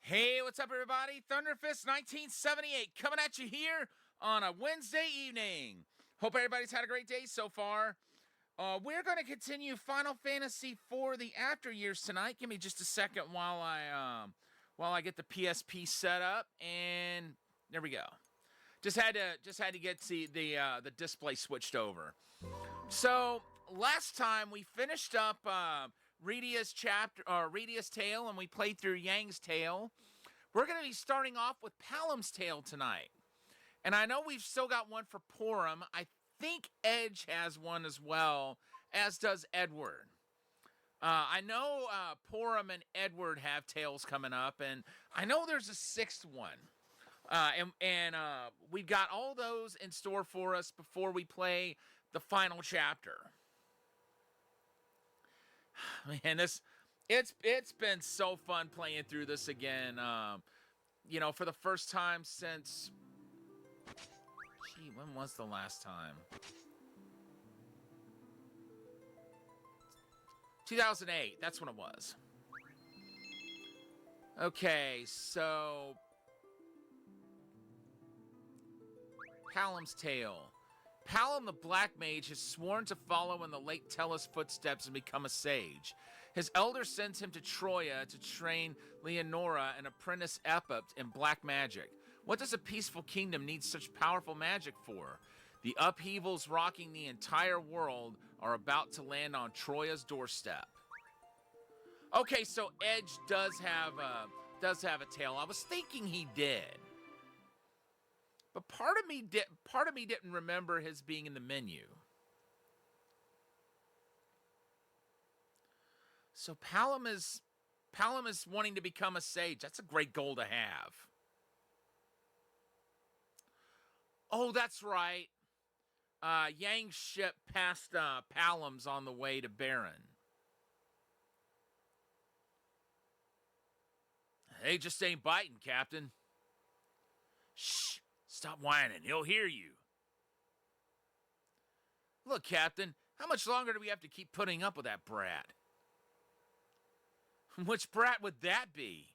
Hey, what's up, everybody? Thunderfist 1978 coming at you here on a Wednesday evening. Hope everybody's had a great day so far. We're going to continue Final Fantasy for the After Years tonight. Give me just a second while I get the PSP set up, and there we go. Just had to get the display switched over. So last time we finished up Redia's Tale, and we played through Yang's Tale. We're going to be starting off with Palom's Tale tonight. And I know we've still got one for Porum. I think Edge has one as well, as does Edward. I know Porum and Edward have tales coming up, and I know there's a sixth one. And we've got all those in store for us before we play the final chapter. Man, it's been so fun playing through this again. For the first time since... Gee, when was the last time? 2008, that's when it was. Okay, so... Palom's Tale. Palom the Black Mage has sworn to follow in the late Tellus' footsteps and become a sage. His elder sends him to Troya to train Leonora, an apprentice adept in black magic. What does a peaceful kingdom need such powerful magic for? The upheavals rocking the entire world are about to land on Troya's doorstep. Okay, so Edge does have a tale. I was thinking he did. But part of me didn't remember his being in the menu. So Palom is wanting to become a sage. That's a great goal to have. Oh, that's right. Yang's ship passed Palom's on the way to Baron. They just ain't biting, Captain. Shh. Stop whining. He'll hear you. Look, Captain, how much longer do we have to keep putting up with that brat? Which brat would that be?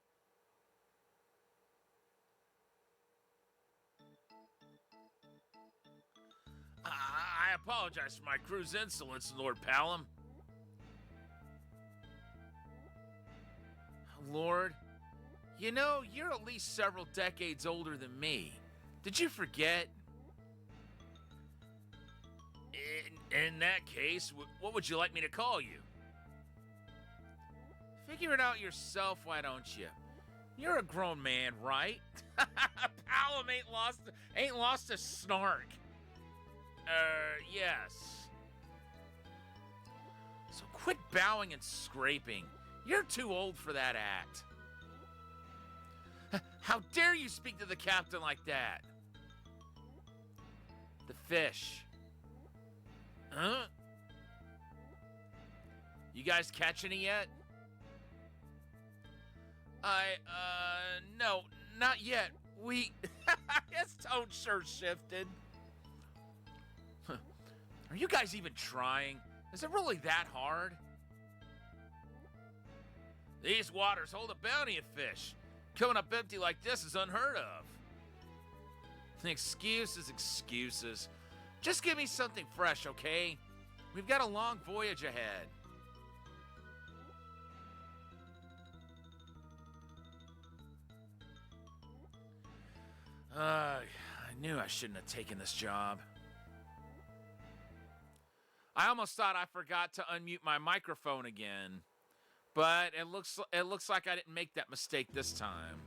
I apologize for my crew's insolence, Lord Palom. Lord, you know, you're at least several decades older than me. Did you forget? In that case, what would you like me to call you? Figure it out yourself, why don't you? You're a grown man, right? Palom ain't lost a snark. Yes. So quit bowing and scraping. You're too old for that act. How dare you speak to the captain like that? The fish. Huh? You guys catch any yet? No, not yet. His tone sure shifted. Are you guys even trying? Is it really that hard? These waters hold a bounty of fish. Coming up empty like this is unheard of. Excuses. Just give me something fresh, okay? We've got a long voyage ahead. I knew I shouldn't have taken this job. I almost thought I forgot to unmute my microphone again. But it looks like I didn't make that mistake this time.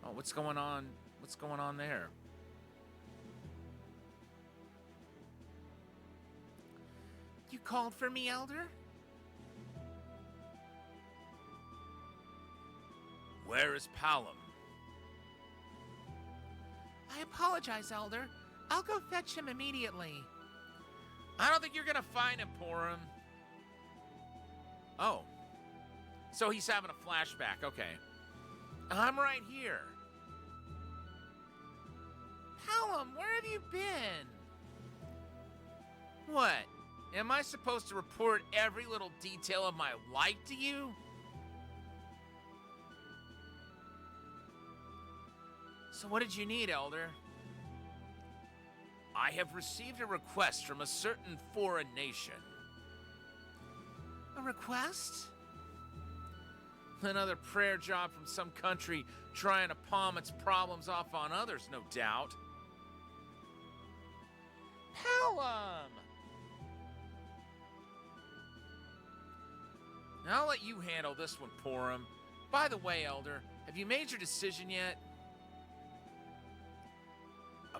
Oh, what's going on? What's going on there? You called for me, Elder? Where is Palom? I apologize, Elder. I'll go fetch him immediately. I don't think you're gonna find him, Porum. Oh. So he's having a flashback, okay. I'm right here. Palom, where have you been? What? Am I supposed to report every little detail of my life to you? So what did you need, Elder? I have received a request from a certain foreign nation. A request? Another prayer job from some country trying to palm its problems off on others, no doubt. Palom! I'll let you handle this one, Porum. By the way, Elder, have you made your decision yet?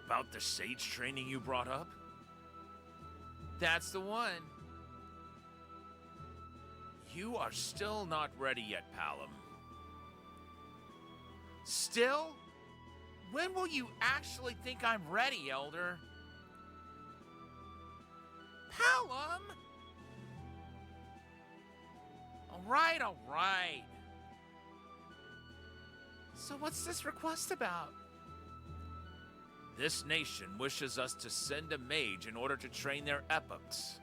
About the sage training you brought up? That's the one. You are still not ready yet, Palom. Still? When will you actually think I'm ready, Elder? Palom! All right. So what's this request about? This nation wishes us to send a mage in order to train their epochs.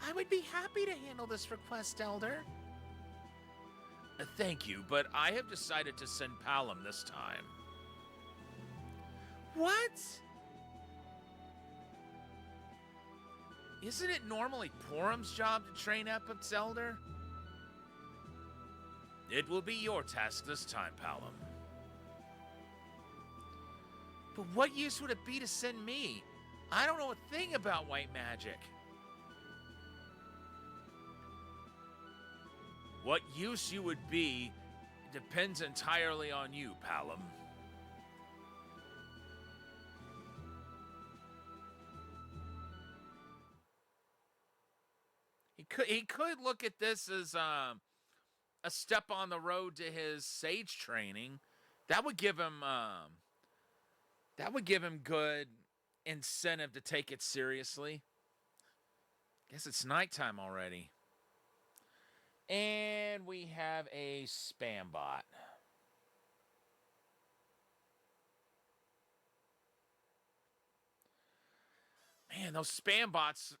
I would be happy to handle this request, Elder. Thank you, but I have decided to send Palom this time. What? Isn't it normally Porum's job to train epochs, Elder? It will be your task this time, Palom. But what use would it be to send me? I don't know a thing about white magic. What use you would be depends entirely on you, Palom. He could look at this as a step on the road to his sage training. That would give him good incentive to take it seriously. Guess it's nighttime already. And we have a spam bot. Man, those spam bots,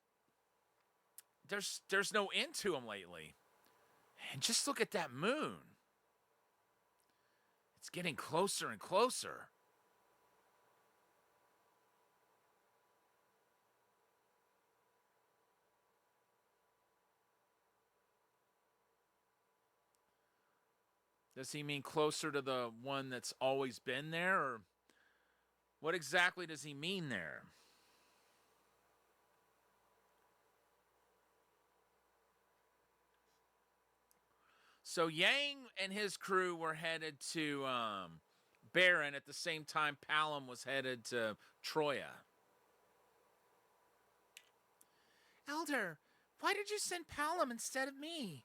there's no end to them lately. And just look at that moon. It's getting closer and closer. Does he mean closer to the one that's always been there, or what exactly does he mean there? So Yang and his crew were headed to Baron at the same time Palom was headed to Troya. Elder, why did you send Palom instead of me?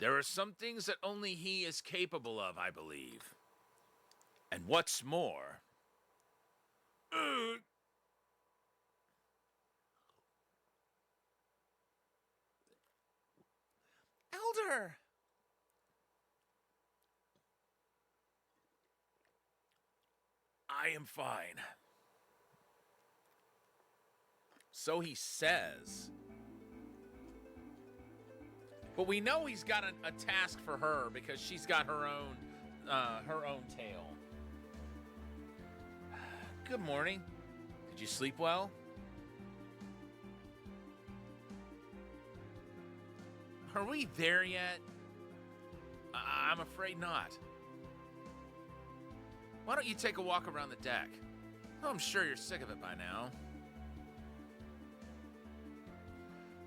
There are some things that only he is capable of, I believe. And what's more... Elder! I am fine. So he says. But we know he's got a task for her because she's got her own tale. Good morning. Did you sleep well? Are we there yet? I'm afraid not. Why don't you take a walk around the deck? Oh, I'm sure you're sick of it by now.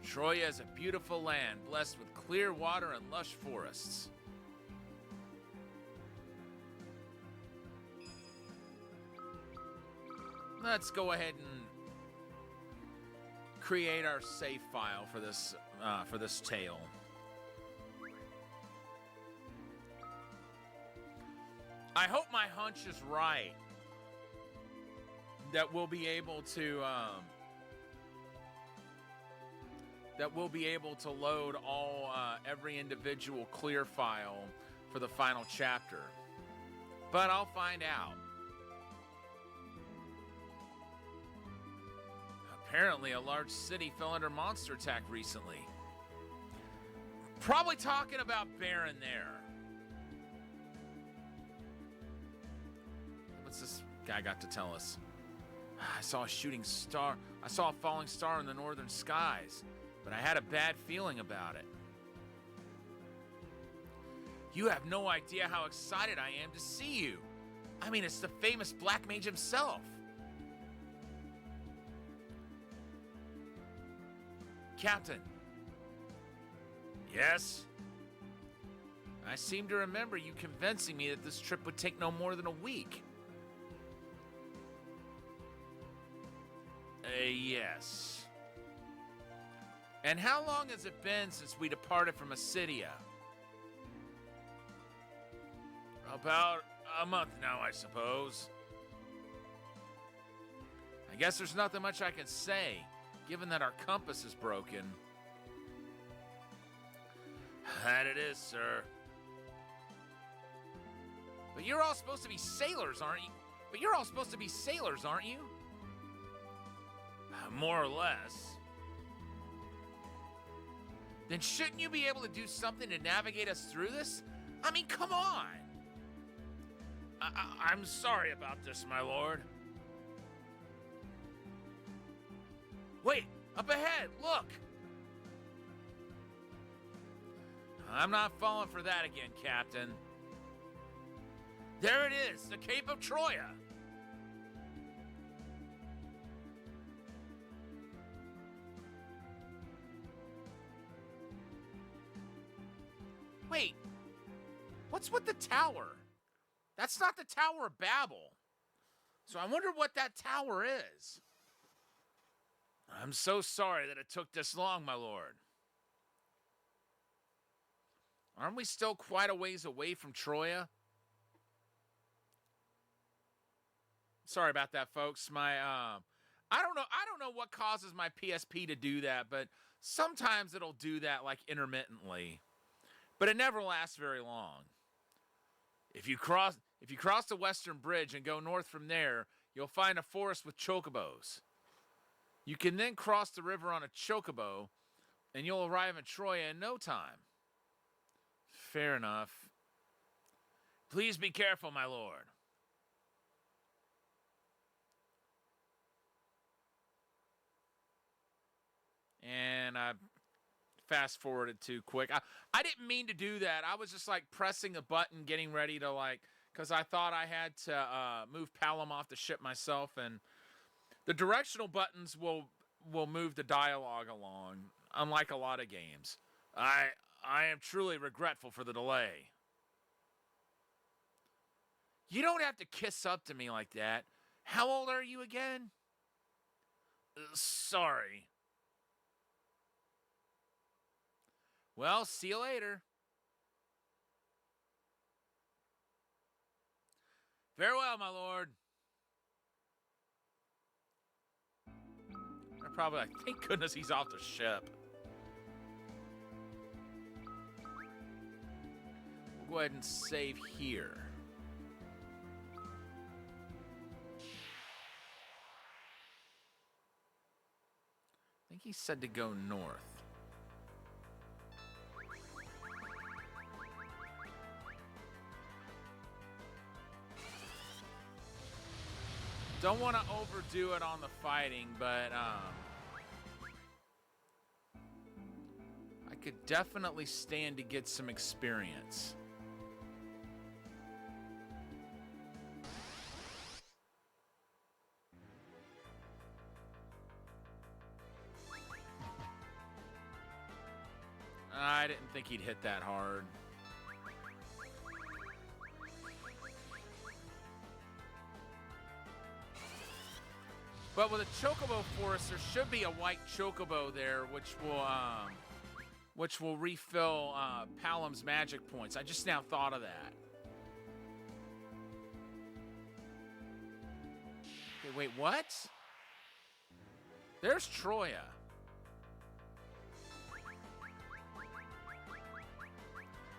Troya is a beautiful land, blessed with clear water and lush forests. Let's go ahead and create our save file for this tale. I hope my hunch is right. That we'll be able to load every individual clear file for the final chapter. But I'll find out. Apparently, a large city fell under monster attack recently. Probably talking about Baron there. What's this guy got to tell us? I saw a shooting star. I saw a falling star in the northern skies, but I had a bad feeling about it. You have no idea how excited I am to see you. I mean, it's the famous Black Mage himself. Captain. Yes? I seem to remember you convincing me that this trip would take no more than a week. Yes. And how long has it been since we departed from Acidia? About a month now, I suppose. I guess there's nothing much I can say, given that our compass is broken. That it is, sir. But you're all supposed to be sailors, aren't you? More or less. Then shouldn't you be able to do something to navigate us through this? I mean, come on. I'm sorry about this, my lord. Wait, up ahead, look! I'm not falling for that again, Captain. There it is, the Cape of Troia. Wait, what's with the tower? That's not the Tower of Babel. So I wonder what that tower is. I'm so sorry that it took this long, my lord. Aren't we still quite a ways away from Troia? Sorry about that, folks. I don't know what causes my PSP to do that, but sometimes it'll do that like intermittently. But it never lasts very long. If you cross the Western Bridge and go north from there, you'll find a forest with chocobos. You can then cross the river on a chocobo, and you'll arrive in Troia in no time. Fair enough. Please be careful, my lord. And I fast forwarded too quick. I didn't mean to do that. I was just like pressing a button, getting ready to because I thought I had to move Palom off the ship myself, and the directional buttons will move the dialogue along, unlike a lot of games. I am truly regretful for the delay. You don't have to kiss up to me like that. How old are you again? Sorry. Well, see you later. Farewell, my lord. They're probably like, thank goodness he's off the ship. We'll go ahead and save here. I think he said to go north. Don't want to overdo it on the fighting, but I could definitely stand to get some experience. I didn't think he'd hit that hard. But with a Chocobo Forest, there should be a white Chocobo there, which will refill Palom's magic points. I just now thought of that. Okay, wait, what? There's Troia.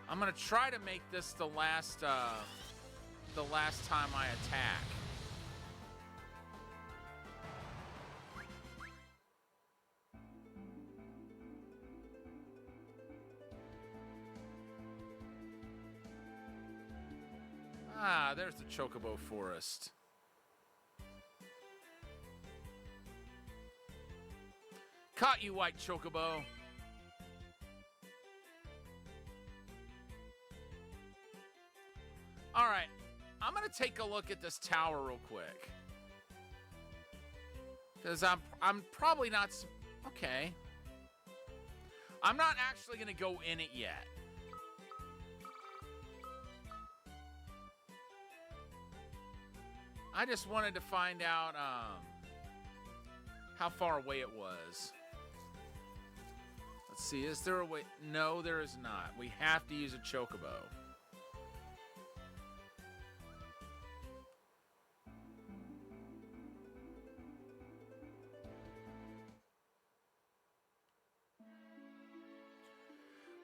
I'm gonna try to make this the last time I attack. Ah, there's the Chocobo Forest. Caught you, White Chocobo. All right, I'm gonna take a look at this tower real quick. Because I'm probably not... Okay. I'm not actually gonna go in it yet. I just wanted to find out how far away it was. Let's see, is there a way? No, there is not. We have to use a Chocobo.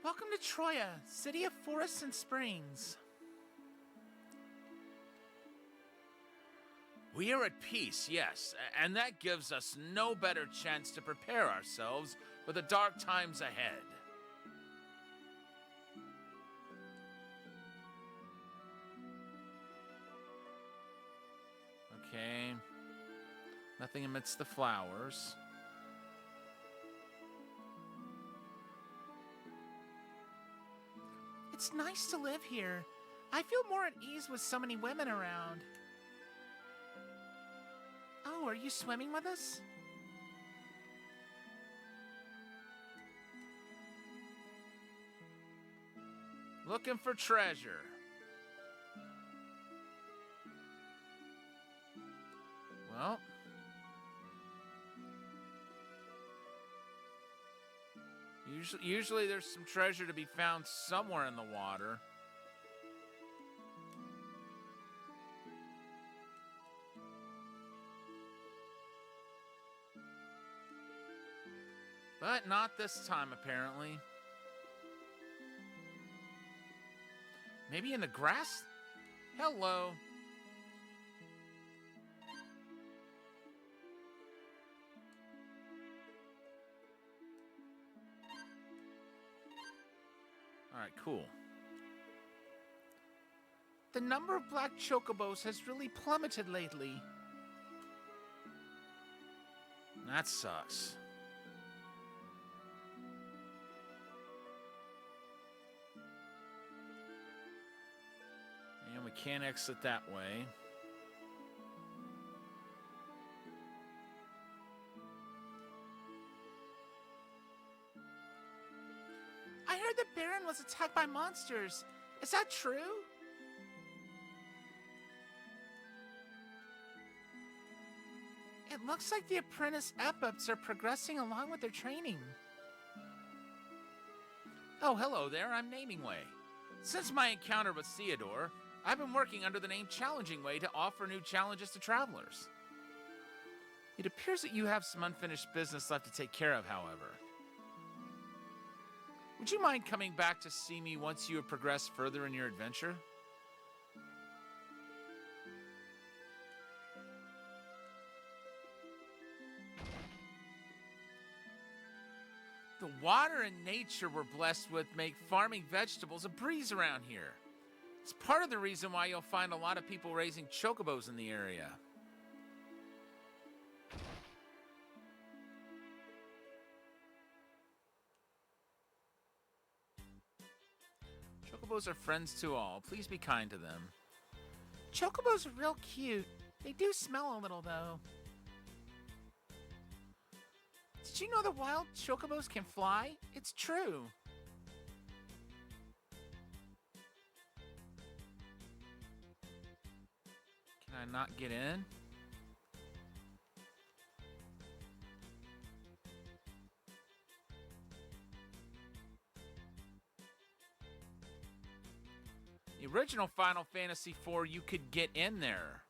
Welcome to Troya, city of forests and springs. We are at peace, yes, and that gives us no better chance to prepare ourselves for the dark times ahead. Okay. Nothing amidst the flowers. It's nice to live here. I feel more at ease with so many women around. Oh, are you swimming with us? Looking for treasure. Well. Usually there's some treasure to be found somewhere in the water. But not this time, apparently. Maybe in the grass? Hello. Alright, cool. The number of black chocobos has really plummeted lately. That sucks. And we can't exit that way. I heard the Baron was attacked by monsters. Is that true? It looks like the apprentice Epips are progressing along with their training. Oh, hello there, I'm Naming Way. Since my encounter with Theodore, I've been working under the name Challenging Way to offer new challenges to travelers. It appears that you have some unfinished business left to take care of, however. Would you mind coming back to see me once you have progressed further in your adventure? The water and nature we're blessed with make farming vegetables a breeze around here. It's part of the reason why you'll find a lot of people raising chocobos in the area. Chocobos are friends to all. Please be kind to them. Chocobos are real cute. They do smell a little, though. Did you know that wild chocobos can fly? It's true. Can I not get in? The original Final Fantasy IV, you could get in there.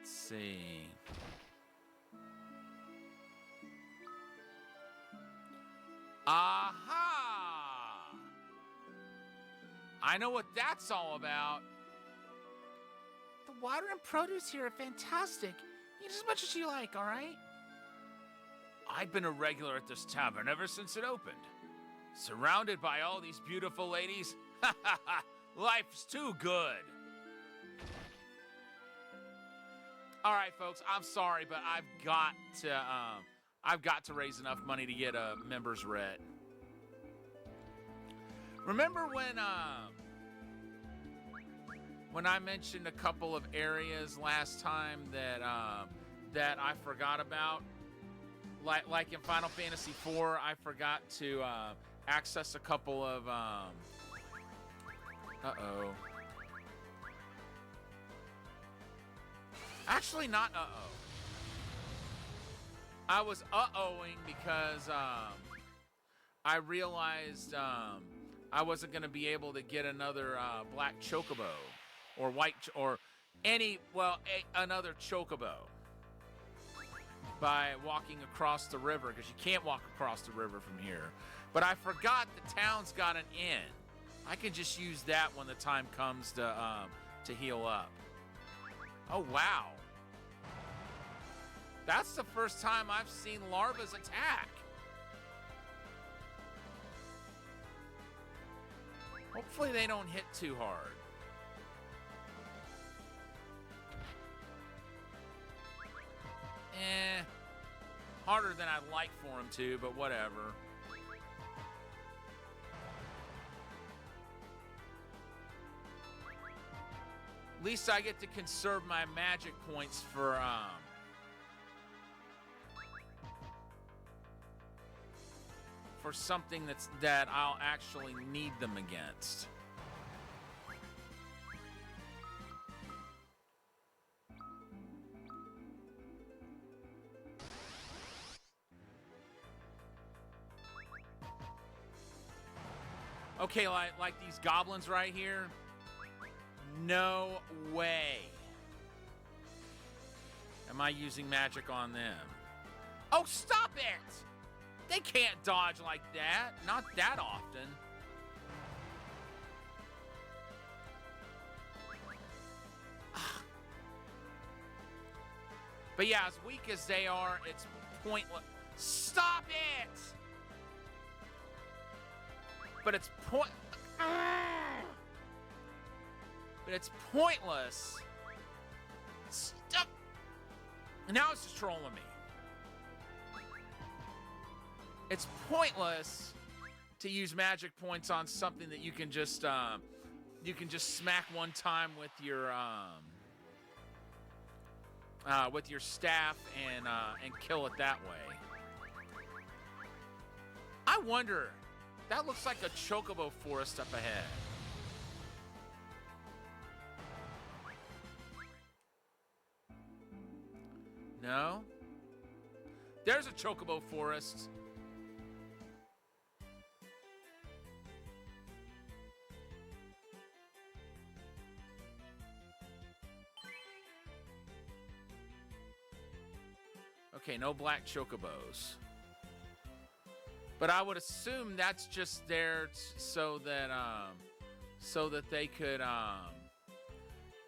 Let's see. Aha! I know what that's all about. The water and produce here are fantastic. Eat as much as you like, all right? I've been a regular at this tavern ever since it opened. Surrounded by all these beautiful ladies, life's too good. All right, folks, I'm sorry, but I've got to raise enough money to get a member's ret. Remember when I mentioned a couple of areas last time that I forgot about? Like in Final Fantasy IV, I forgot to access a couple of Actually, not I was uh-ohing because I realized I wasn't going to be able to get another black chocobo or another chocobo by walking across the river, because you can't walk across the river from here. But I forgot the town's got an inn. I can just use that when the time comes to heal up. Oh, wow. That's the first time I've seen larvas attack. Hopefully they don't hit too hard. Harder than I'd like for them to, but whatever. At least I get to conserve my magic points for something that I'll actually need them against. Okay, like these goblins right here. No way am I using magic on them. Oh, stop it! They can't dodge like that. Not that often. But yeah, as weak as they are, it's pointless. Stop it! But it's pointless. Stop. Now it's just trolling me. It's pointless to use magic points on something that you can just smack one time with your staff and kill it that way. I wonder. That looks like a chocobo forest up ahead. No? There's a chocobo forest. Okay, no black chocobos. But I would assume that's just there so that they could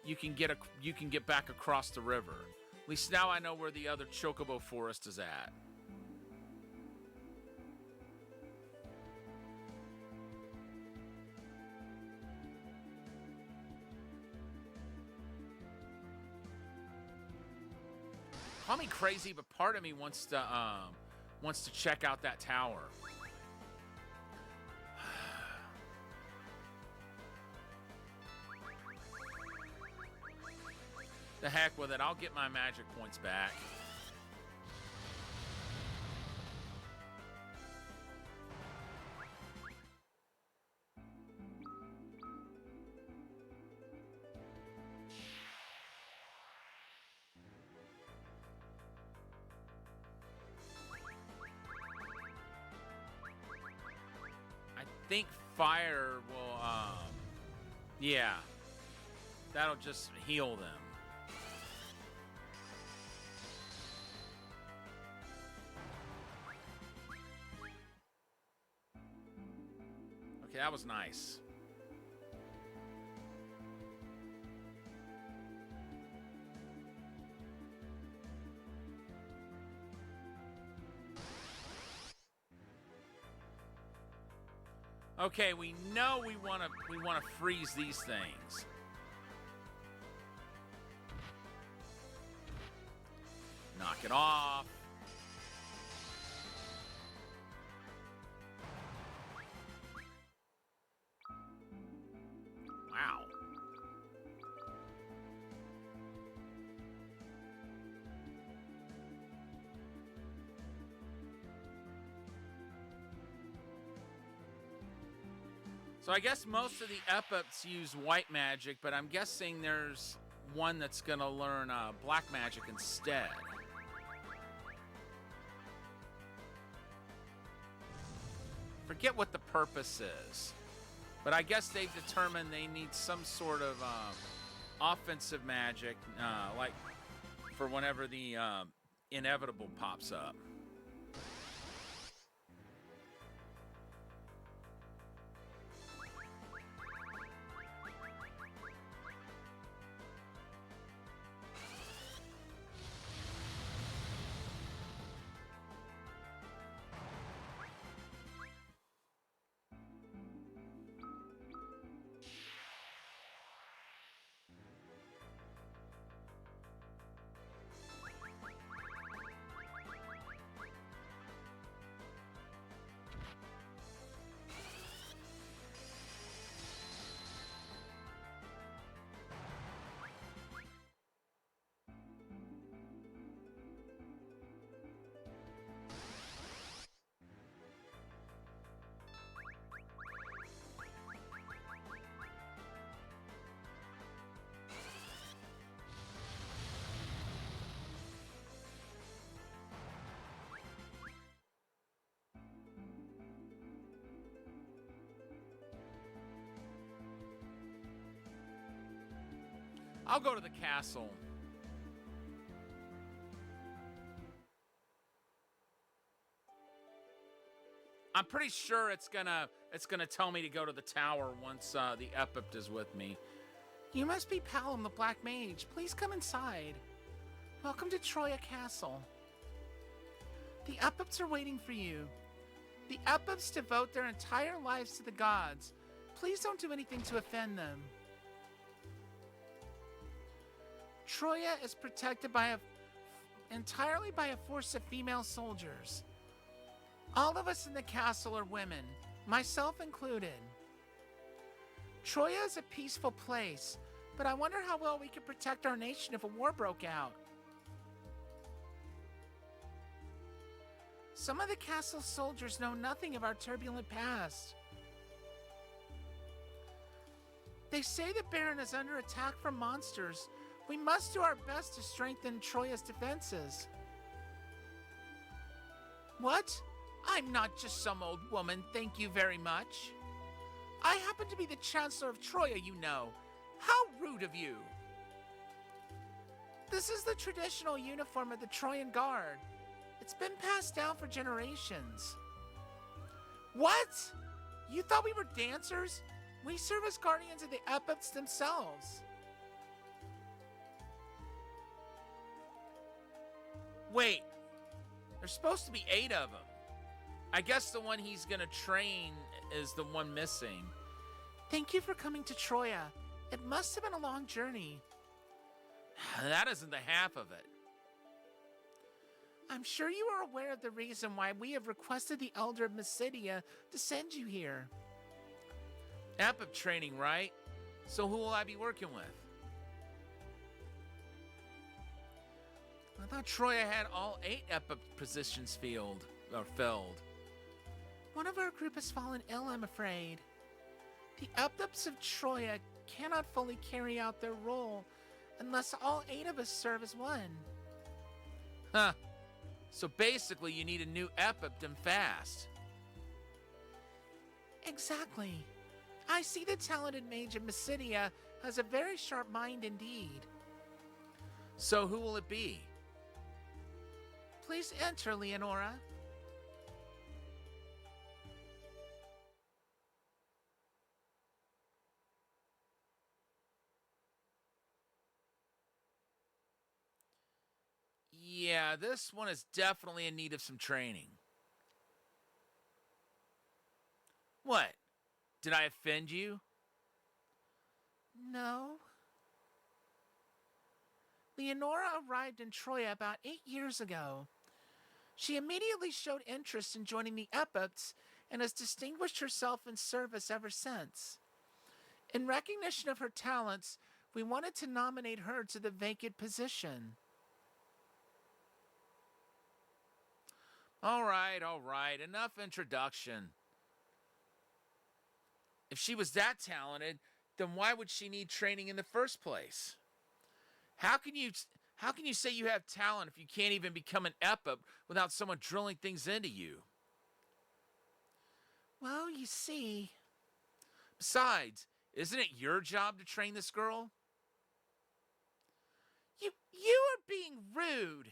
you can get back across the river. At least now I know where the other chocobo forest is at. Call me crazy, but part of me wants to check out that tower. The heck with it, I'll get my magic points back. I think fire will, yeah, that'll just heal them. Okay, that was nice. Okay, we know we want to freeze these things. Knock it off. Wow. So I guess most of the Epips use white magic, but I'm guessing there's one that's gonna learn black magic instead. Forget what the purpose is, but I guess they've determined they need some sort of offensive magic, like for whenever the inevitable pops up. I'll go to the castle. I'm pretty sure it's gonna tell me to go to the tower once the Epipt is with me. You must be Palom the Black Mage. Please come inside. Welcome to Troya Castle. The Epipts are waiting for you. The Epipts devote their entire lives to the gods. Please don't do anything to offend them. Troya is protected entirely by a force of female soldiers. All of us in the castle are women, myself included. Troya is a peaceful place, but I wonder how well we could protect our nation if a war broke out. Some of the castle's soldiers know nothing of our turbulent past. They say the Baron is under attack from monsters. We must do our best to strengthen Troya's defenses. What? I'm not just some old woman, thank you very much. I happen to be the Chancellor of Troya, you know. How rude of you. This is the traditional uniform of the Trojan Guard. It's been passed down for generations. What? You thought we were dancers? We serve as guardians of the Epipts themselves. Wait, there's supposed to be 8 of them. I guess the one he's gonna train is the one missing. Thank you for coming to Troya. It must have been a long journey. That isn't the half of it. I'm sure you are aware of the reason why we have requested the Elder of Mysidia to send you here. Epipt training, right? So who will I be working with? I thought Troya had all 8 Epipt positions filled. One of our group has fallen ill, I'm afraid. The Epipts of Troya cannot fully carry out their role unless all 8 of us serve as one. Huh. So basically you need a new Epipt and fast. Exactly. I see the talented mage of Mysidia has a very sharp mind indeed. So who will it be? Please enter, Leonora. Yeah, this one is definitely in need of some training. What? Did I offend you? No. Leonora arrived in Troya about 8 years ago. She immediately showed interest in joining the Epipts and has distinguished herself in service ever since. In recognition of her talents, we wanted to nominate her to the vacant position. All right, all right. Enough introduction. If she was that talented, then why would she need training in the first place? How can you say you have talent if you can't even become an Epic without someone drilling things into you? Well, you see. Besides, isn't it your job to train this girl? You are being rude.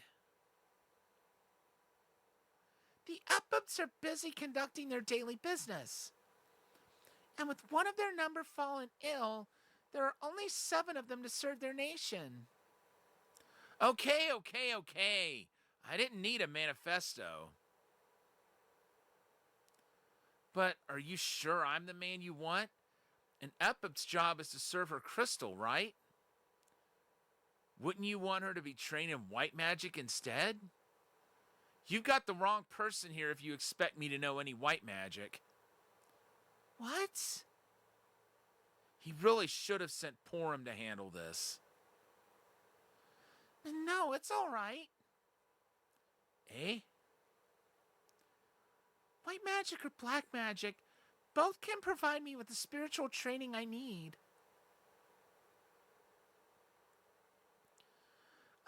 The Epipts are busy conducting their daily business. And with one of their number fallen ill, there are only 7 of them to serve their nation. Okay. I didn't need a manifesto. But are you sure I'm the man you want? An Epip's job is to serve her crystal, right? Wouldn't you want her to be trained in white magic instead? You've got the wrong person here if you expect me to know any white magic. What? He really should have sent Porum to handle this. No, it's all right. Eh? White magic or black magic, both can provide me with the spiritual training I need.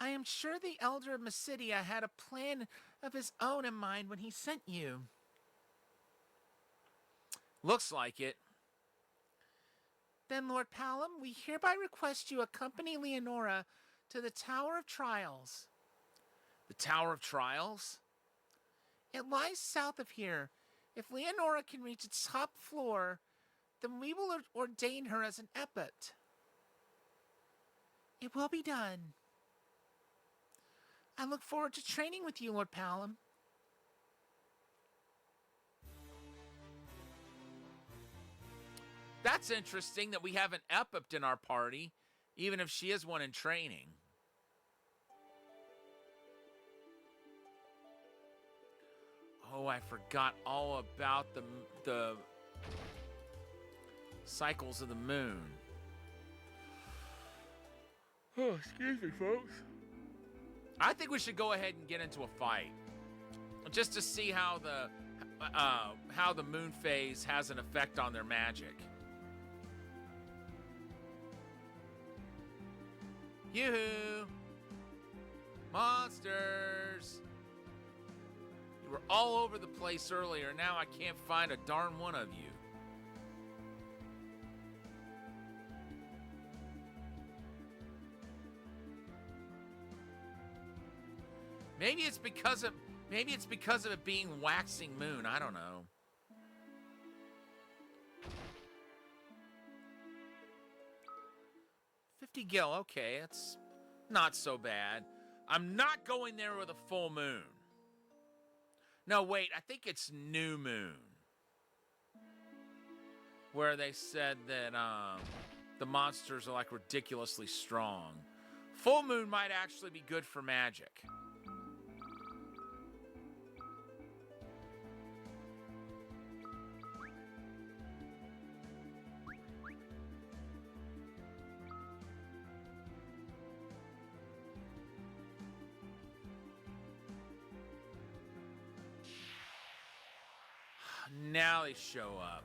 I am sure the Elder of Mysidia had a plan of his own in mind when he sent you. Looks like it. Then, Lord Palom, we hereby request you accompany Leonora to the Tower of Trials. The Tower of Trials? It lies south of here. If Leonora can reach its top floor, then we will ordain her as an Epipt. It will be done. I look forward to training with you, Lord Palom. That's interesting that we have an Epipt in our party, even if she is one in training. Oh, I forgot all about the cycles of the moon. Oh, excuse me, folks. I think we should go ahead and get into a fight, just to see how the moon phase has an effect on their magic. Yoo-hoo! Monsters! You were all over the place earlier. Now I can't find a darn one of you. Maybe it's because of it being waxing moon. I don't know. $50 gil. Okay, it's not so bad. I'm not going there with a full moon. No, wait. I think it's new moon, where they said that the monsters are like ridiculously strong. Full moon might actually be good for magic. Now they show up.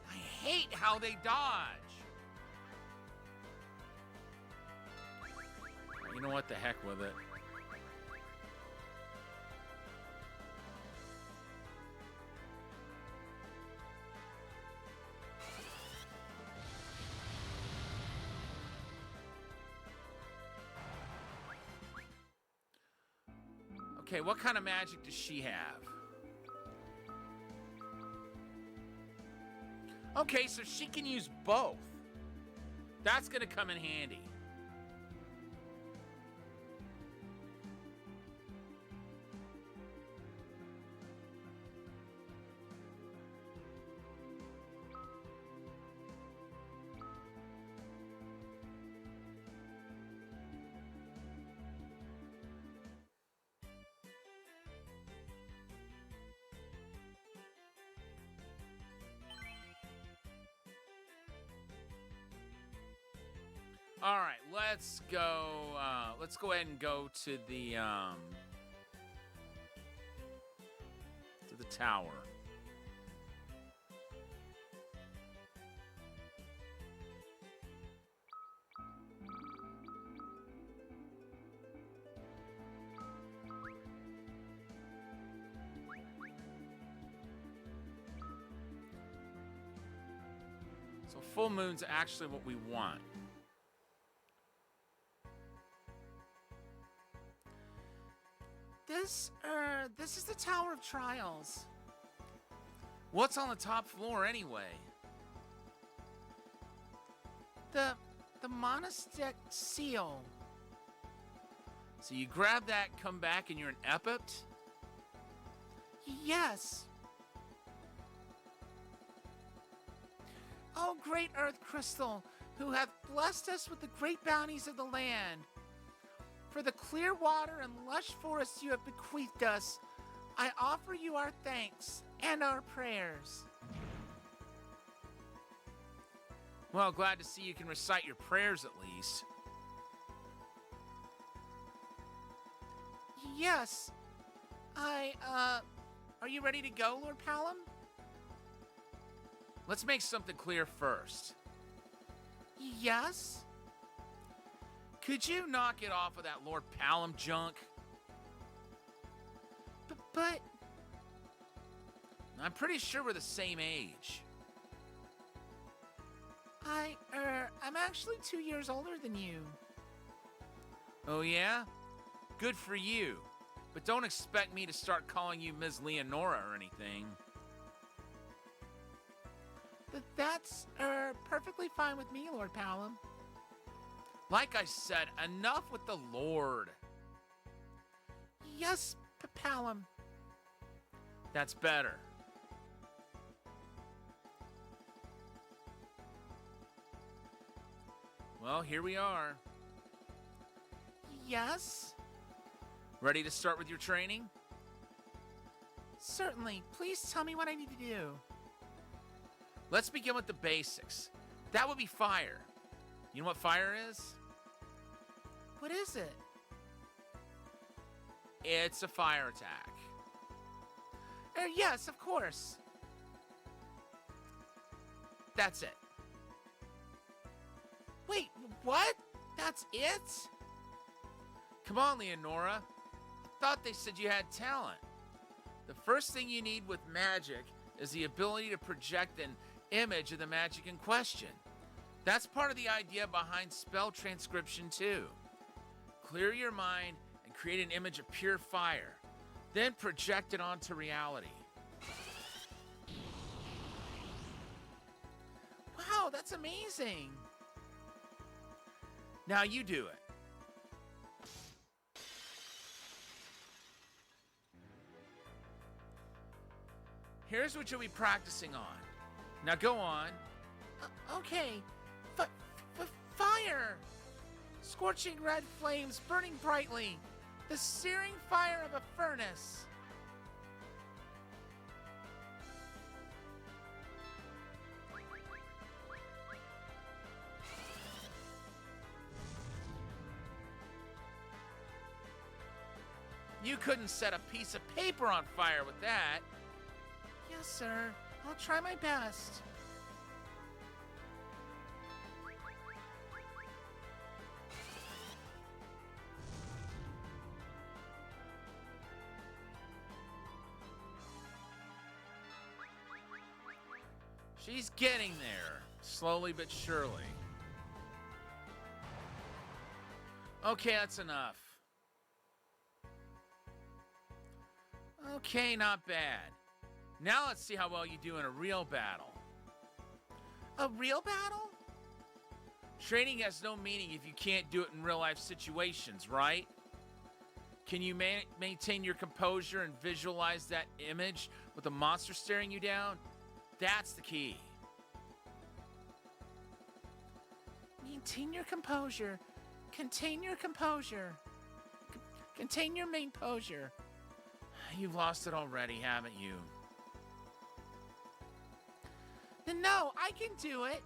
I hate how they dodge. You know what? The heck with it. Okay, what kind of magic does she have? Okay, so she can use both. That's gonna come in handy. All right, let's go. Let's go ahead and go to the tower. So full moon's actually what we want. This is the Tower of Trials. What's on the top floor anyway? The monastic seal. So you grab that, come back, and you're an Epipt? Yes. O great earth crystal, who hath blessed us with the great bounties of the land. For the clear water and lush forests you have bequeathed us, I offer you our thanks and our prayers. Well, glad to see you can recite your prayers at least. Yes. Are you ready to go, Lord Palom? Let's make something clear first. Yes? Could you knock it off of that Lord Palom junk? But... I'm pretty sure we're the same age. I'm actually 2 years older than you. Oh yeah? Good for you. But don't expect me to start calling you Ms. Leonora or anything. But that's, perfectly fine with me, Lord Palom. Like I said, enough with the Lord. Yes, Palom. That's better. Well, here we are. Yes? Ready to start with your training? Certainly. Please tell me what I need to do. Let's begin with the basics. That would be fire. You know what fire is? What is it? It's a fire attack. Yes, of course. That's it. Wait, what? That's it? Come on, Leonora. I thought they said you had talent. The first thing you need with magic is the ability to project an image of the magic in question. That's part of the idea behind spell transcription too. Clear your mind and create an image of pure fire, then project it onto reality. Wow, that's amazing. Now you do it. Here's what you'll be practicing on. Now go on. Okay. Fire! Scorching red flames burning brightly. The searing fire of a furnace. You couldn't set a piece of paper on fire with that. Yes, sir. I'll try my best. She's getting there, slowly but surely. Okay, that's enough. Okay, not bad. Now let's see how well you do in a real battle. A real battle? Training has no meaning if you can't do it in real life situations, right? Can you maintain your composure and visualize that image with a monster staring you down? That's the key. Maintain your composure. Contain your composure. Contain your main posure. You've lost it already, haven't you? No, I can do it.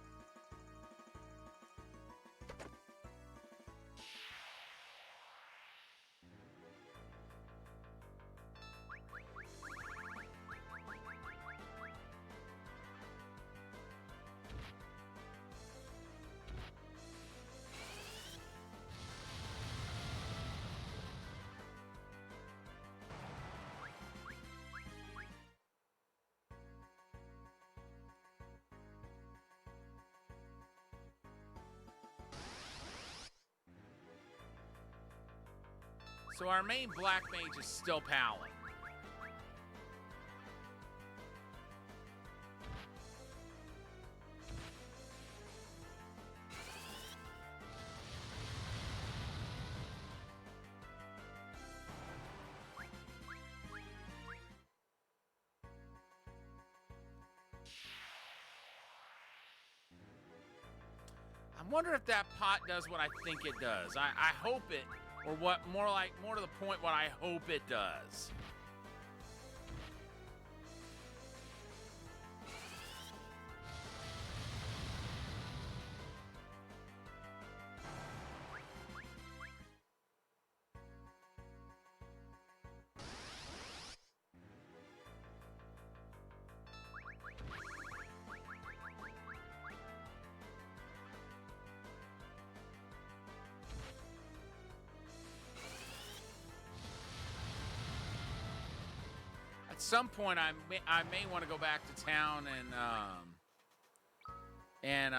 So our main black mage is still Palom. I wonder if that pot does what I think it does. I hope it, or what more to the point, what I hope it does. At some point, I may want to go back to town and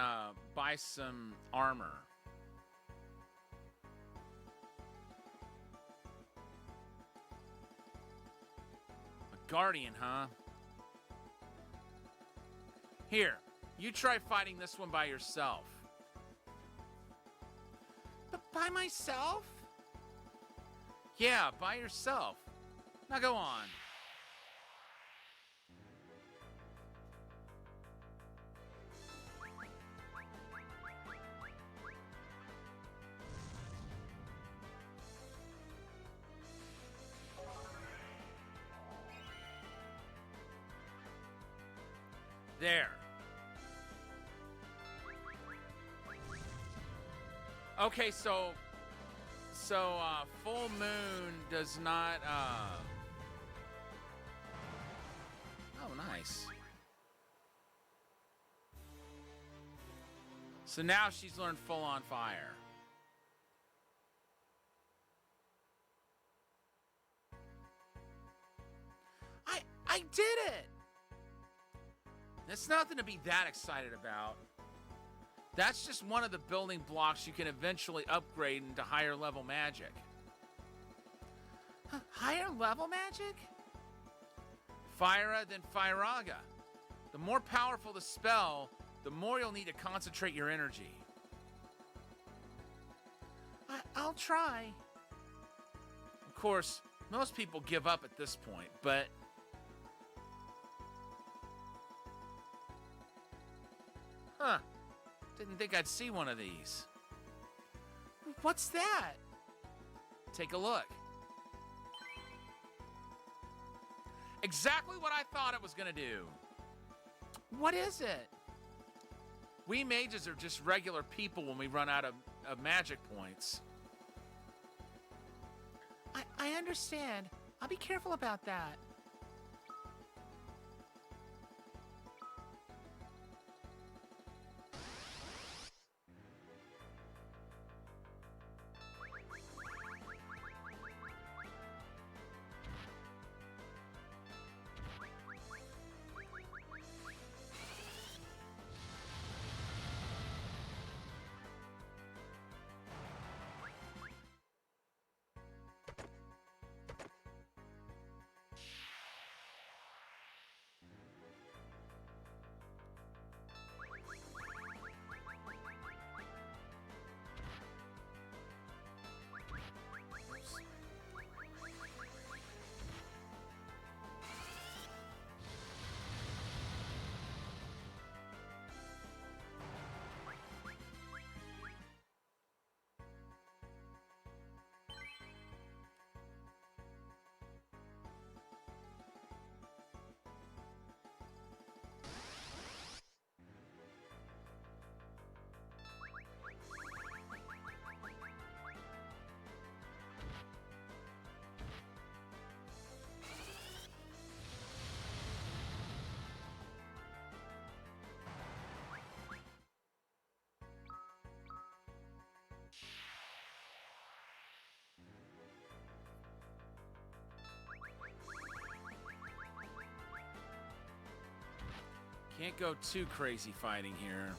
buy some armor. A guardian, huh? Here, you try fighting this one by yourself. But by myself? Yeah, by yourself. Now go on. There. Okay, so full moon does not oh, nice. So now she's learned full on fire. I did it. That's nothing to be that excited about. That's just one of the building blocks you can eventually upgrade into higher level magic. Higher level magic? Fyra, then Firaga. The more powerful the spell, the more you'll need to concentrate your energy. I'll try. Of course, most people give up at this point, but... Huh. Didn't think I'd see one of these. What's that? Take a look. Exactly what I thought it was gonna do. What is it? We mages are just regular people when we run out of magic points. I understand. I'll be careful about that. Can't go too crazy fighting here.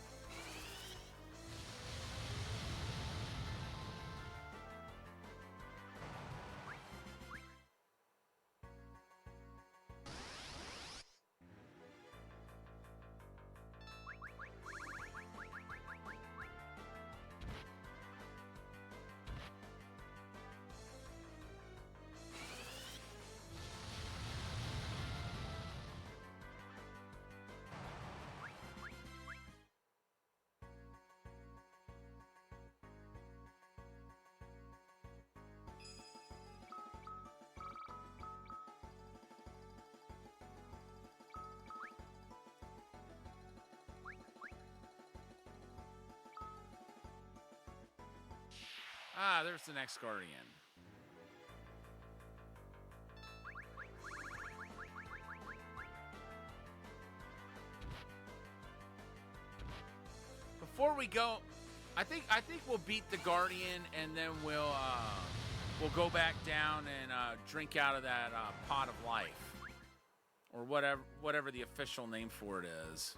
Ah, there's the next Guardian. Before we go, I think we'll beat the Guardian, and then we'll go back down and drink out of that pot of life, or whatever the official name for it is.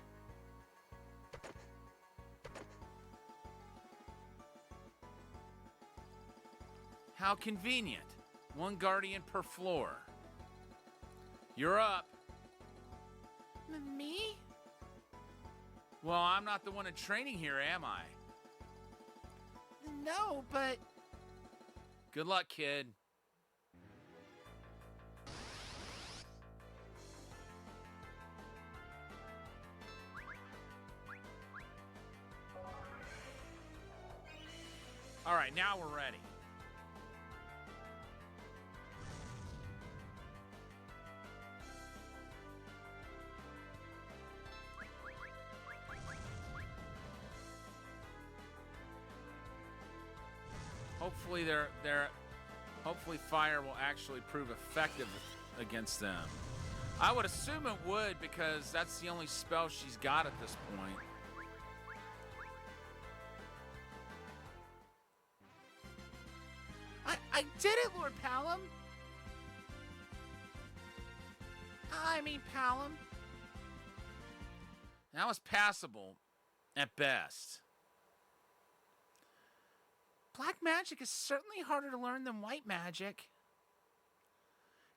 How convenient. One Guardian per floor. You're up. Me? Well, I'm not the one in training here, am I? No, but... Good luck, kid. All right, now we're ready. Hopefully fire will actually prove effective against them. I would assume it would, because that's the only spell she's got at this point. I did it, Lord Palom! I mean, Palom. That was passable, at best. Black magic is certainly harder to learn than white magic.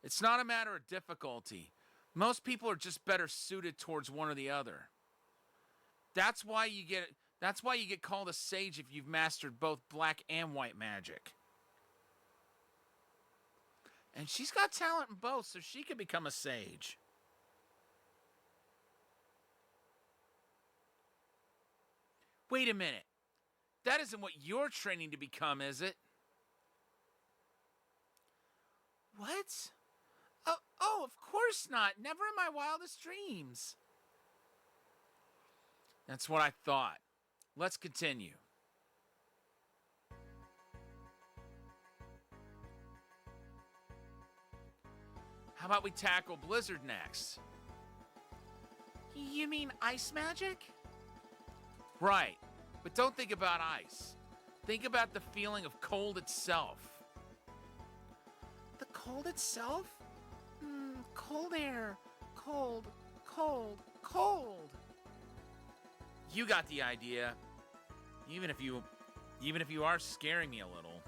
It's not a matter of difficulty. Most people are just better suited towards one or the other. That's why you get called a sage if you've mastered both black and white magic. And she's got talent in both, so she could become a sage. Wait a minute. That isn't what you're training to become, is it? What? Oh, of course not. Never in my wildest dreams. That's what I thought. Let's continue. How about we tackle Blizzard next? You mean ice magic? Right. But don't think about ice. Think about the feeling of cold itself. The cold itself? Cold air. Cold, cold, cold. You got the idea. Even if you are scaring me a little.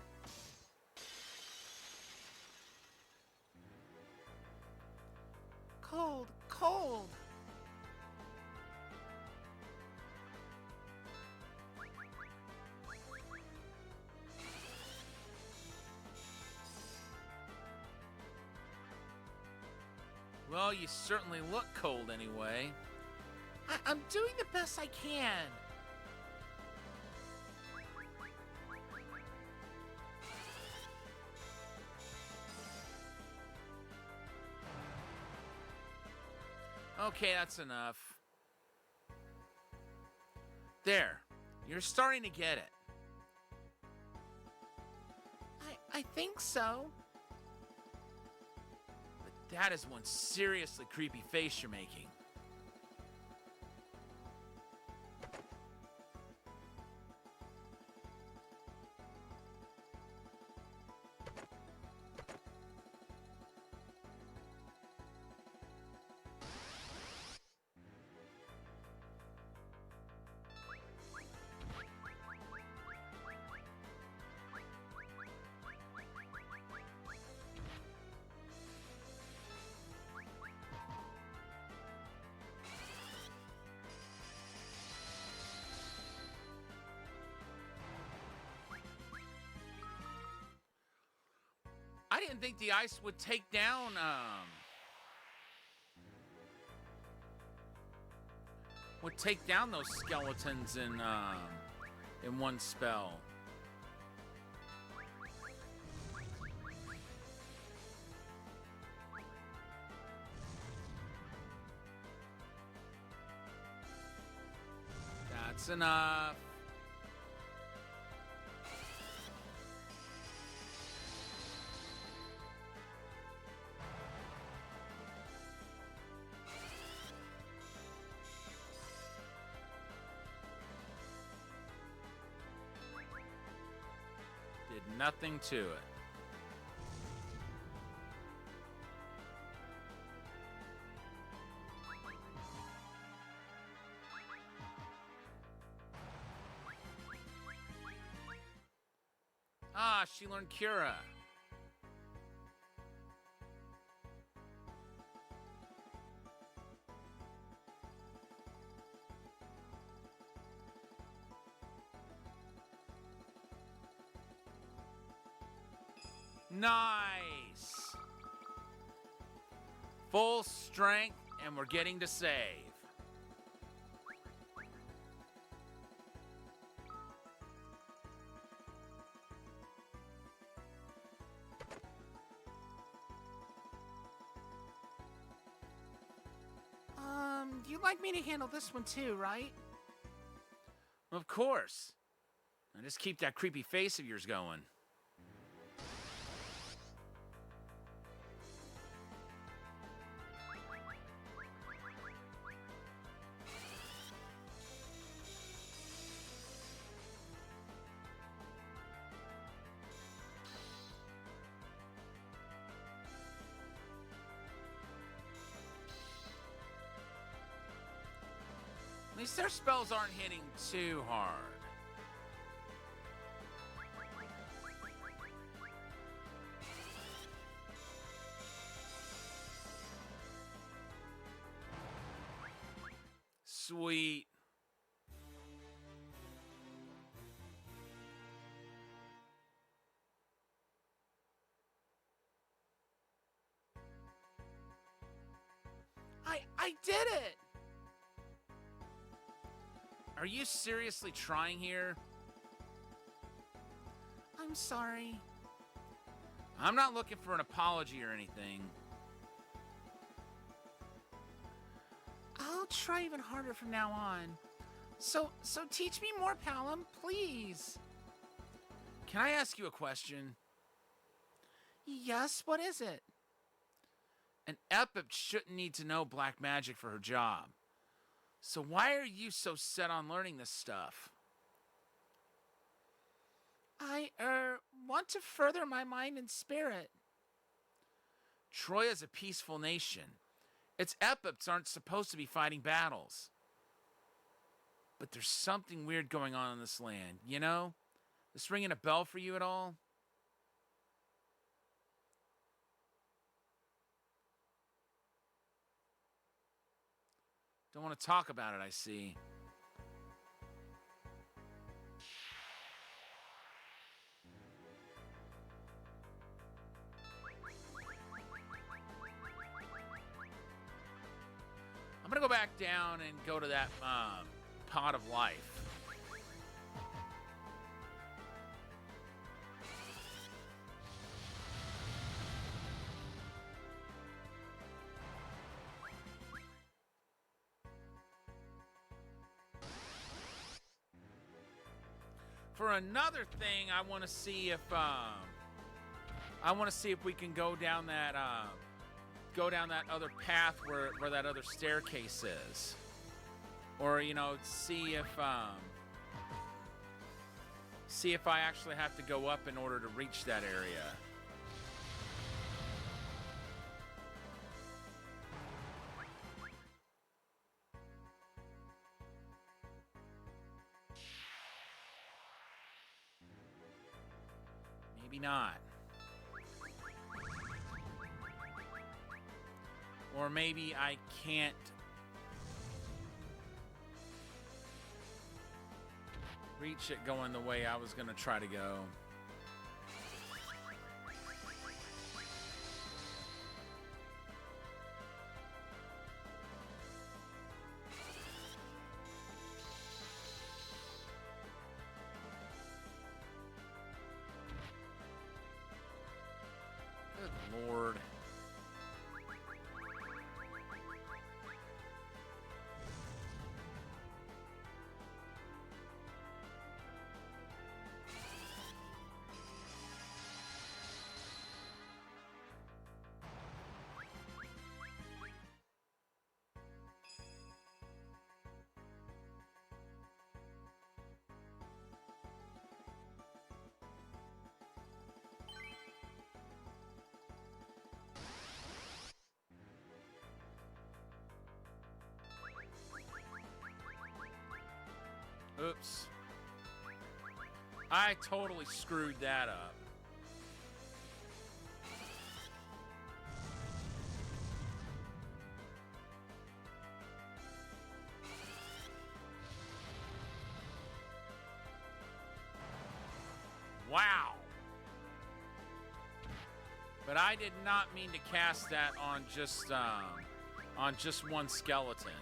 Cold, cold. Well, you certainly look cold anyway. I'm doing the best I can. Okay, that's enough. There. You're starting to get it. I think so. But that is one seriously creepy face you're making. I didn't think the ice would take down, those skeletons in one spell. That's enough. Did nothing to it. Ah, she learned Cura. Nice. Full strength, and we're getting to save. You'd like me to handle this one too, right? Of course. Now just keep that creepy face of yours going. At least their spells aren't hitting too hard. Sweet. I did it! Are you seriously trying here? I'm sorry. I'm not looking for an apology or anything. I'll try even harder from now on. So teach me more, Palom, please. Can I ask you a question? Yes, what is it? An Epipt shouldn't need to know black magic for her job. So why are you so set on learning this stuff? I, want to further my mind and spirit. Troya's a peaceful nation. Its Epipts aren't supposed to be fighting battles. But there's something weird going on in this land, you know? This ringing a bell for you at all? Don't want to talk about it, I see. I'm gonna go back down and go to that pot of life. For another thing, I want to see if we can go down that other path where that other staircase is, or see if I actually have to go up in order to reach that area. Maybe not. Or maybe I can't reach it going the way I was going to try to go. lord. Oops. I totally screwed that up. Wow. But I did not mean to cast that on just one skeleton.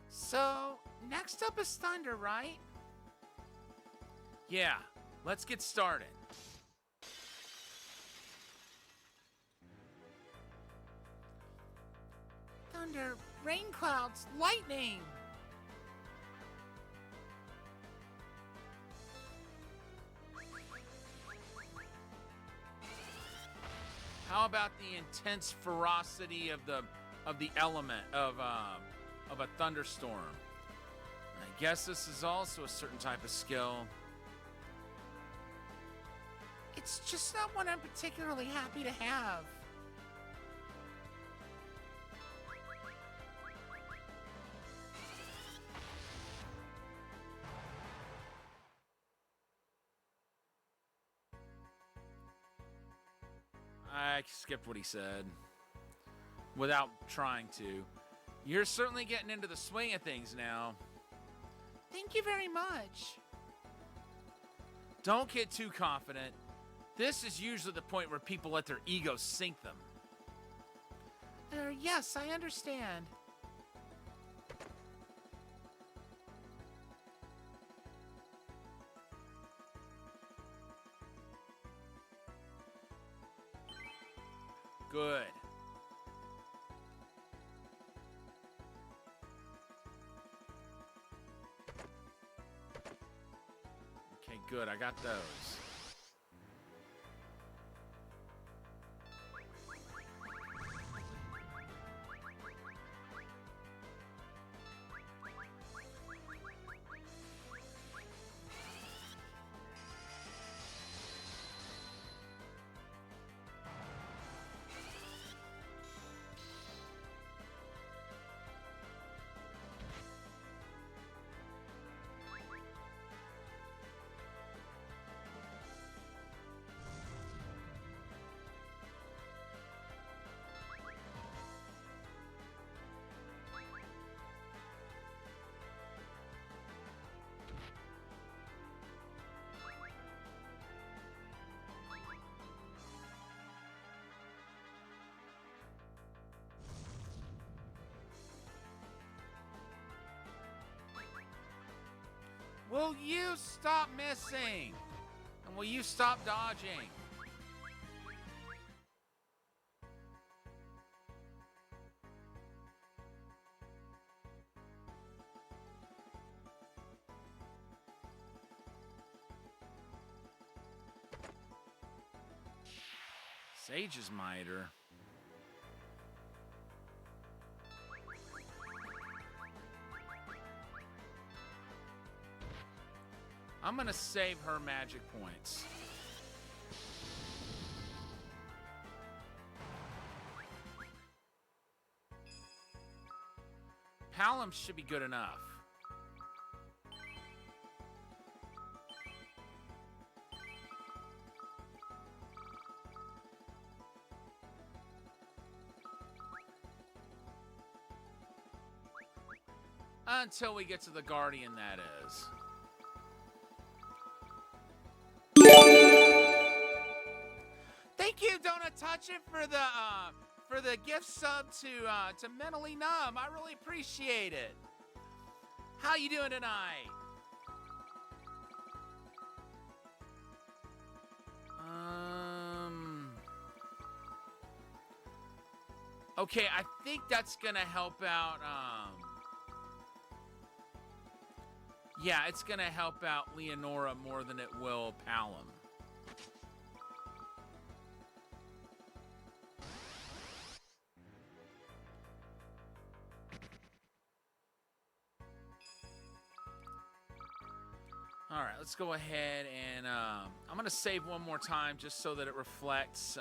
So, next up is Thunder, right? Yeah, let's get started. Thunder, rain clouds, lightning! How about the intense ferocity of the element of a thunderstorm? I guess this is also a certain type of skill. It's just not one I'm particularly happy to have. I skipped what he said without trying to. You're certainly getting into the swing of things now. Thank you very much. Don't get too confident. This is usually the point where people let their egos sink them. Yes, I understand. Good. Okay, good. I got those. Will you stop missing? And will you stop dodging? Sage's Miter. I'm gonna save her magic points. Palom should be good enough. Until we get to the Guardian, that is. Thank you, Donut Touch It, for the gift sub to Mentally Numb. I really appreciate it. How you doing tonight? Okay, I think that's gonna help out. Yeah, it's gonna help out Leonora more than it will Palom. All right, let's go ahead and I'm gonna save one more time just so that it reflects.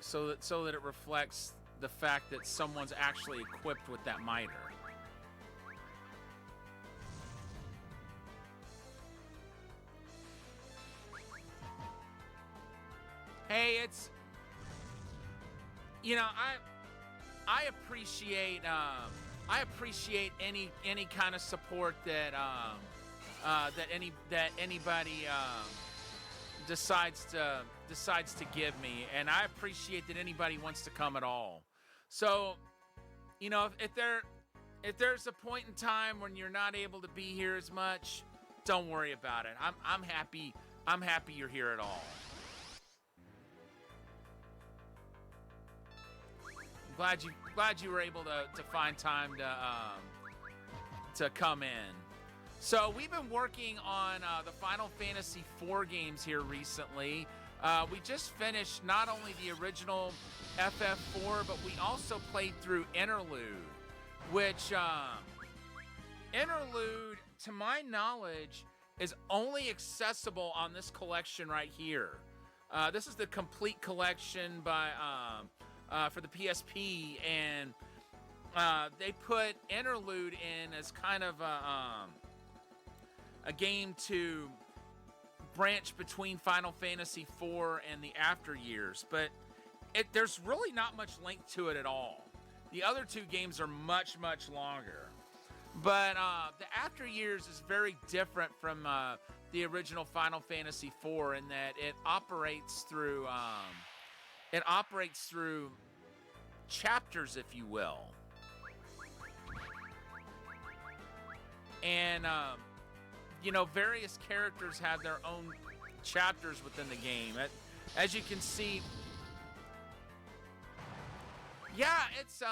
So that it reflects the fact that someone's actually equipped with that miter. Hey, it's, you know, I appreciate any kind of support that anybody decides to give me, and I appreciate that anybody wants to come at all. So, you know, if there's a point in time when you're not able to be here as much, don't worry about it. I'm happy you're here at all. I'm glad you were able to find time to come in. So we've been working on the Final Fantasy IV games here recently. We just finished not only the original FF4, but we also played through Interlude, which Interlude, to my knowledge, is only accessible on this collection right here. This is the complete collection by for the PSP, and they put Interlude in as kind of a game to branch between Final Fantasy IV and the After Years, but there's really not much length to it at all. The other two games are much, much longer. But the After Years is very different from the original Final Fantasy IV in that it operates through chapters, if you will. And you know, various characters have their own chapters within the game. As you can see, yeah, it's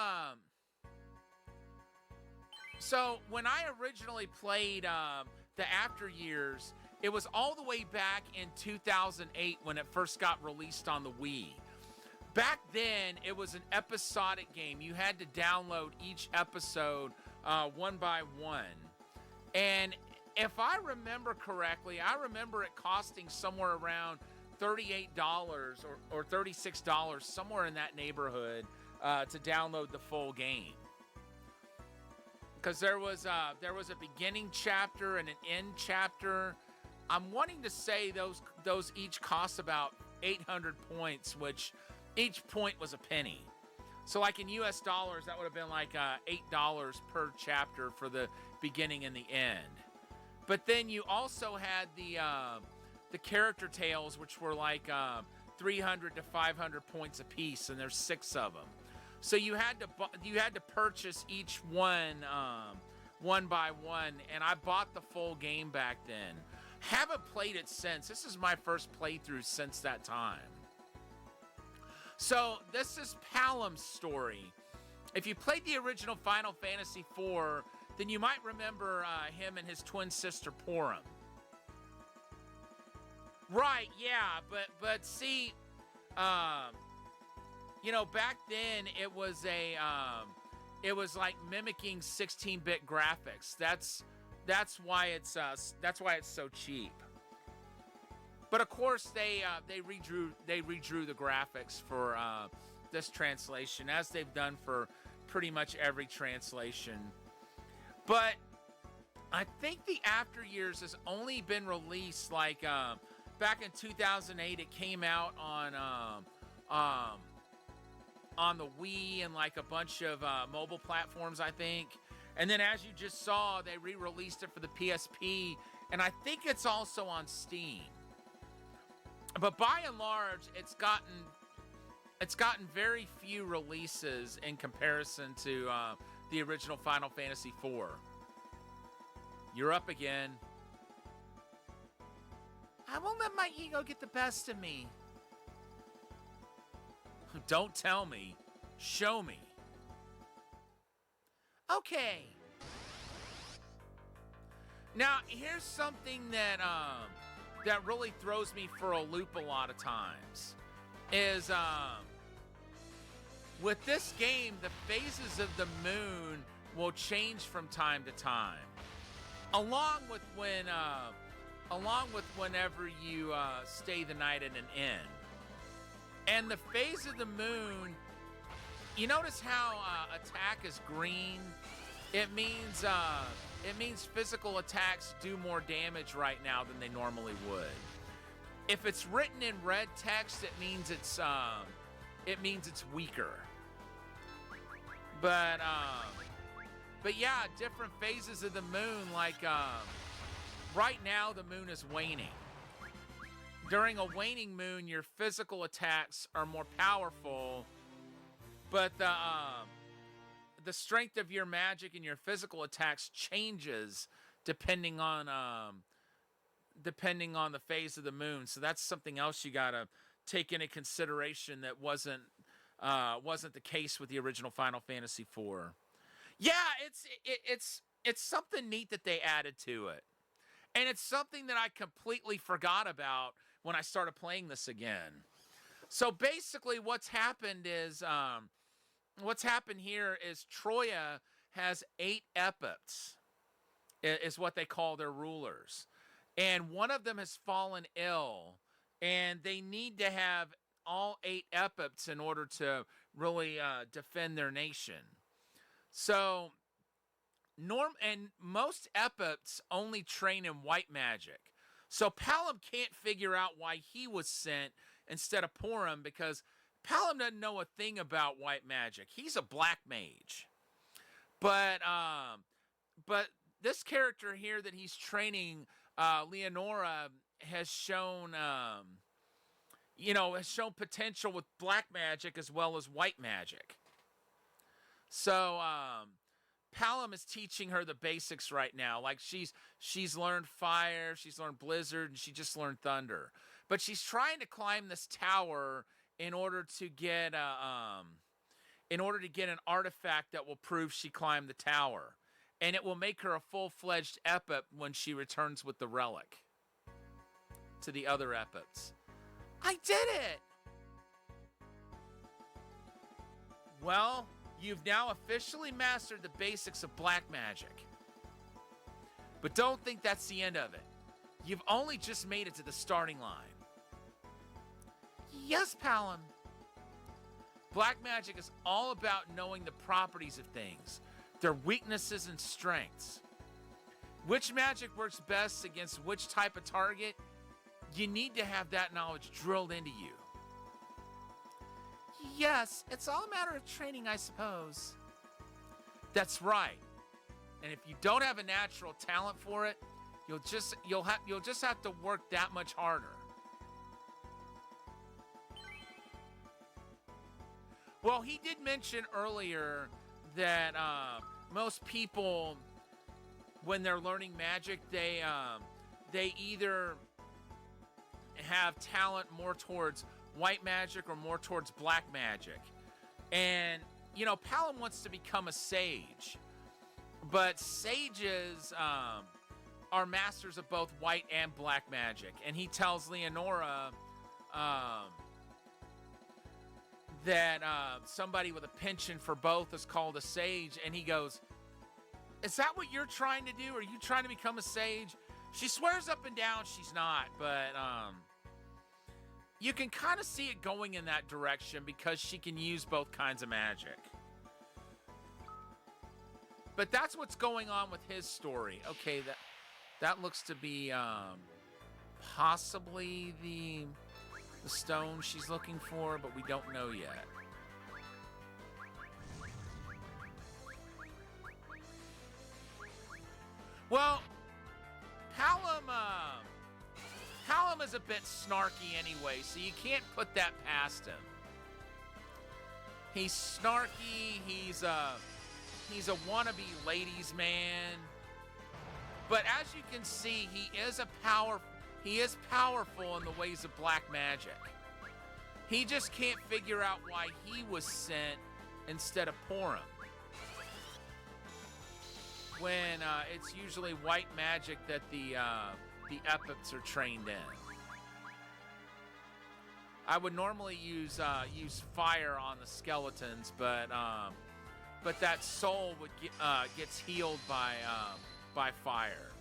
so when I originally played the After Years, it was all the way back in 2008 when it first got released on the Wii. Back then, it was an episodic game. You had to download each episode one by one. And if I remember correctly, I remember it costing somewhere around $38 or $36, somewhere in that neighborhood, to download the full game. Because there was a beginning chapter and an end chapter. I'm wanting to say those each cost about 800 points, which each point was a penny. So like in US dollars, that would have been like $8 per chapter for the beginning and the end. But then you also had the character tales, which were like 300 to 500 points a piece, and there's 6 of them. So you had to purchase each one by one, and I bought the full game back then. Haven't played it since. This is my first playthrough since that time. So this is Palom's story. If you played the original Final Fantasy IV, then you might remember him and his twin sister Porum. Right, yeah, but see, you know, back then it was like mimicking 16-bit graphics. That's why it's so cheap. But of course they redrew the graphics for this translation, as they've done for pretty much every translation. But I think the After Years has only been released like back in 2008. It came out on the Wii and like a bunch of mobile platforms, I think. And then, as you just saw, they re-released it for the PSP, and I think it's also on Steam. But by and large, it's gotten very few releases in comparison to the original Final Fantasy IV. You're up again. I won't let my ego get the best of me. Don't tell me. Show me. Okay. Now, here's something that really throws me for a loop a lot of times. Is with this game, the phases of the moon will change from time to time, along with whenever you stay the night at an inn. And the phase of the moon, you notice how attack is green? It means physical attacks do more damage right now than they normally would. If it's written in red text, it means it's weaker. But yeah, different phases of the moon, like right now the moon is waning. During a waning moon, your physical attacks are more powerful, but the strength of your magic and your physical attacks changes depending on the phase of the moon. So that's something else you gotta take into consideration that wasn't the case with the original Final Fantasy IV. Yeah, it's something neat that they added to it, and it's something that I completely forgot about when I started playing this again. So basically what's happened here is Troya has 8 Epipts, is what they call their rulers. And one of them has fallen ill, and they need to have all 8 Epipts in order to really defend their nation. So, most Epipts only train in white magic. So Palom can't figure out why he was sent instead of Porum, because Palom doesn't know a thing about white magic. He's a black mage. But this character here that he's training, Leonora, has shown potential with black magic as well as white magic. So Palom is teaching her the basics right now. Like she's learned fire, she's learned blizzard, and she just learned thunder. But she's trying to climb this tower in order to get an artifact that will prove she climbed the tower, and it will make her a full-fledged Epip when she returns with the relic to the other Epipts. I did it! Well, you've now officially mastered the basics of black magic. But don't think that's the end of it. You've only just made it to the starting line. Yes, Palom. Black magic is all about knowing the properties of things, their weaknesses and strengths. Which magic works best against which type of target? You need to have that knowledge drilled into you. Yes, it's all a matter of training, I suppose. That's right. And if you don't have a natural talent for it, you'll just have to work that much harder. Well, he did mention earlier that most people, when they're learning magic, they either have talent more towards white magic or more towards black magic. And, you know, Palom wants to become a sage, but sages are masters of both white and black magic. And he tells Leonora that somebody with a penchant for both is called a sage. And he goes, is that what you're trying to do? Are you trying to become a sage? She swears up and down she's not, but you can kind of see it going in that direction because she can use both kinds of magic. But that's what's going on with his story. Okay, that looks to be possibly the stone she's looking for, but we don't know yet. Well, Palom is a bit snarky anyway, so you can't put that past him. He's snarky, he's a wannabe ladies man. But as you can see, he is powerful in the ways of black magic. He just can't figure out why he was sent instead of Porom, when it's usually white magic that the Epiths are trained in. I would normally use fire on the skeletons, but that soul gets healed by fire.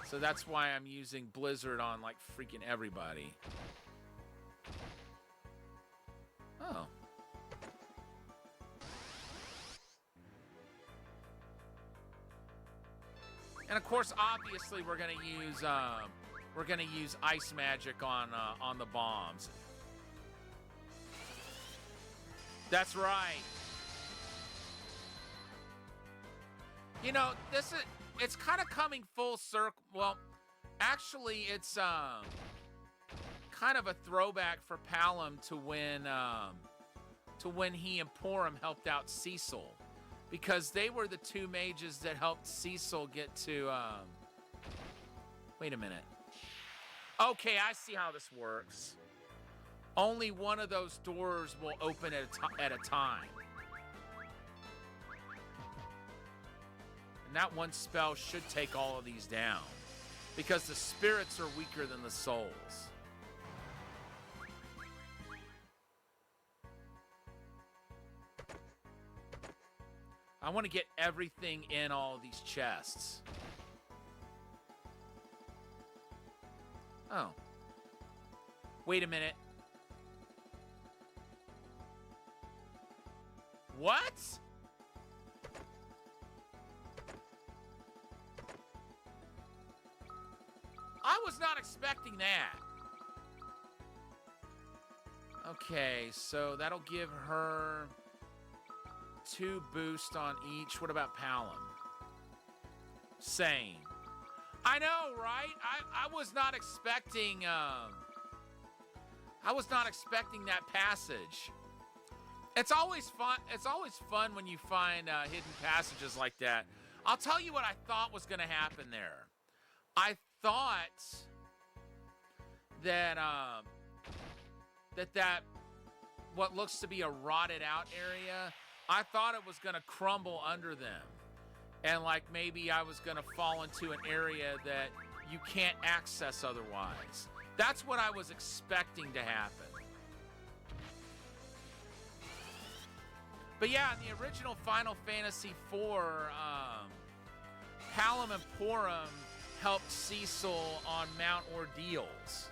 So that's why I'm using Blizzard on like freaking everybody. Oh. And of course, obviously, we're gonna use ice magic on the bombs. That's right. You know, it's kind of coming full circle. Well, actually, it's kind of a throwback for Palom to when he and Porom helped out Cecil. Because they were the two mages that helped Cecil get to, wait a minute. Okay, I see how this works. Only one of those doors will open at a time. And that one spell should take all of these down. Because the spirits are weaker than the souls. I want to get everything in all of these chests. Oh. Wait a minute. What? I was not expecting that. Okay, so that'll give her 2 boosts on each. What about Palom? Same. I know, right? I was not expecting that passage. It's always fun. It's always fun when you find hidden passages like that. I'll tell you what I thought was going to happen there. I thought that that what looks to be a rotted out area, I thought it was going to crumble under them. And like maybe I was going to fall into an area that you can't access otherwise. That's what I was expecting to happen. But yeah, in the original Final Fantasy IV, Palom and Porom helped Cecil on Mount Ordeals.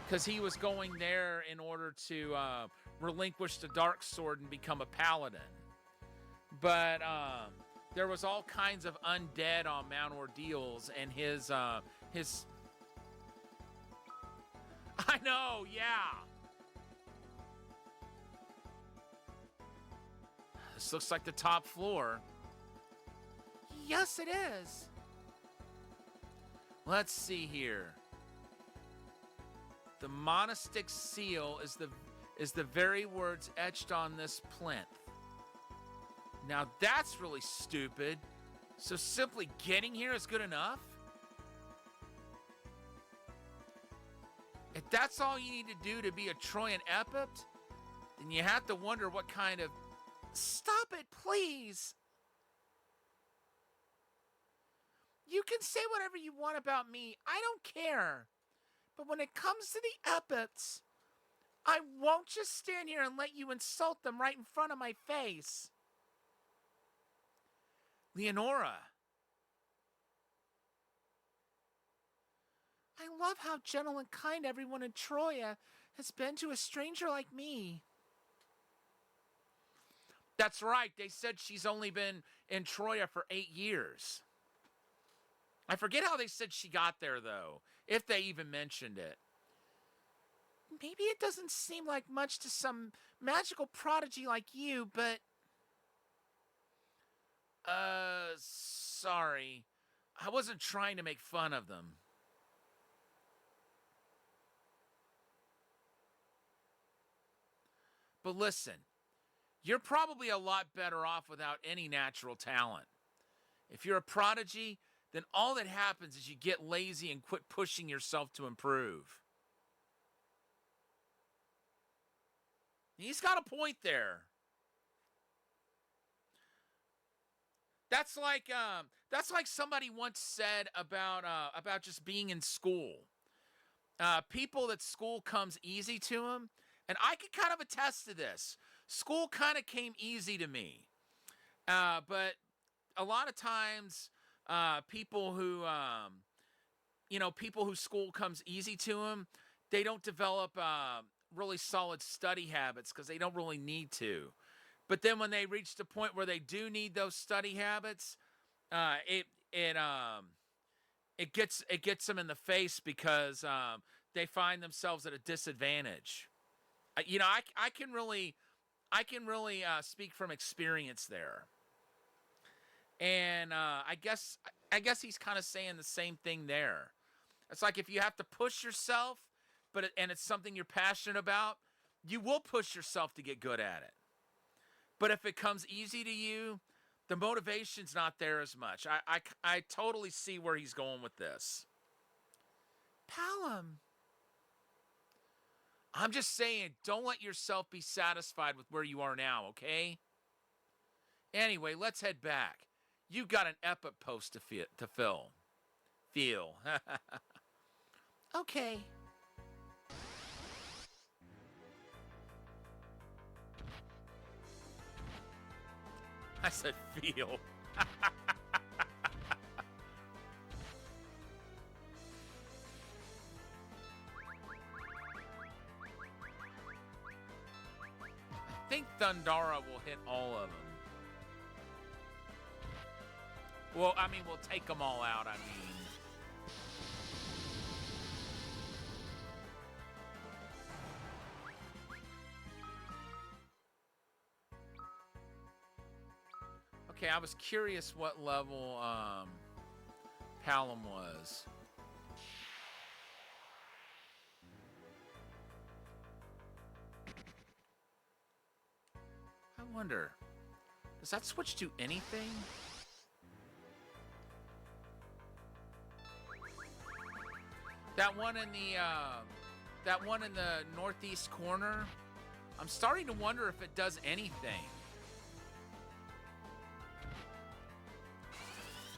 Because he was going there in order to relinquish the Dark Sword and become a paladin. But there was all kinds of undead on Mount Ordeals, and his I know, yeah. This looks like the top floor. Yes, it is. Let's see here. The monastic seal is is the very words etched on this plinth. Now that's really stupid. So simply getting here is good enough? If that's all you need to do to be a Troyan Epipt, then you have to wonder what kind of... Stop it, please! You can say whatever you want about me. I don't care. But when it comes to the Epipts, I won't just stand here and let you insult them right in front of my face. Leonora. I love how gentle and kind everyone in Troya has been to a stranger like me. That's right. They said she's only been in Troya for 8 years. I forget how they said she got there, though, if they even mentioned it. Maybe it doesn't seem like much to some magical prodigy like you, but... Sorry. I wasn't trying to make fun of them. But listen, you're probably a lot better off without any natural talent. If you're a prodigy, then all that happens is you get lazy and quit pushing yourself to improve. He's got a point there. That's like somebody once said about just being in school. People that school comes easy to them, and I could kind of attest to this. School kind of came easy to me, but a lot of times, people who school comes easy to them, they don't develop really solid study habits because they don't really need to. But then when they reach the point where they do need those study habits, it gets them in the face because they find themselves at a disadvantage. I can really speak from experience there. And I guess he's kind of saying the same thing there. It's like if you have to push yourself, and it's something you're passionate about, you will push yourself to get good at it. But if it comes easy to you, the motivation's not there as much. I totally see where he's going with this. Palom. I'm just saying, don't let yourself be satisfied with where you are now, okay? Anyway, let's head back. You've got an epic post to fill. Okay. I said feel. I think Thundara will hit all of them. Well, I mean, we'll take them all out, I mean. Okay, I was curious what level Palom was. I wonder, does that switch to anything? That one in the northeast corner, I'm starting to wonder if it does anything.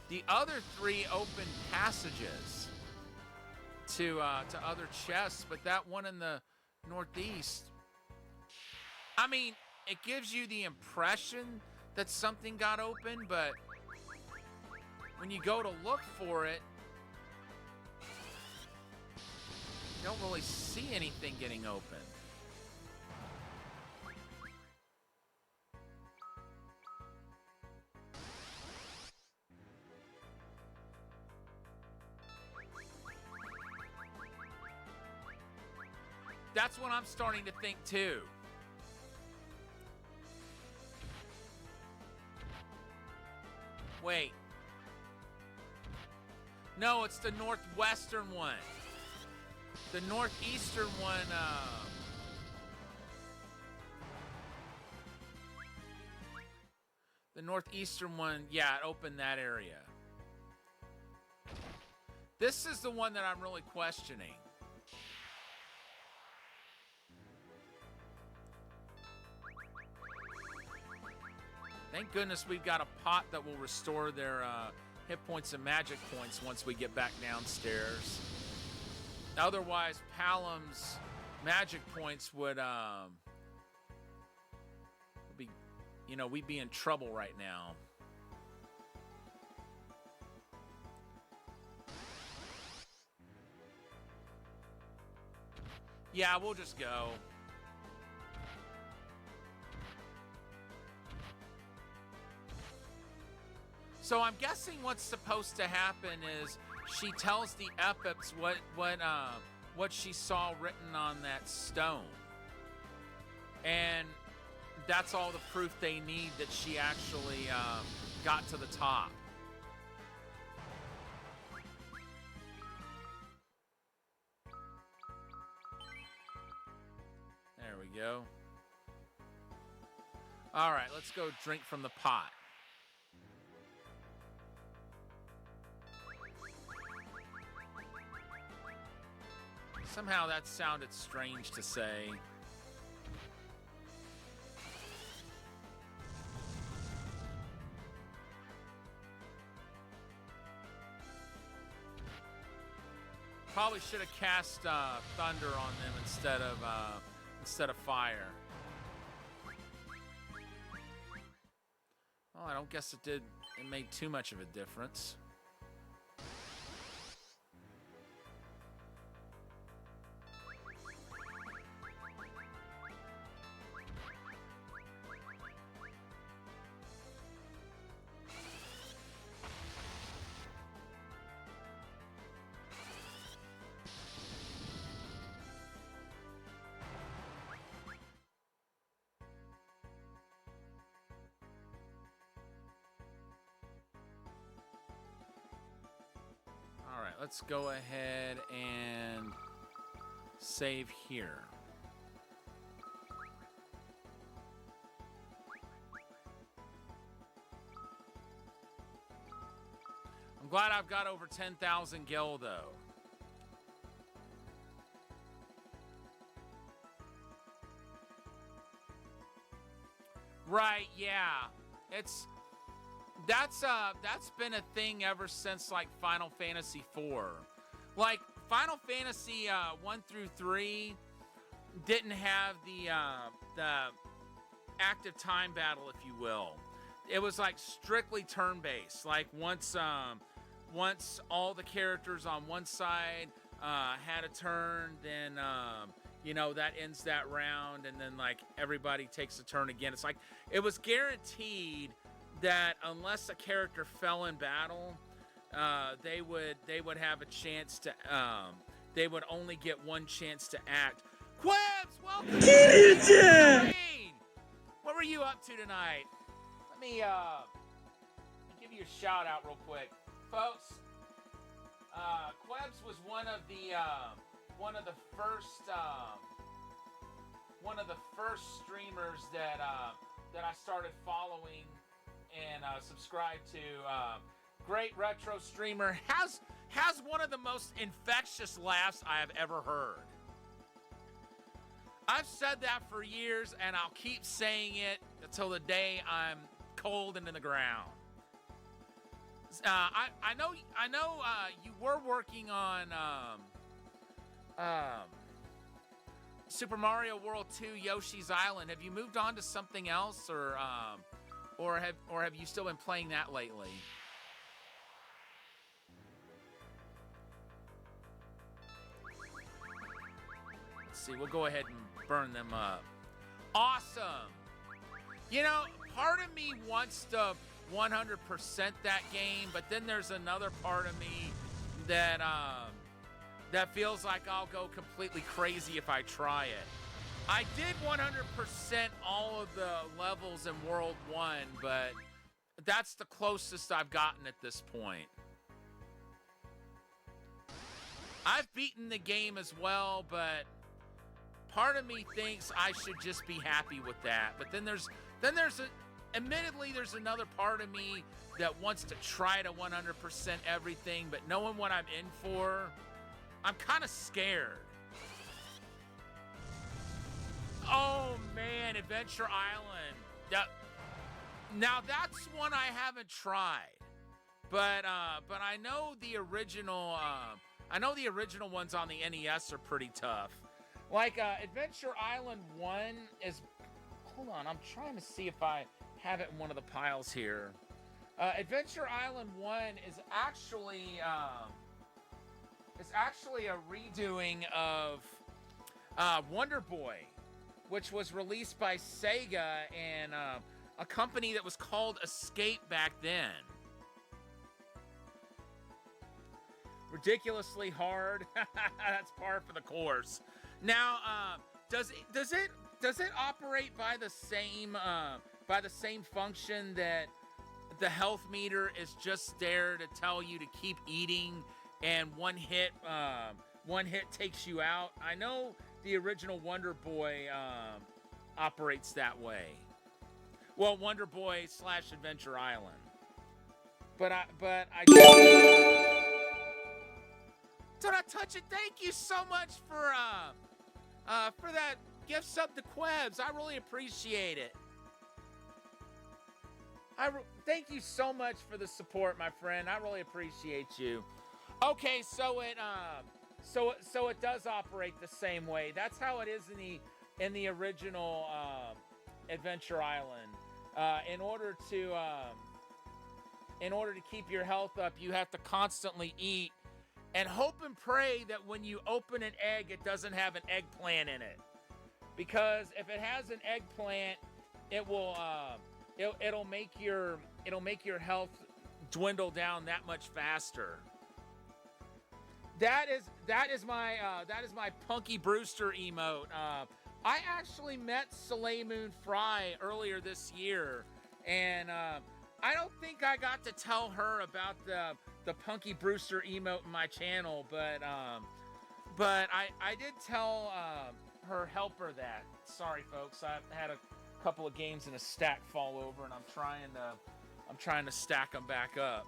The other 3 open passages to other chests, but that one in the northeast, I mean, it gives you the impression that something got open, but when you go to look for it, you don't really see anything getting open. That's what I'm starting to think too. Wait. No, it's the northwestern one. The northeastern one, The northeastern one, yeah, it opened that area. This is the one that I'm really questioning. Thank goodness we've got a pot that will restore their hit points and magic points once we get back downstairs. Otherwise, Palom's magic points would be, you know, we'd be in trouble right now. Yeah, we'll just go. So I'm guessing what's supposed to happen is she tells the Epics what she saw written on that stone. And that's all the proof they need that she actually got to the top. There we go. All right, let's go drink from the pot. Somehow that sounded strange to say. Probably should have cast thunder on them instead of fire. Well, I don't guess it did. It made too much of a difference. All right, let's go ahead and save here. I'm glad I've got over 10,000 gil, though. Right, yeah. That's been a thing ever since like Final Fantasy IV. Like Final Fantasy 1 through 3 didn't have the active time battle, if you will. It was like strictly turn-based. Like once all the characters on one side had a turn, then you know, that ends that round, and then like everybody takes a turn again. It's like it was guaranteed that unless a character fell in battle, they would have a chance to they would only get one chance to act. Quebs, welcome. What were you up to tonight? Let me give you a shout out real quick, folks. Quebs was one of the first streamers that I started following and subscribed to. Great retro streamer, has one of the most infectious laughs I have ever heard. I've said that for years, and I'll keep saying it until the day I'm cold and in the ground. I know you were working on Super Mario World 2 Yoshi's Island. Have you moved on to something else, or have you still been playing that lately? Let's see, we'll go ahead and burn them up. Awesome. You know, part of me wants to 100% that game, but then there's another part of me that that feels like I'll go completely crazy if I try it. I did 100% all of the levels in World 1, but that's the closest I've gotten at this point. I've beaten the game as well, but part of me thinks I should just be happy with that. But then there's admittedly, there's another part of me that wants to try to 100% everything, but knowing what I'm in for, I'm kind of scared. Oh man, Adventure Island. Now that's one I haven't tried, but I know the original. I know the original ones on the NES are pretty tough. Like Adventure Island 1 is. Hold on, I'm trying to see if I have it in one of the piles here. Adventure Island 1 is actually a redoing of Wonder Boy, which was released by Sega and a company that was called Escape back then. Ridiculously hard. That's par for the course. Now, does it operate by the same function that the health meter is just there to tell you to keep eating, and one hit takes you out? I know the original Wonder Boy operates that way. Well, Wonder Boy / Adventure Island. But I Do Not Touch It. Thank you so much for that gift sub to Quebs. I really appreciate it. Thank you so much for the support, my friend. I really appreciate you. Okay, so it does operate the same way. That's how it is in the original Adventure Island. In order to keep your health up, you have to constantly eat and hope and pray that when you open an egg, it doesn't have an eggplant in it. Because if it has an eggplant, it will it'll make your health dwindle down that much faster. That is my Punky Brewster emote. I actually met Soleil Moon Frye earlier this year, and I don't think I got to tell her about the Punky Brewster emote in my channel, but I did tell her helper that. Sorry, folks, I had a couple of games in a stack fall over, and I'm trying to stack them back up.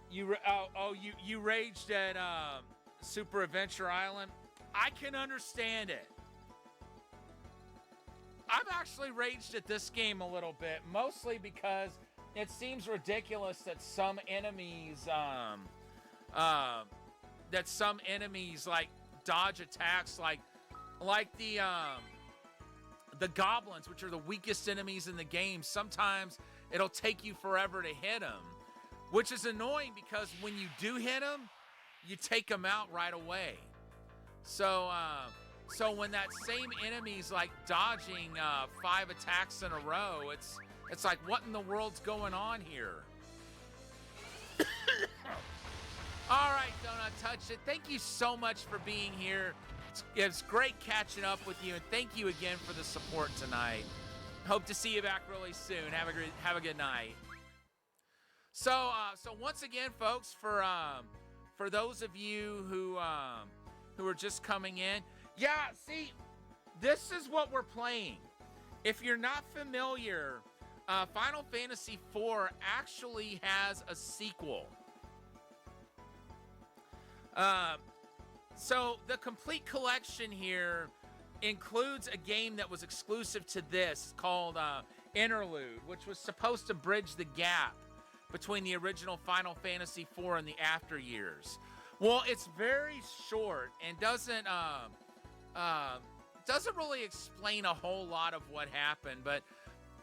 You raged at Super Adventure Island. I can understand it. I've actually raged at this game a little bit, mostly because it seems ridiculous that some enemies like dodge attacks, like the goblins, which are the weakest enemies in the game. Sometimes it'll take you forever to hit them, which is annoying because when you do hit them, you take them out right away. So when that same enemy's like dodging 5 attacks in a row, it's like, what in the world's going on here? All right, Do Not Touch It. Thank you so much for being here. It's great catching up with you, and thank you again for the support tonight. Hope to see you back really soon. Have a good night. So once again, folks, for those of you who are just coming in, yeah, see, this is what we're playing. If you're not familiar, Final Fantasy IV actually has a sequel. So the complete collection here includes a game that was exclusive to this called Interlude, which was supposed to bridge the gap between the original Final Fantasy IV and the after years. Well, it's very short and doesn't really explain a whole lot of what happened, but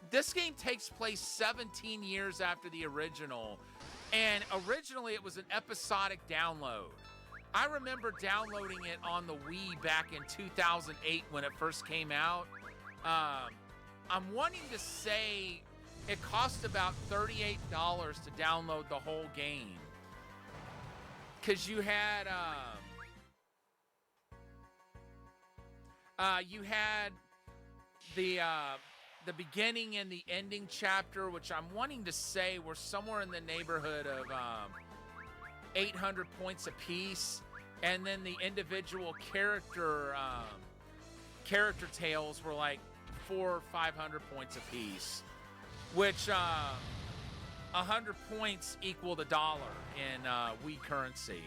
this game takes place 17 years after the original, and originally it was an episodic download. I remember downloading it on the Wii back in 2008 when it first came out. I'm wanting to say it cost about $38 to download the whole game. Because you had the beginning and the ending chapter, which I'm wanting to say were somewhere in the neighborhood of 800 points apiece, and then the individual character tales were like 400 or 500 points apiece, which 100 points equal $1 in Wii currency.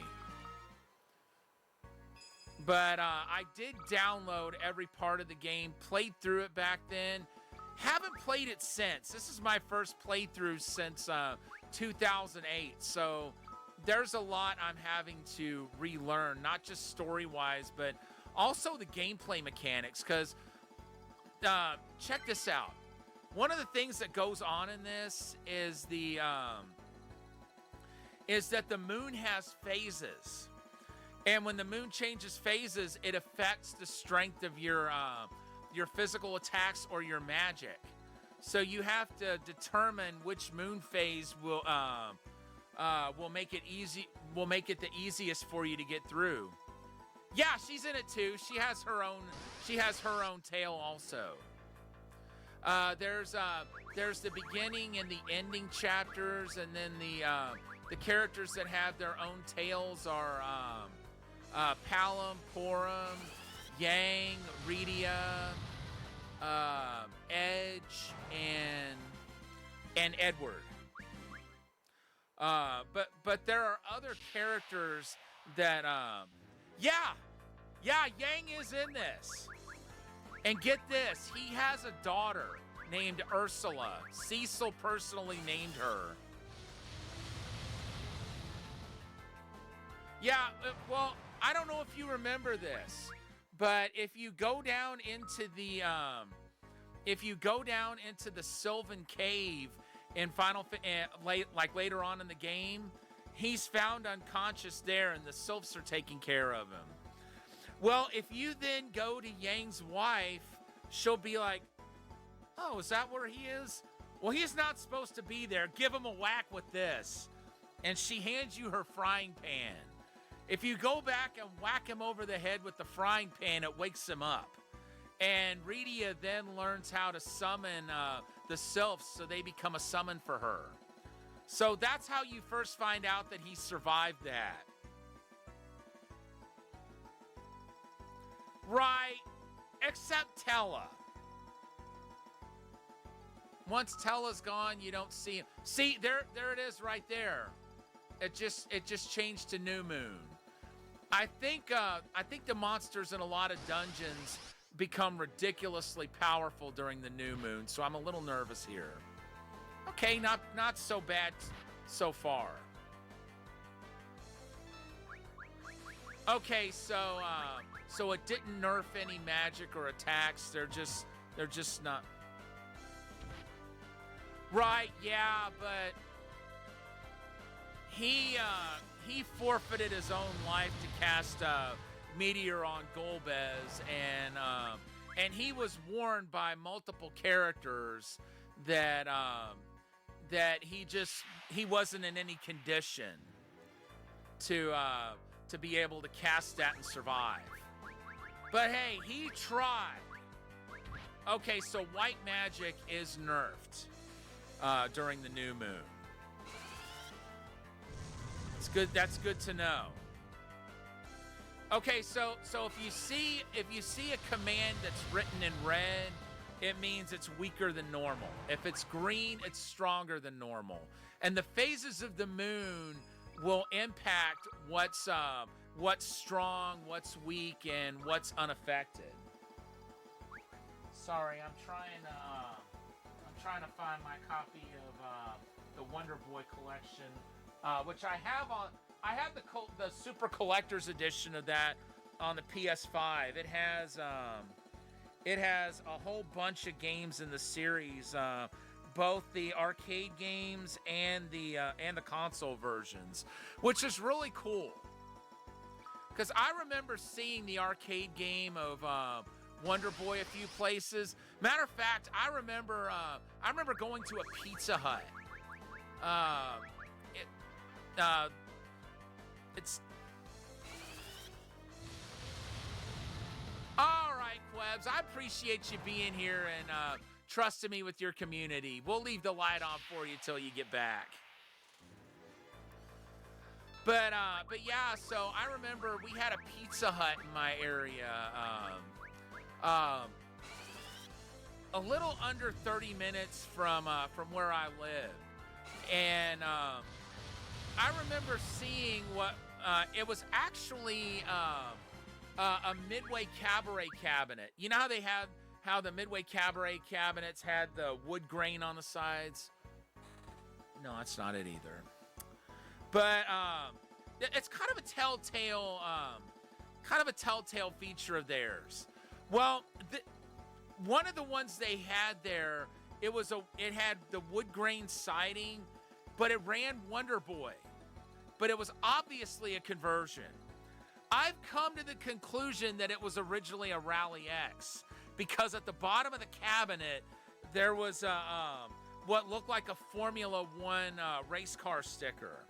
But I did download every part of the game, played through it back then. Haven't played it since. This is my first playthrough since 2008. So there's a lot I'm having to relearn, not just story-wise, but also the gameplay mechanics. Because check this out. One of the things that goes on in this is that the moon has phases. And when the moon changes phases, it affects the strength of your physical attacks or your magic. So you have to determine which moon phase will make it the easiest for you to get through. Yeah, she's in it too. She has her own tale also. There's the beginning and the ending chapters, and then the characters that have their own tales are Palom, Porom, Yang, Rydia, Edge, and Edward. But there are other characters that yeah, Yang is in this. And get this, he has a daughter named Ursula. Cecil personally named her. Yeah, well, I don't know if you remember this, but if you go down into the Sylvan Cave in later on in the game, he's found unconscious there, and the sylphs are taking care of him. Well, if you then go to Yang's wife, she'll be like, "Oh, is that where he is? Well, he's not supposed to be there. Give him a whack with this." And she hands you her frying pan. If you go back and whack him over the head with the frying pan, it wakes him up. And Rydia then learns how to summon the sylphs, so they become a summon for her. So that's how you first find out that he survived that. Right, except Tella. Once Tella's gone, you don't see him. See, there it is right there. It just changed to New Moon. I think the monsters in a lot of dungeons become ridiculously powerful during the New Moon, so I'm a little nervous here. Okay, not so bad so far. Okay, so it didn't nerf any magic or attacks. They're just not. Right, yeah, but he forfeited his own life to cast Meteor on Golbez, and he was warned by multiple characters that he wasn't in any condition to be able to cast that and survive. But hey, he tried. Okay, so white magic is nerfed during the New Moon. It's good. That's good to know. Okay, so if you see a command that's written in red, it means it's weaker than normal. If it's green, it's stronger than normal. And the phases of the moon will impact what's strong, what's weak, and what's unaffected. Sorry, I'm trying to find my copy of the Wonder Boy collection, which I have on. I have the Super Collector's Edition of that on the PS5. It has a whole bunch of games in the series, both the arcade games and the console versions, which is really cool. Because I remember seeing the arcade game of Wonder Boy a few places. Matter of fact, I remember going to a Pizza Hut. It's all right, Quebs. I appreciate you being here and trusting me with your community. We'll leave the light on for you till you get back. But yeah, so I remember we had a Pizza Hut in my area. a little under 30 minutes from where I live, and I remember seeing what it was actually a Midway Cabaret cabinet. You know how the Midway Cabaret cabinets had the wood grain on the sides? No, that's not it either. But it's kind of a telltale feature of theirs. Well, one of the ones they had there, it had the wood grain siding, but it ran Wonder Boy. But it was obviously a conversion. I've come to the conclusion that it was originally a Rally X, because at the bottom of the cabinet there was what looked like a Formula One race car sticker.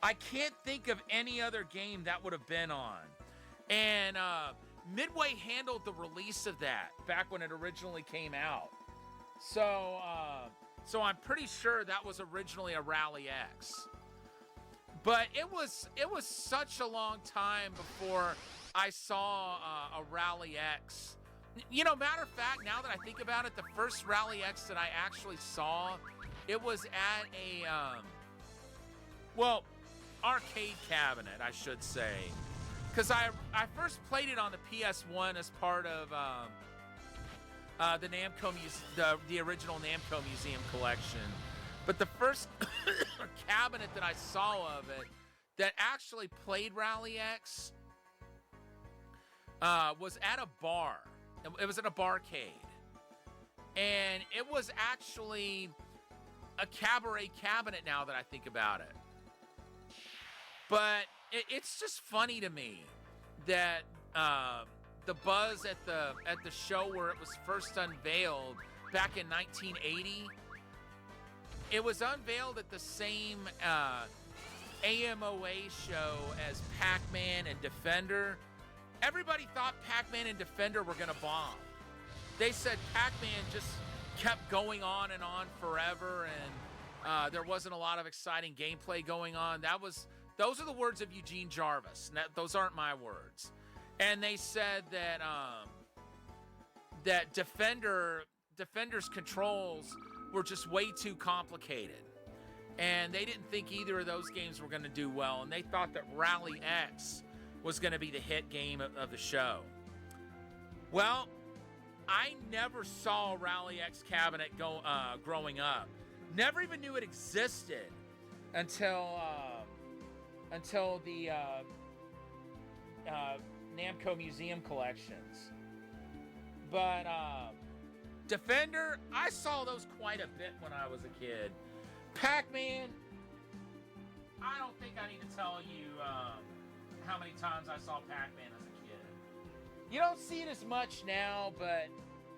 I can't think of any other game that would have been on. And Midway handled the release of that back when it originally came out. So I'm pretty sure that was originally a Rally X. But it was such a long time before I saw a Rally X. You know, matter of fact, now that I think about it, the first Rally X that I actually saw, it was at a arcade cabinet, I should say. Because I first played it on the PS1 as part of the Namco the original Namco Museum collection. But the first cabinet that I saw of it that actually played Rally X was at a bar. It was at a barcade. And it was actually a cabaret cabinet now that I think about it. But it's just funny to me that the buzz at the show where it was first unveiled back in 1980, it was unveiled at the same AMOA show as Pac-Man and Defender. Everybody thought Pac-Man and Defender were gonna bomb. They said Pac-Man just kept going on and on forever, and there wasn't a lot of exciting gameplay going on. Those are the words of Eugene Jarvis. Those aren't my words. And they said that that Defender's controls were just way too complicated. And they didn't think either of those games were going to do well. And they thought that Rally X was going to be the hit game of the show. Well, I never saw a Rally X cabinet growing up. Never even knew it existed until the Namco Museum collections. But Defender, I saw those quite a bit when I was a kid. Pac-Man, I don't think I need to tell you how many times I saw Pac-Man as a kid. You don't see it as much now, but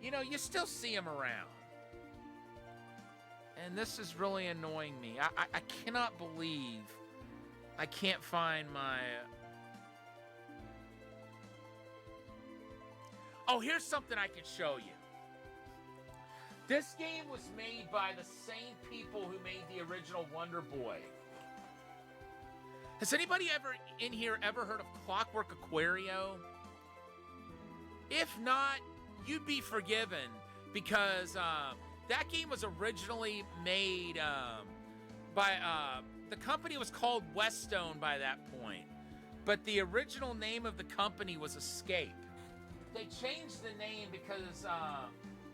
you still see him around. And this is really annoying me. I cannot believe I can't find my... Oh, here's something I can show you. This game was made by the same people who made the original Wonder Boy. Has anybody in here ever heard of Clockwork Aquario? If not, you'd be forgiven, because that game was originally made by... the company was called Westone by that point, but the original name of the company was Escape. They changed the name because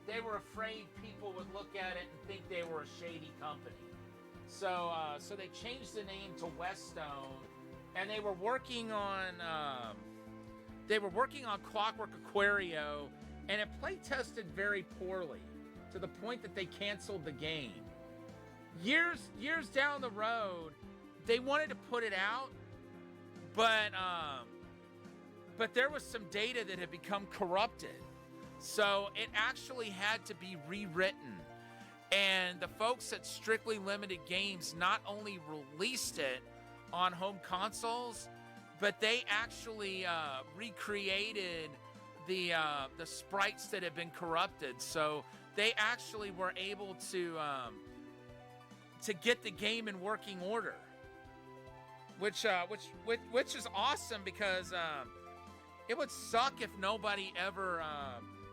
they were afraid people would look at it and think they were a shady company. So they changed the name to Westone, and they were working on Clockwork Aquario, and it play tested very poorly to the point that they canceled the game. Years down the road, they wanted to put it out, but there was some data that had become corrupted. So it actually had to be rewritten. And the folks at Strictly Limited Games not only released it on home consoles, but they actually recreated the sprites that had been corrupted. So they actually were able to get the game in working order, which is awesome, because it would suck if nobody ever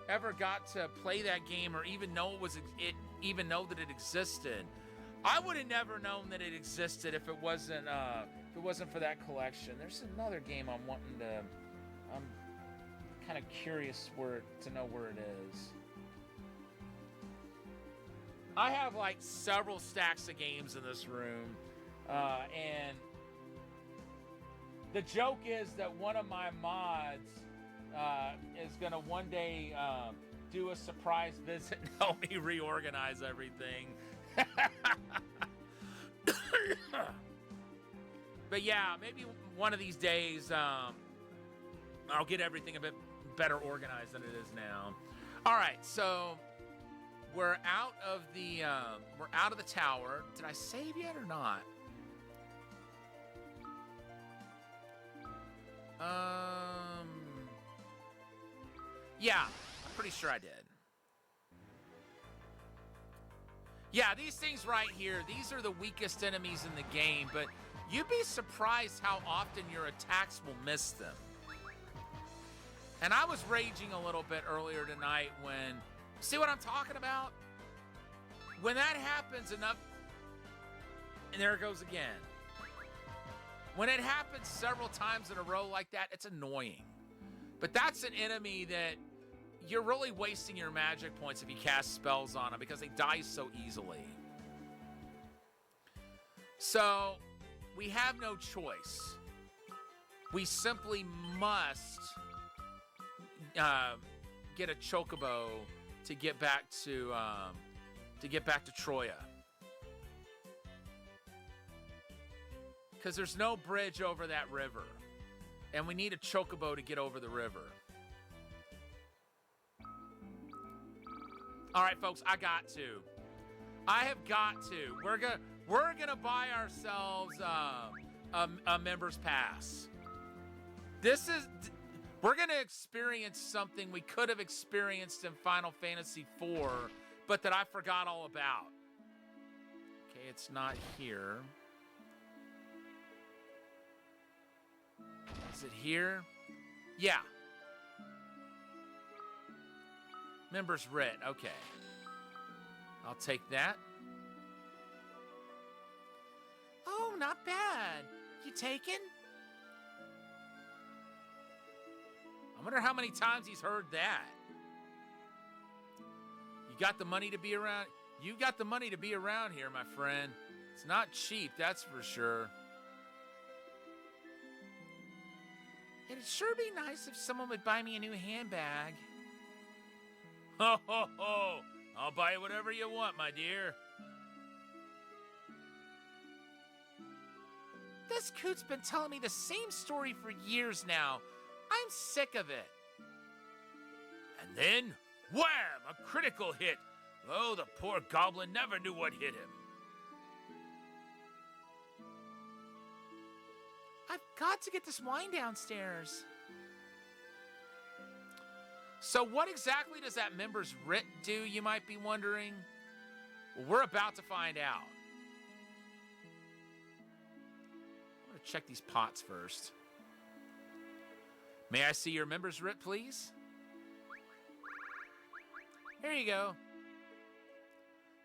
ever got to play that game or even know even know that it existed. I would have never known that it existed if it wasn't for that collection. There's another game I'm kind of curious to know where it is. I have like several stacks of games in this room, and the joke is that one of my mods is gonna one day do a surprise visit and help me reorganize everything. But yeah, maybe one of these days I'll get everything a bit better organized than it is now. All right, so we're out of the tower. Did I save yet or not? Yeah, I'm pretty sure I did. Yeah, these things right here, these are the weakest enemies in the game, but you'd be surprised how often your attacks will miss them. And I was raging a little bit earlier tonight when, see what I'm talking about? When that happens enough, and there it goes again. When it happens several times in a row like that, it's annoying. But that's an enemy that you're really wasting your magic points if you cast spells on them because they die so easily. So we have no choice. We simply must get a chocobo to get back to Troya. Because there's no bridge over that river. And we need a chocobo to get over the river. All right, folks, I have got to. We're gonna buy ourselves a member's pass. We're gonna experience something we could have experienced in Final Fantasy IV, but that I forgot all about. Okay, it's not here. Is it here? Yeah. Members writ. Okay. I'll take that. Oh, not bad. You taken? I wonder how many times he's heard that. You got the money to be around? You got the money to be around here, my friend. It's not cheap, that's for sure. It'd sure be nice if someone would buy me a new handbag. Ho, ho, ho! I'll buy you whatever you want, my dear. This coot's been telling me the same story for years now. I'm sick of it. And then, wham! A critical hit. Oh, the poor goblin never knew what hit him. I've got to get this wine downstairs. So what exactly does that member's writ do, you might be wondering? Well, we're about to find out. I'm going to check these pots first. May I see your member's writ, please? Here you go.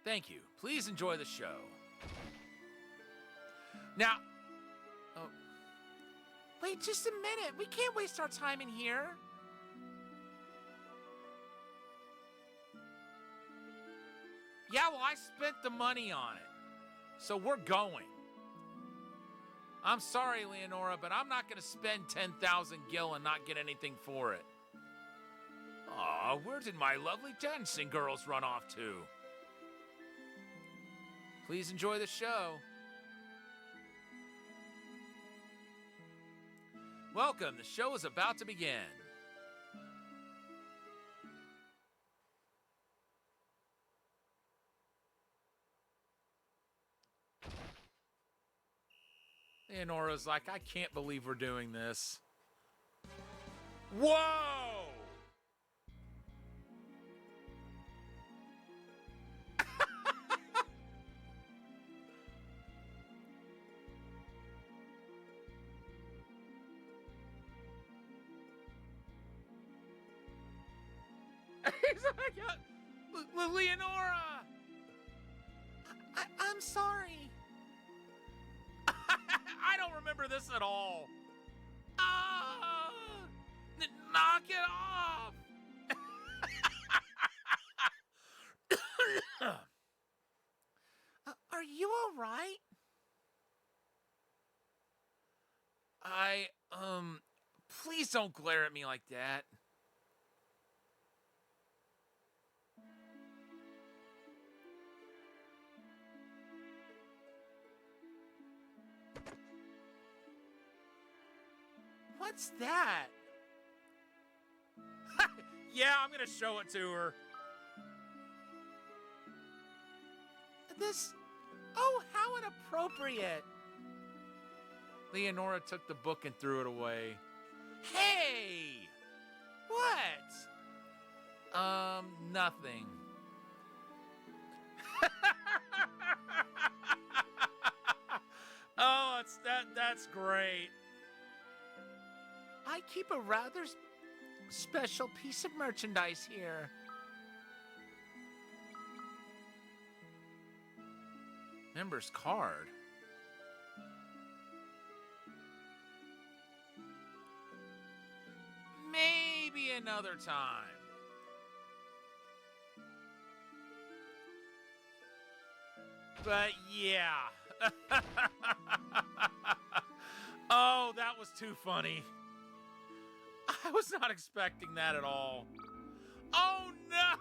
Thank you. Please enjoy the show. Now... Oh. Wait just a minute. We can't waste our time in here. Yeah, well, I spent the money on it. So we're going. I'm sorry, Leonora, but I'm not going to spend 10,000 gil and not get anything for it. Aw, where did my lovely dancing girls run off to? Please enjoy the show. Welcome, the show is about to begin. Leonora's like, I can't believe we're doing this. Whoa! He's like, Leonora! I'm sorry. I don't remember this at all. Ah! Knock it off! Are you all right? Please don't glare at me like that. What's that? Yeah, I'm gonna show it to her. This... Oh, how inappropriate. Leonora took the book and threw it away. Hey! What? Nothing. Oh, that's great. I keep a rather special piece of merchandise here. Member's card. Maybe another time. But yeah. Oh, that was too funny. I was not expecting that at all. Oh no!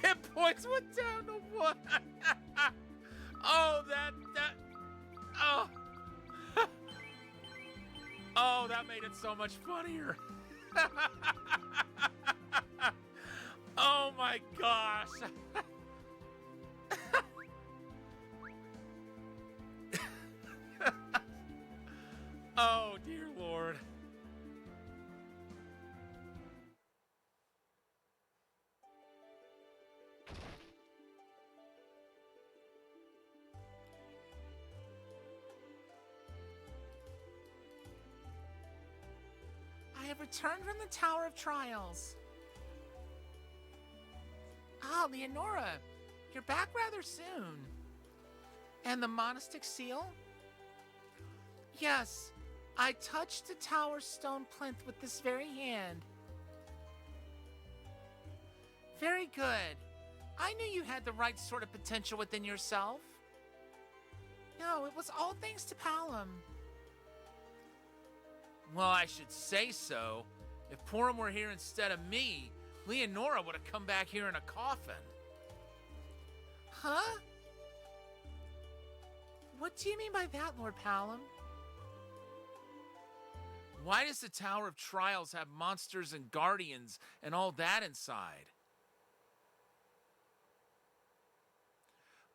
Hit points went down to 1. Oh, that. Oh. Oh, that made it so much funnier. Oh my gosh. Oh, dear Lord. I have returned from the Tower of Trials. Ah, Leonora, you're back rather soon. And the monastic seal? Yes, I touched the tower's stone plinth with this very hand. Very good. I knew you had the right sort of potential within yourself. No, it was all thanks to Palom. Well, I should say so. If Purim were here instead of me, Leonora would have come back here in a coffin. Huh? What do you mean by that, Lord Palom? Why does the Tower of Trials have monsters and guardians and all that inside?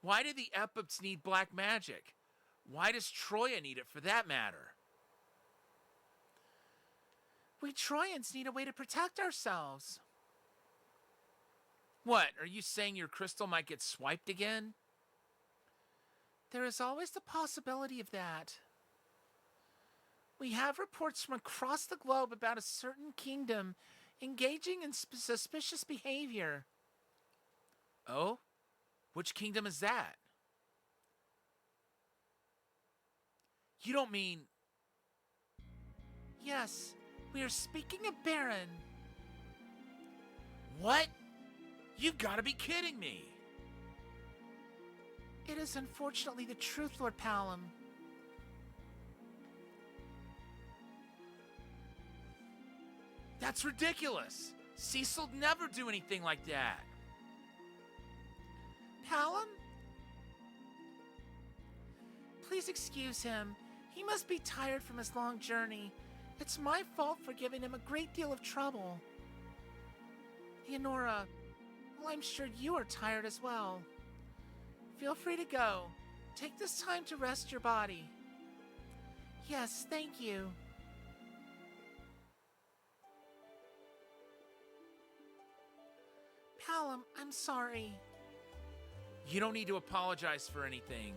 Why do the Epips need black magic? Why does Troya need it for that matter? We Trojans need a way to protect ourselves. What, are you saying your crystal might get swiped again? There is always the possibility of that. We have reports from across the globe about a certain kingdom engaging in suspicious behavior. Oh? Which kingdom is that? You don't mean... Yes, we are speaking of Baron. What? You've got to be kidding me. It is unfortunately the truth, Lord Palom. That's ridiculous. Cecil'd never do anything like that. Palom? Please excuse him. He must be tired from his long journey. It's my fault for giving him a great deal of trouble. Leonora, well, I'm sure you are tired as well. Feel free to go. Take this time to rest your body. Yes, thank you. Palom, I'm sorry. You don't need to apologize for anything.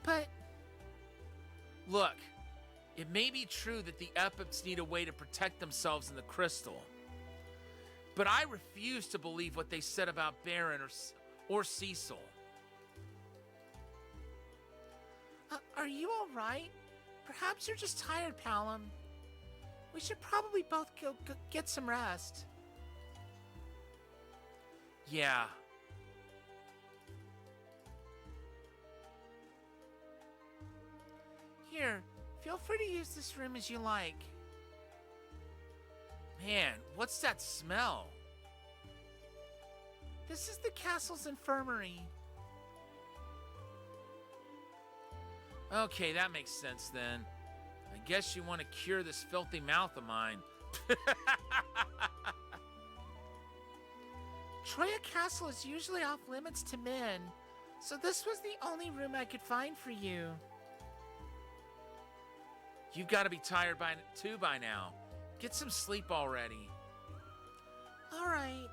But... Look, It may be true that the Epips need a way to protect themselves in the crystal, but I refuse to believe what they said about Baron or Cecil. Are you all right? Perhaps you're just tired, Palom. We should probably both go get some rest. Yeah. Here, feel free to use this room as you like. Man, what's that smell? This is the castle's infirmary. Okay, that makes sense then. I guess you want to cure this filthy mouth of mine. Troya Castle is usually off limits to men, so this was the only room I could find for you. You've got to be tired by now. Get some sleep already. All right.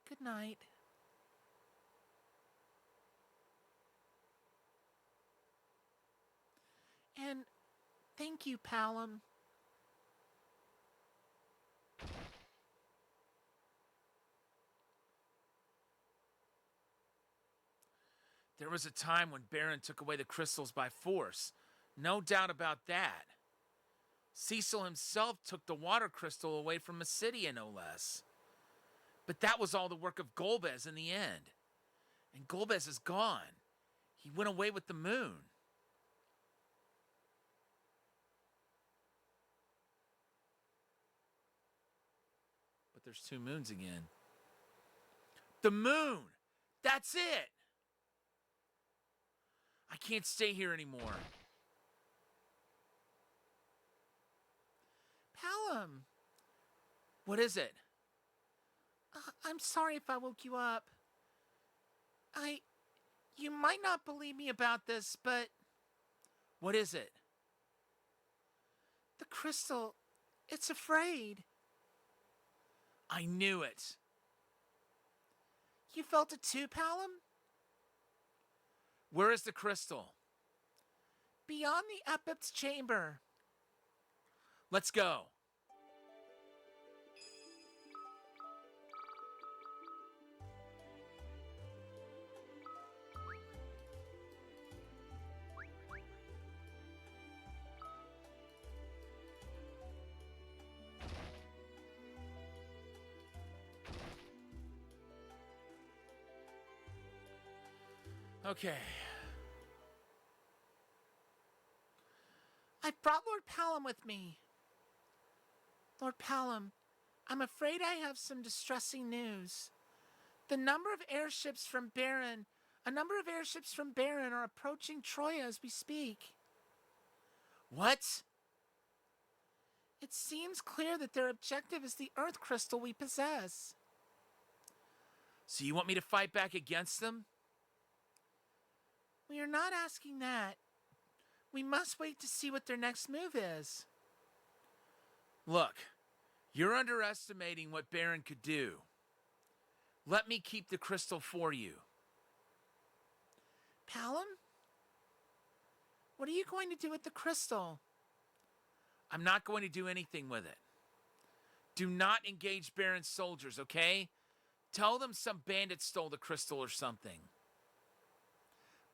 Good night. And thank you, Palom. There was a time when Baron took away the crystals by force. No doubt about that. Cecil himself took the water crystal away from Mysidia, no less. But that was all the work of Golbez in the end. And Golbez is gone. He went away with the moon. But there's two moons again. The moon! That's it! I can't stay here anymore. Palom. What is it? I'm sorry if I woke you up. You might not believe me about this, but... What is it? The crystal, it's afraid. I knew it. You felt it too, Palom? Where is the crystal? Beyond the Epip's chamber. Let's go. Okay. I brought Lord Palom with me. Lord Palom, I'm afraid I have some distressing news. A number of airships from Baron are approaching Troya as we speak. What? It seems clear that their objective is the Earth crystal we possess. So you want me to fight back against them? We are not asking that. We must wait to see what their next move is. Look, you're underestimating what Baron could do. Let me keep the crystal for you. Palom? What are you going to do with the crystal? I'm not going to do anything with it. Do not engage Baron's soldiers, okay? Tell them some bandit stole the crystal or something.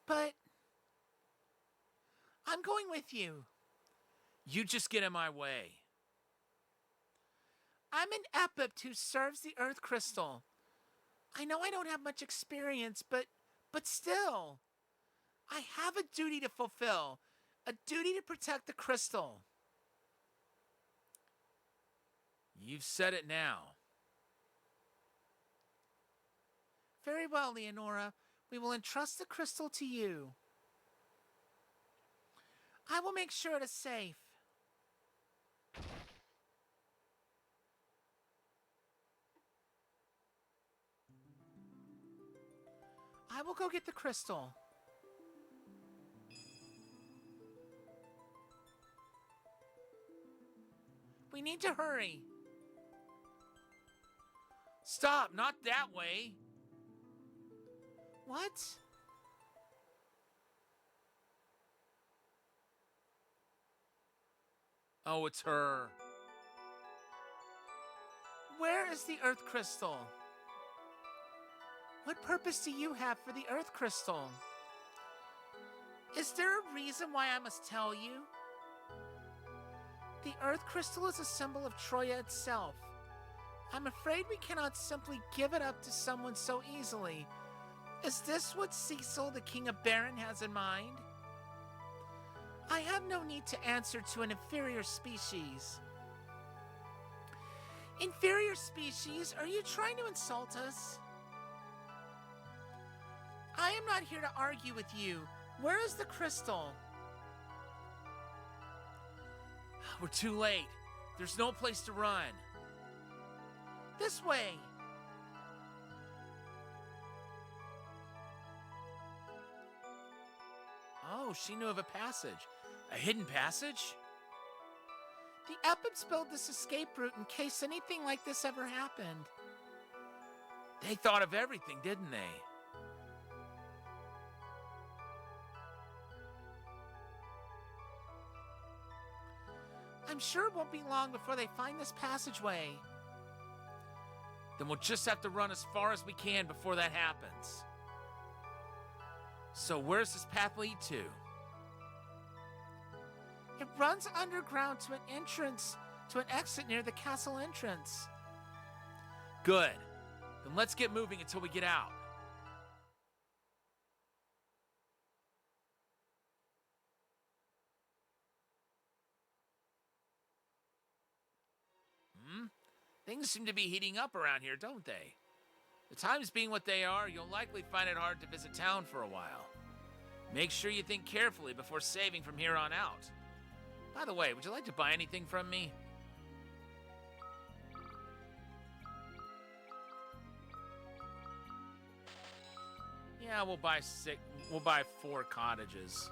But... I'm going with you. You just get in my way. I'm an Epipt who serves the Earth crystal. I know I don't have much experience, but still. I have a duty to fulfill. A duty to protect the crystal. You've said it now. Very well, Leonora. We will entrust the crystal to you. I will make sure it is safe. I will go get the crystal. We need to hurry. Stop, not that way. What? Oh, it's her. Where is the Earth Crystal? What purpose do you have for the Earth Crystal? Is there a reason why I must tell you? The Earth Crystal is a symbol of Troya itself. I'm afraid we cannot simply give it up to someone so easily. Is this what Cecil, the King of Baron, has in mind? I have no need to answer to an inferior species. Inferior species, are you trying to insult us? I am not here to argue with you. Where is the crystal? We're too late. There's no place to run. This way. Oh, she knew of a passage. A hidden passage? The Epips built this escape route in case anything like this ever happened. They thought of everything, didn't they? I'm sure it won't be long before they find this passageway. Then we'll just have to run as far as we can before that happens. So where's this path lead to? It runs underground to an exit near the castle entrance. Good. Then let's get moving until we get out. Things seem to be heating up around here, don't they? The times being what they are, you'll likely find it hard to visit town for a while. Make sure you think carefully before saving from here on out. By the way, would you like to buy anything from me? Yeah, we'll buy 4 cottages.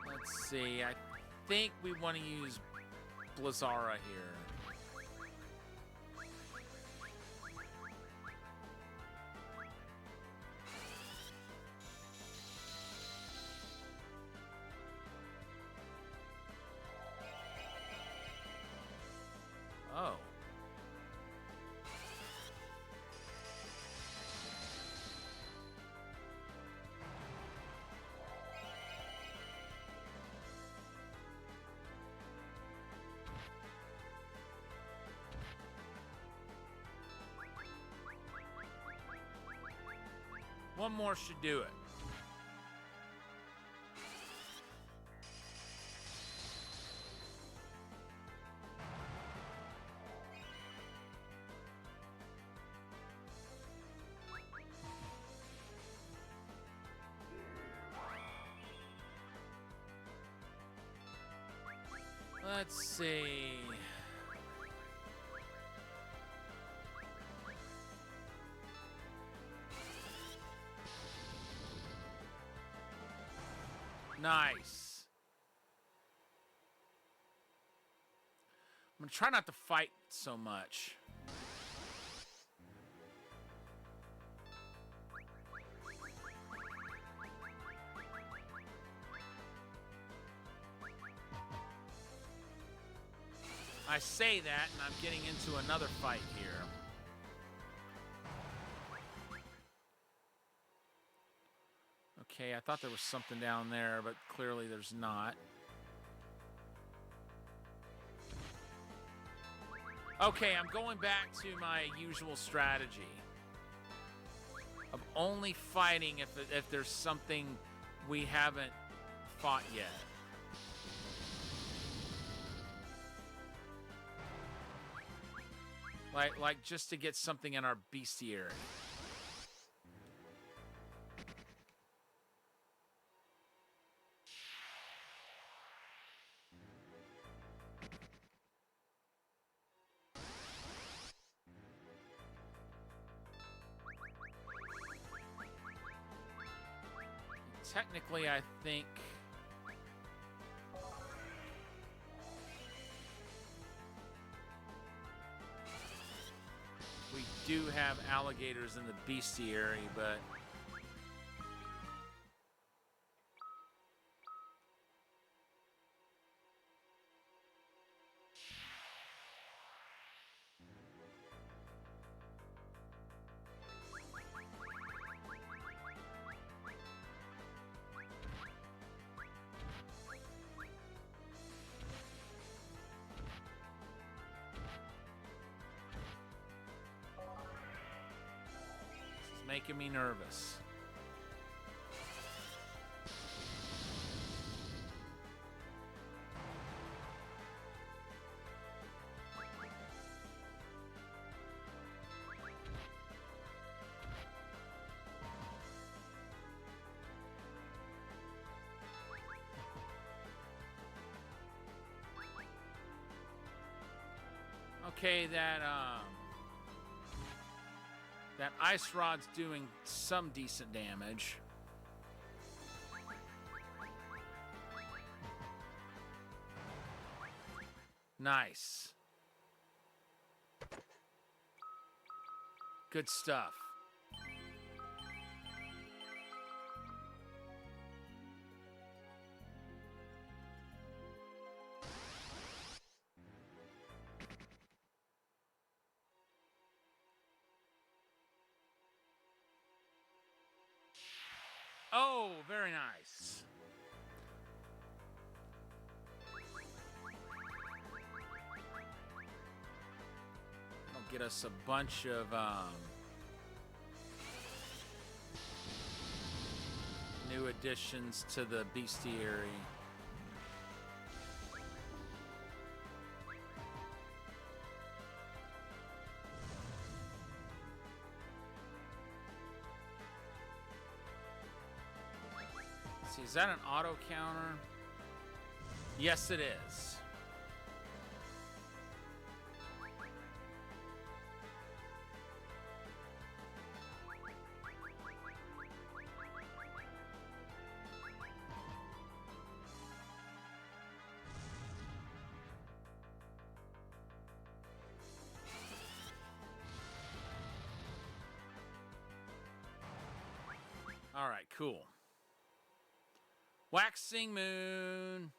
Let's see, I think we want to use Blizzara here. Oh. One more should do it. Let's see. Nice. I'm gonna try not to fight so much. I say that, and I'm getting into another fight here. Okay, I thought there was something down there, but clearly there's not. Okay, I'm going back to my usual strategy of only fighting if there's something we haven't fought yet. Like just to get something in our bestiary. technically, I think we do have alligators in the bestiary, but this is making me nervous. Okay, that ice rod's doing some decent damage. Nice. Good stuff. Oh, very nice. That'll get us a bunch of new additions to the bestiary. See, is that an auto counter? Yes, it is. All right, cool. Waxing Moon.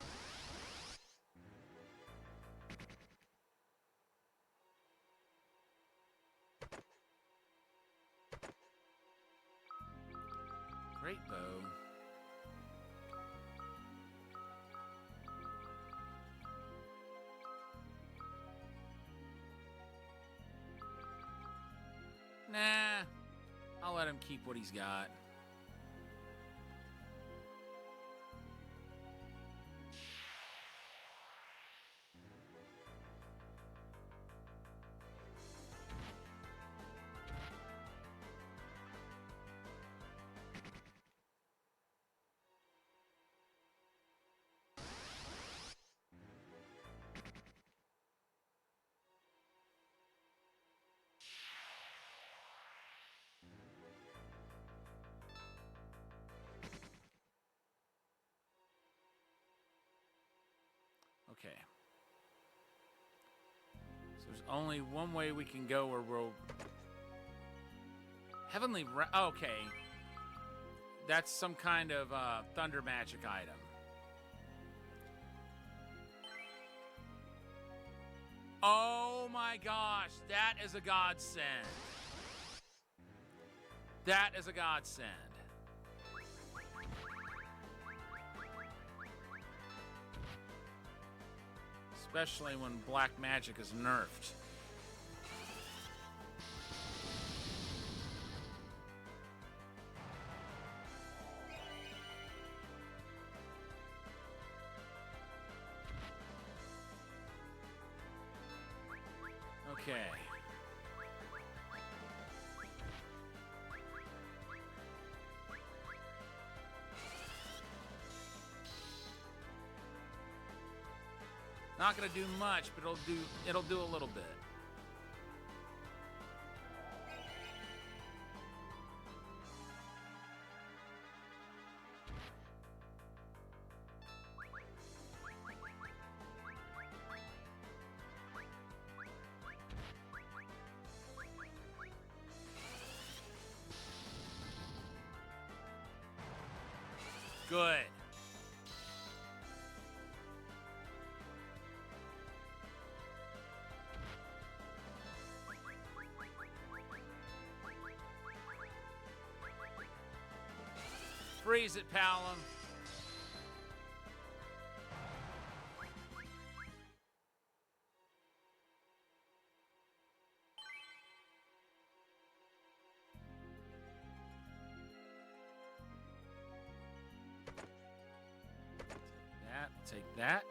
Great bow. Nah, I'll let him keep what he's got. Okay. So there's only one way we can go where we'll... Heavenly... Okay. That's some kind of thunder magic item. Oh my gosh. That is a godsend. That is a godsend. Especially when black magic is nerfed. Okay. Not gonna do much, but it'll do a little bit. Good. Freeze it, Palom. Take that.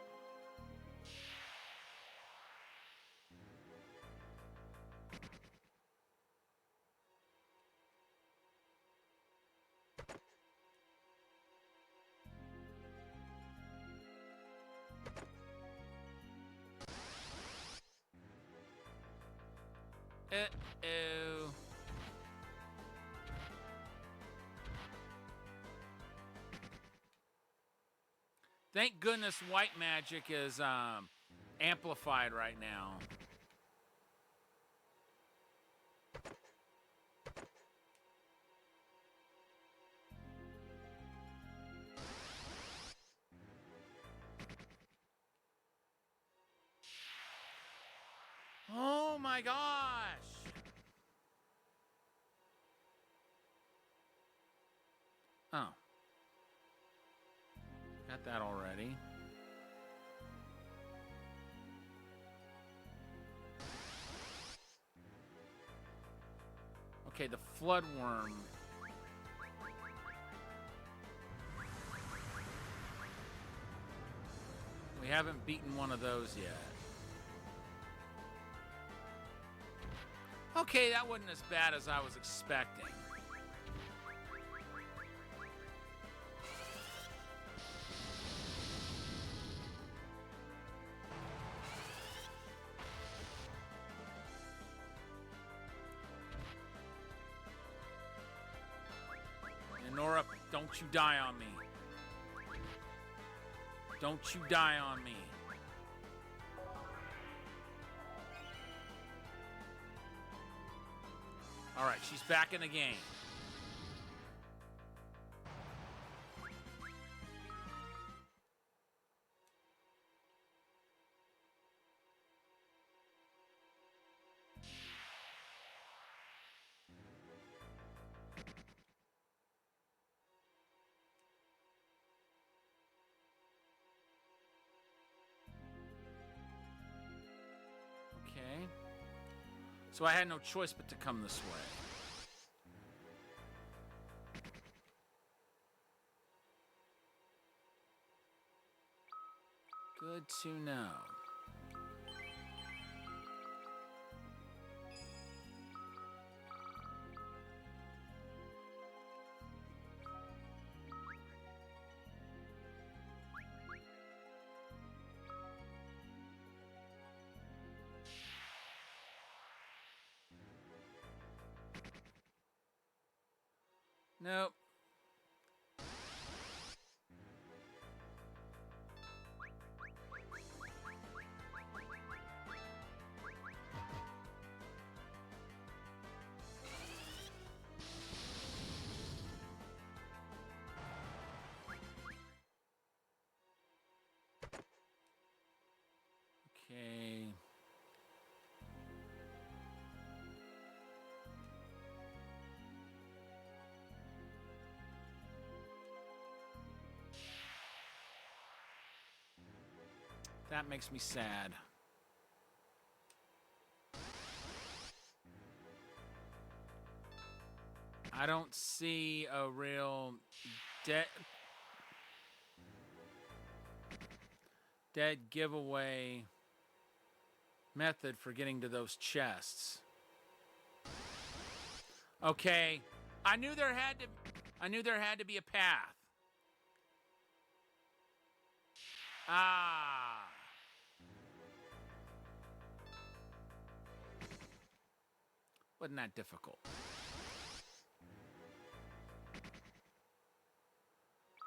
Uh-oh. Thank goodness white magic is amplified right now. Oh my gosh! Oh. Got that already. Okay, the flood worm. We haven't beaten one of those yet. Okay, that wasn't as bad as I was expecting. Nora, don't you die on me. Don't you die on me. All right, she's back in the game. Okay. So I had no choice but to come this way. Good to know. Nope. Okay. That makes me sad. I don't see a real dead giveaway method for getting to those chests. Okay, I knew there had to be a path. Ah. Wasn't that difficult?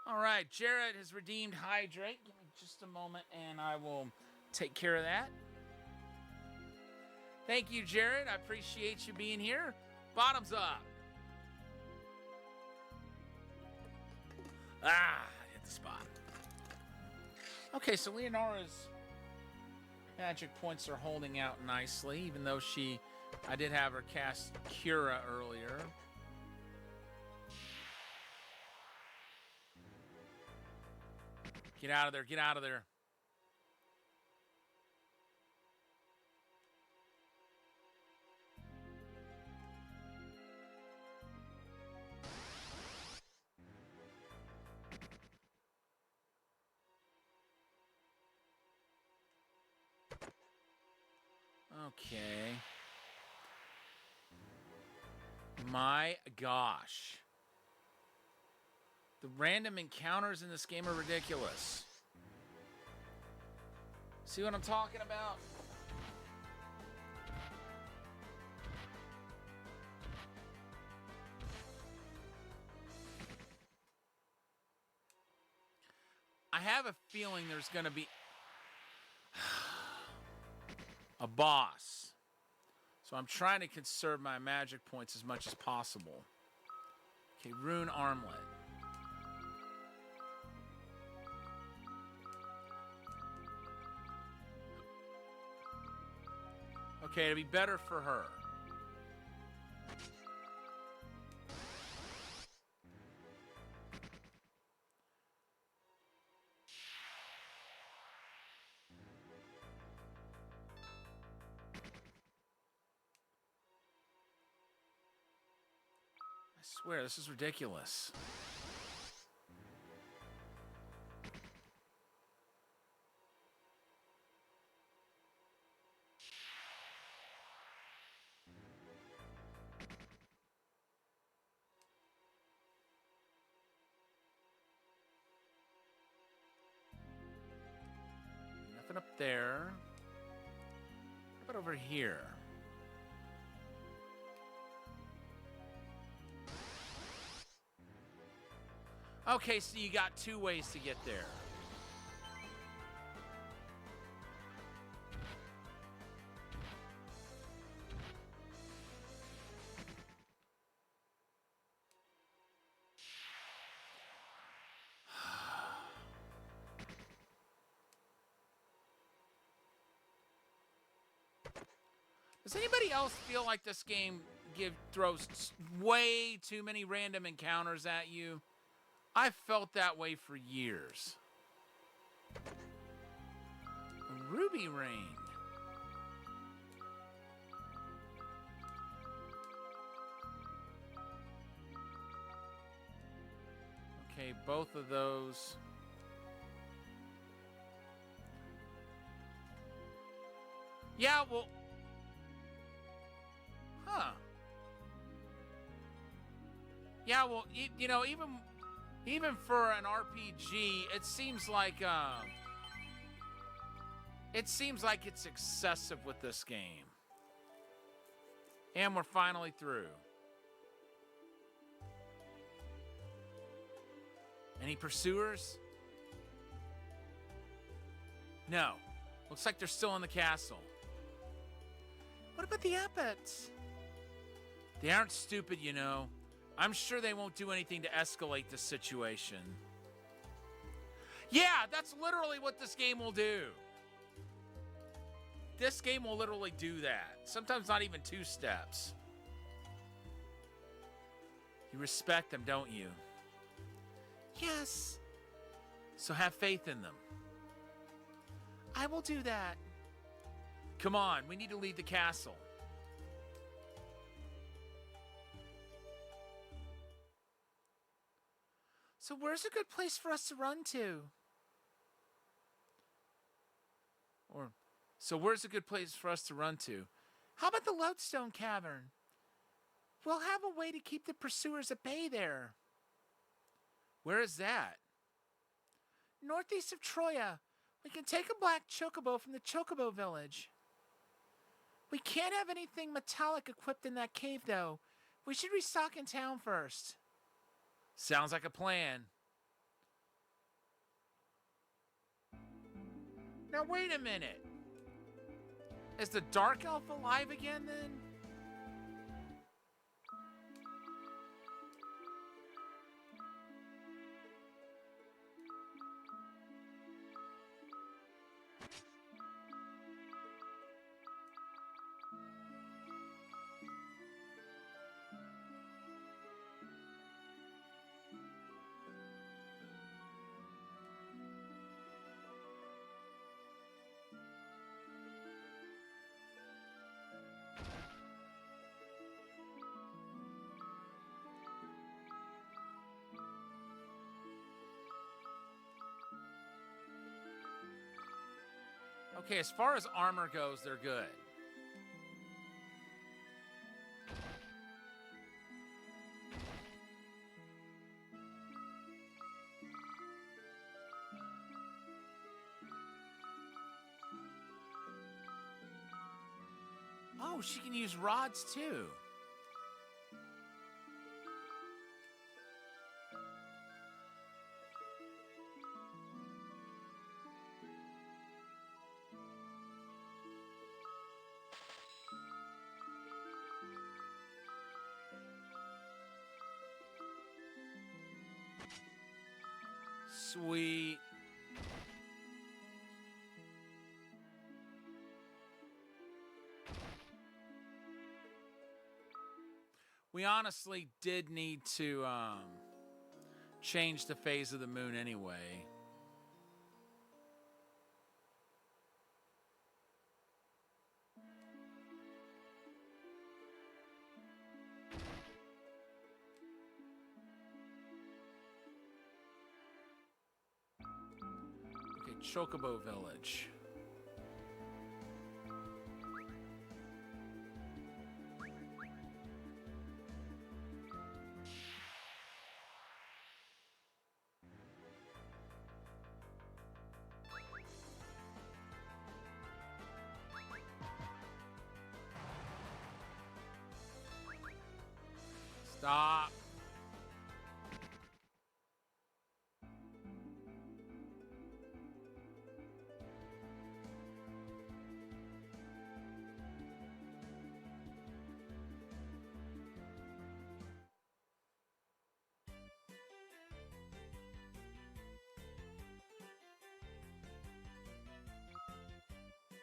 All right, Jared has redeemed Hydrate. Give me just a moment and I will take care of that. Thank you, Jared. I appreciate you being here. Bottoms up. Ah, the spot. Okay, so Leonora's magic points are holding out nicely, even though I did have her cast Cura earlier. Get out of there, get out of there. Okay. My gosh. The random encounters in this game are ridiculous. See what I'm talking about? I have a feeling there's going to be a boss. So I'm trying to conserve my magic points as much as possible. Okay, Rune Armlet. Okay, it'll be better for her. I swear, this is ridiculous. Nothing up there. How about over here? Okay, so you got two ways to get there. Does anybody else feel like this game throws way too many random encounters at you? I felt that way for years. A ruby ring. Okay, both of those. Yeah, well... Huh. Yeah, well, you know, even for an RPG, it seems like it's excessive with this game. And we're finally through. Any pursuers? No. Looks like they're still in the castle. What about the Epets? They aren't stupid, you know. I'm sure they won't do anything to escalate the situation. Yeah, that's literally what this game will do. This game will literally do that. Sometimes not even 2 steps. You respect them, don't you? Yes. So have faith in them. I will do that. Come on, we need to leave the castle. So where's a good place for us to run to? So where's a good place for us to run to? How about the Lodestone Cavern? We'll have a way to keep the pursuers at bay there. Where is that? Northeast of Troya. We can take a black chocobo from the chocobo village. We can't have anything metallic equipped in that cave, though. We should restock in town first. Sounds like a plan. Now wait a minute. Is the Dark Elf alive again then? Okay, as far as armor goes, they're good. Oh, she can use rods too. Sweet. We honestly did need to change the phase of the moon anyway. Okay, Chocobo Village. Stop.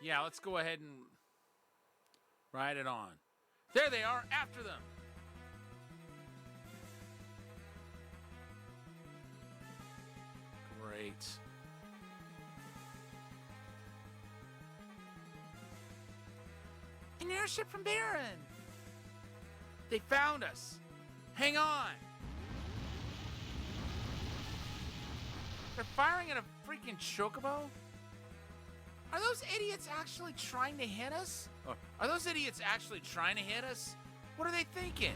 Yeah, let's go ahead and ride it on. There they are, after them. Great. An airship from Baron! They found us. Hang on. They're firing at a freaking chocobo? Are those idiots actually trying to hit us? Are those idiots actually trying to hit us? What are they thinking?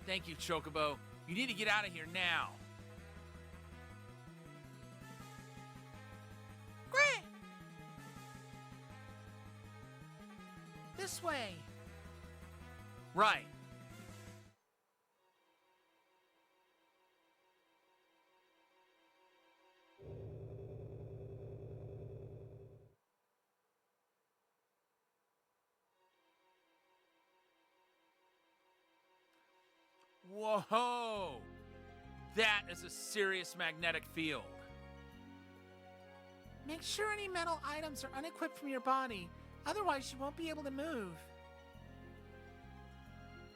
Thank you, Chocobo. You need to get out of here now. Great! This way. Right. Whoa! That is a serious magnetic field. Make sure any metal items are unequipped from your body, otherwise you won't be able to move.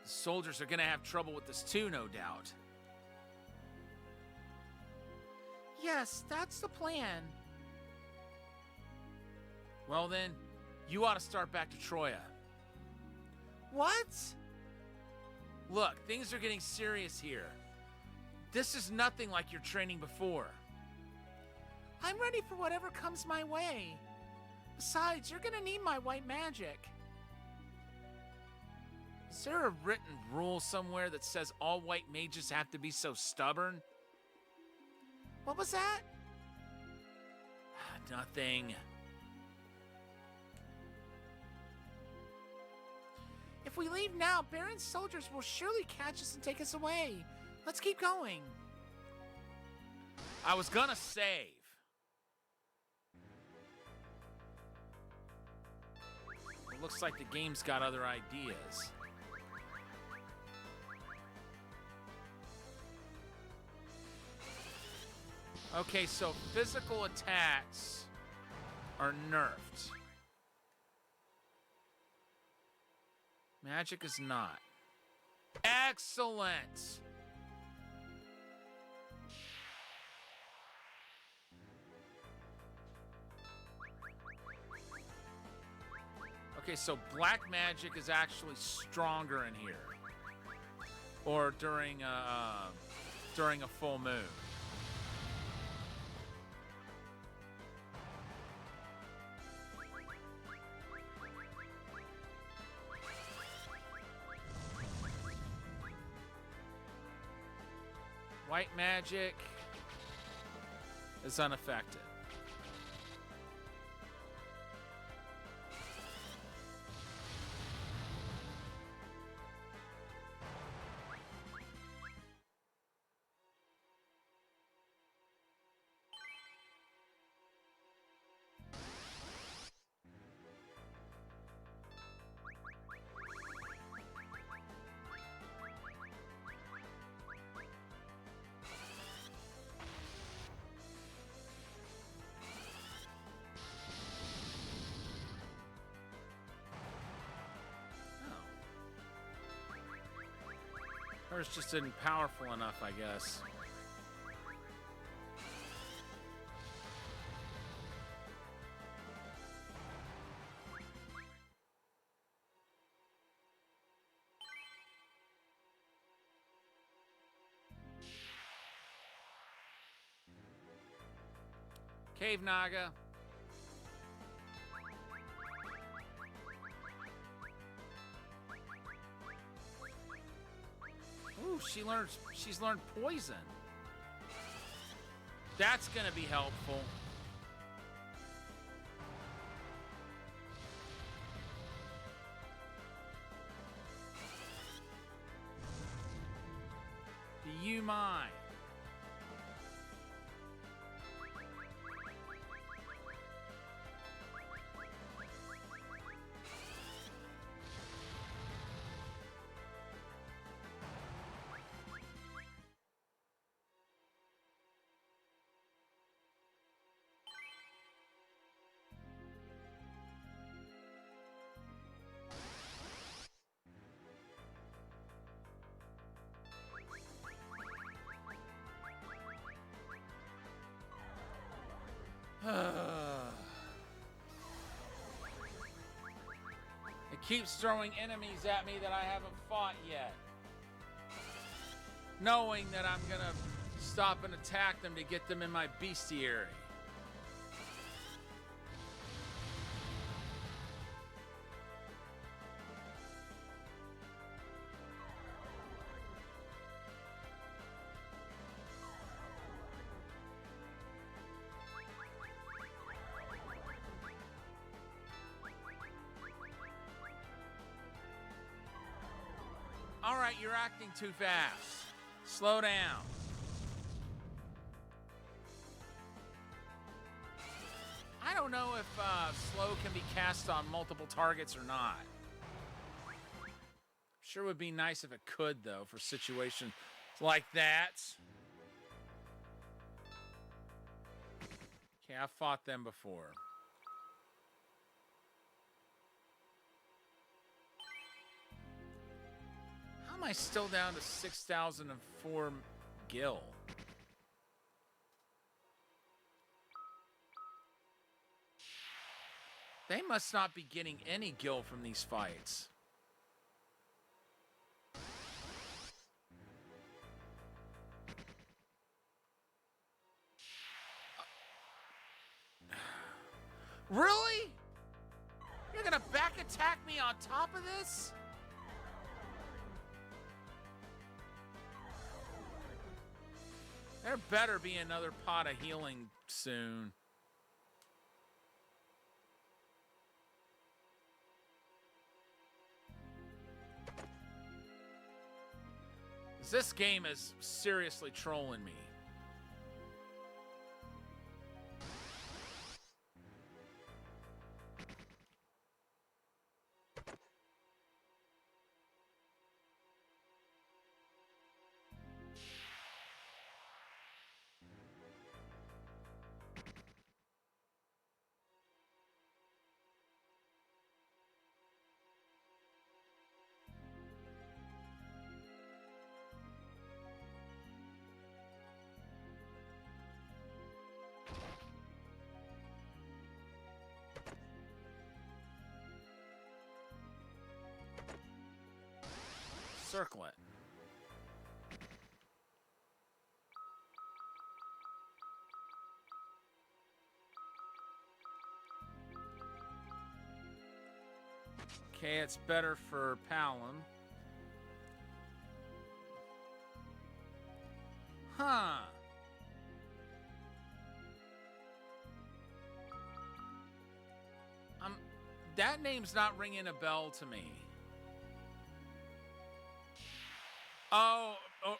The soldiers are gonna have trouble with this too, no doubt. Yes, that's the plan. Well then, you ought to start back to Troya. What? Look, things are getting serious here. This is nothing like your training before. I'm ready for whatever comes my way. Besides, you're gonna need my white magic. Is there a written rule somewhere that says all white mages have to be so stubborn? What was that? Nothing. If we leave now, Baron's soldiers will surely catch us and take us away. Let's keep going. I was gonna save. It looks like the game's got other ideas. Okay, so physical attacks are nerfed. Magic is not. Excellent! Okay, so black magic is actually stronger in here. Or during a full moon. White magic is unaffected. Hers just isn't powerful enough, I guess. Cave Naga. Ooh, she's learned poison. That's gonna be helpful. Do you mind? It keeps throwing enemies at me that I haven't fought yet. Knowing that I'm gonna stop and attack them to get them in my bestiary. All right, you're acting too fast. Slow down. I don't know if slow can be cast on multiple targets or not. Sure would be nice if it could, though, for situations like that. Okay, I've fought them before. How am I still down to 6,004 gil? They must not be getting any gil from these fights. Really? You're gonna back attack me on top of this? There better be another pot of healing soon. This game is seriously trolling me. circle it. Okay, it's better for Palom. Huh. That name's not ringing a bell to me. Oh,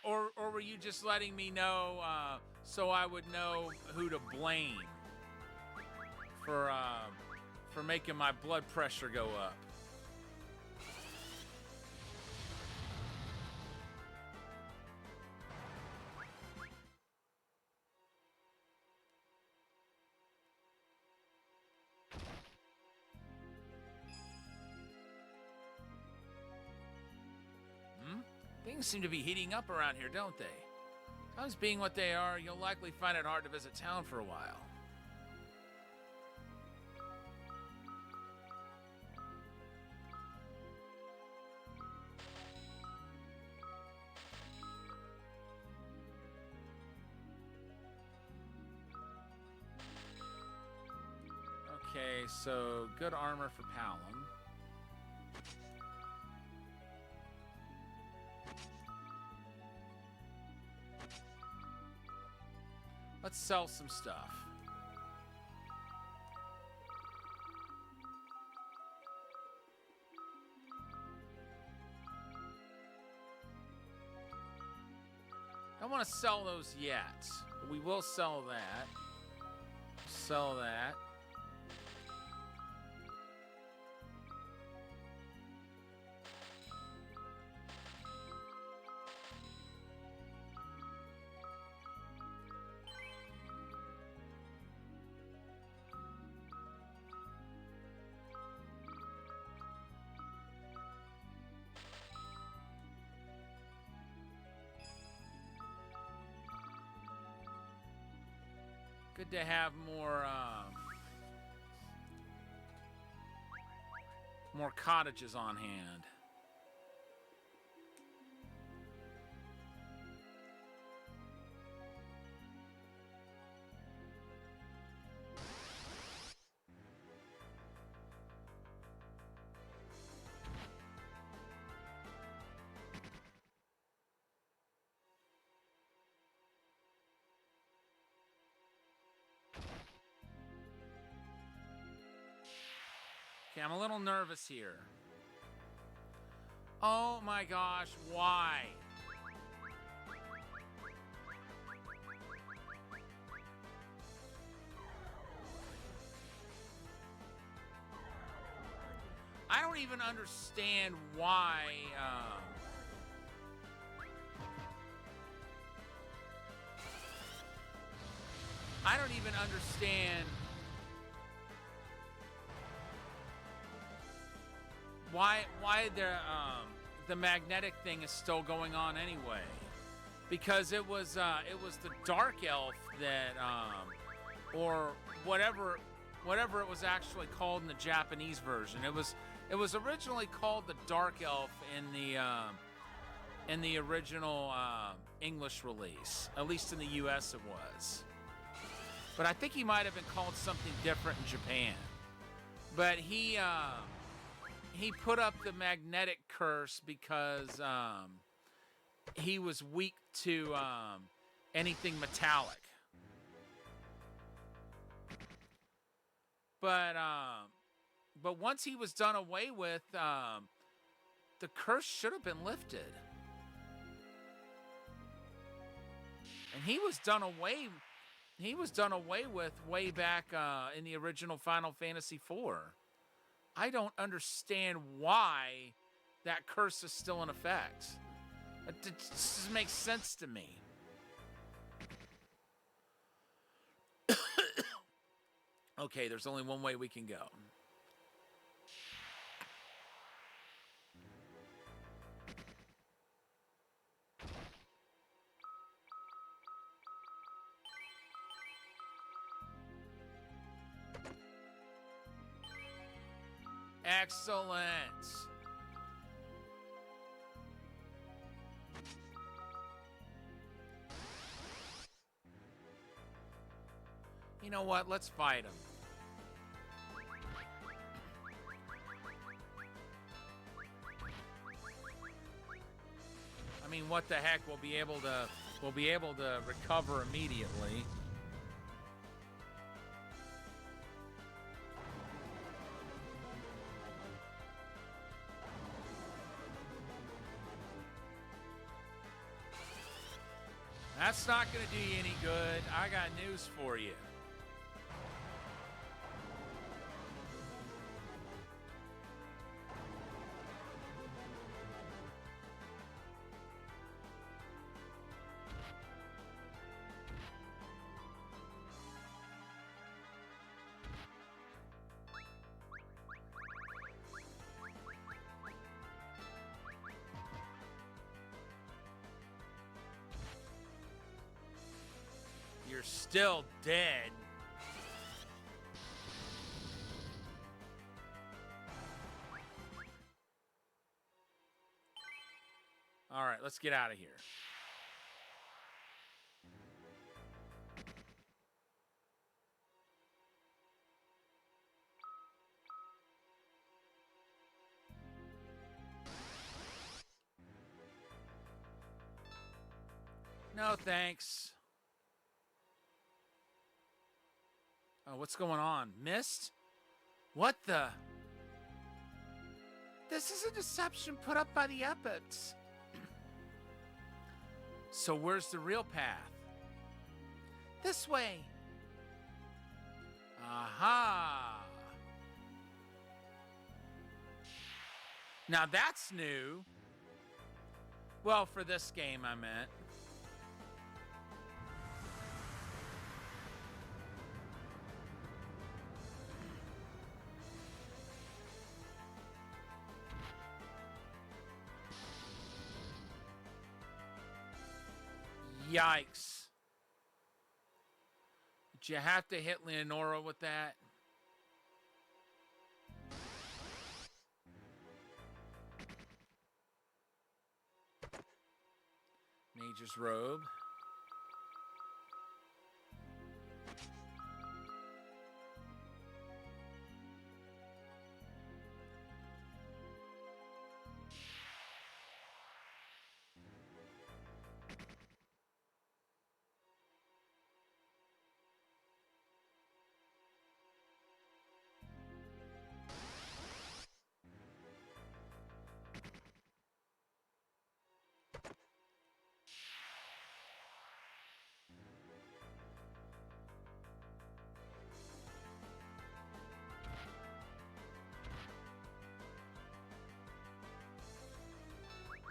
or were you just letting me know so I would know who to blame for making my blood pressure go up? Things seem to be heating up around here, don't they? Times being what they are, you'll likely find it hard to visit town for a while. Okay, so good armor for Palom. Let's sell some stuff. Don't want to sell those yet, but we will sell that. Sell that. Good to have more cottages on hand. Okay, I'm a little nervous here. Oh my gosh, why? I don't even understand why, I don't even understand why the magnetic thing is still going on anyway. Because it was the dark elf that or whatever it was actually called in the Japanese version. It was originally called the dark elf in the original English release. At least in the US it was. But I think he might have been called something different in Japan. But he put up the magnetic curse because he was weak to anything metallic. But once he was done away with, the curse should have been lifted. And he was done away with way back in the original Final Fantasy IV. I don't understand why that curse is still in effect. It just makes sense to me. Okay, there's only one way we can go. Excellent. know what? Let's fight him. I mean, what the heck? We'll be able to recover immediately. That's not going to do you any good. I got news for you. You're still dead. All right, let's get out of here. No, thanks. Oh, what's going on? Mist? What the? This is a deception put up by the Epics. So where's the real path? This way. Aha! Now that's new. Well, for this game, I meant. Yikes. Did you have to hit Leonora with that? Mage's robe.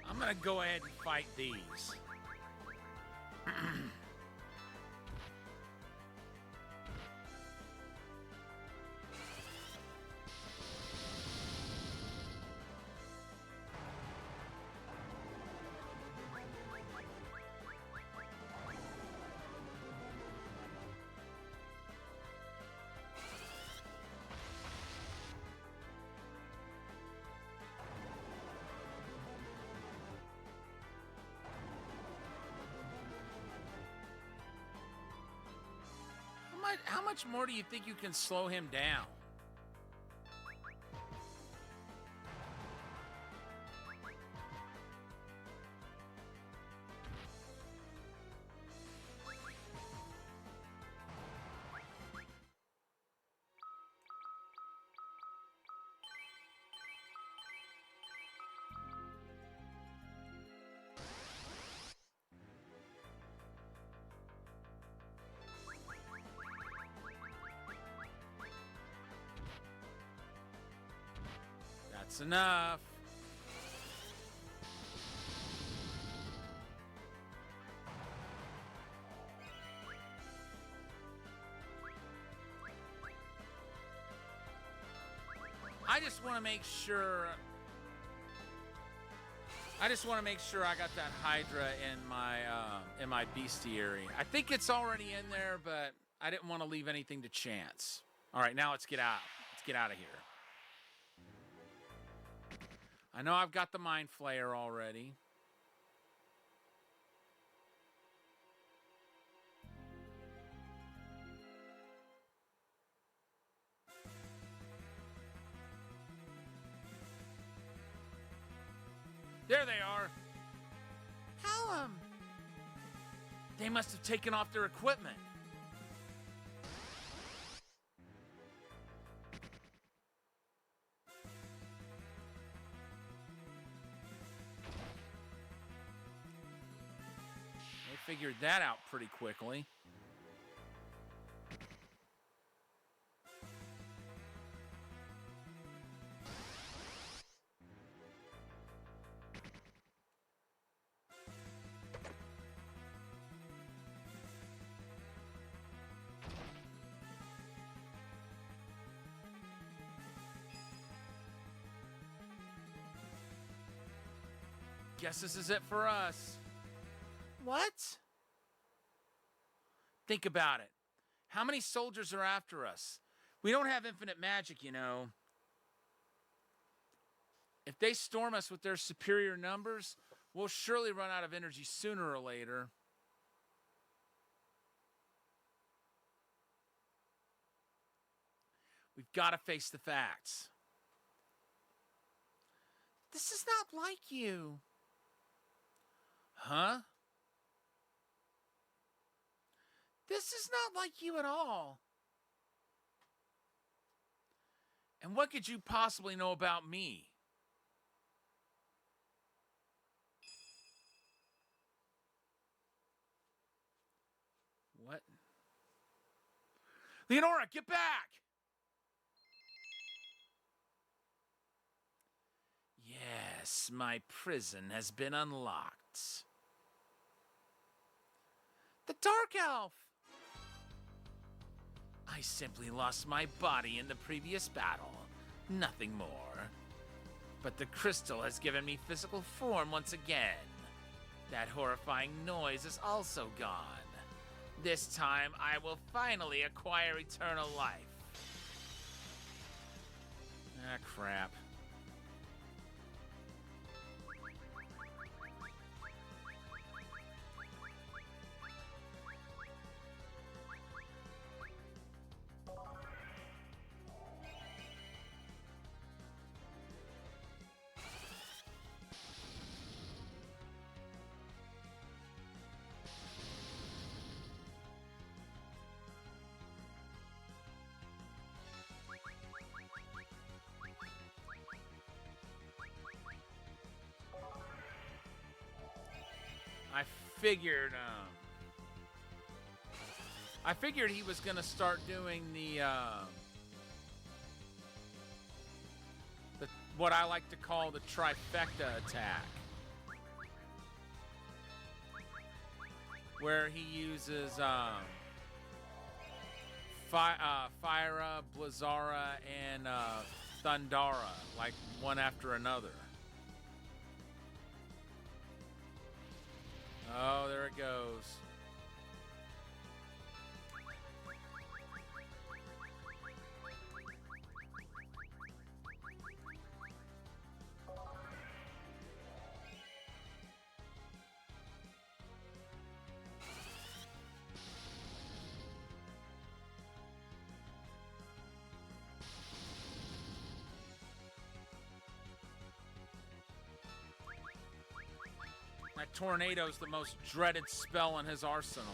I'm gonna go ahead and fight these. How much more do you think you can slow him down? That's enough. I just want to make sure. I got that Hydra in my bestiary. I think it's already in there, but I didn't want to leave anything to chance. All right, now let's get out. Let's get out of here. I know I've got the Mind Flayer already. There they are. Hallam! They must have taken off their equipment. They figured that out pretty quickly. Guess this is it for us. What? Think about it. How many soldiers are after us? We don't have infinite magic, you know. If they storm us with their superior numbers, we'll surely run out of energy sooner or later. We've got to face the facts. This is not like you. Huh? This is not like you at all. And what could you possibly know about me? What? Leonora, get back! Yes, my prison has been unlocked. The Dark Elf! I simply lost my body in the previous battle. Nothing more. But the crystal has given me physical form once again. That horrifying noise is also gone. This time, I will finally acquire eternal life. Ah, crap. I figured he was gonna start doing the what I like to call the trifecta attack, where he uses Fyra, Blizzara, and Thundara, like one after another. Oh, there it goes. That tornado's the most dreaded spell in his arsenal.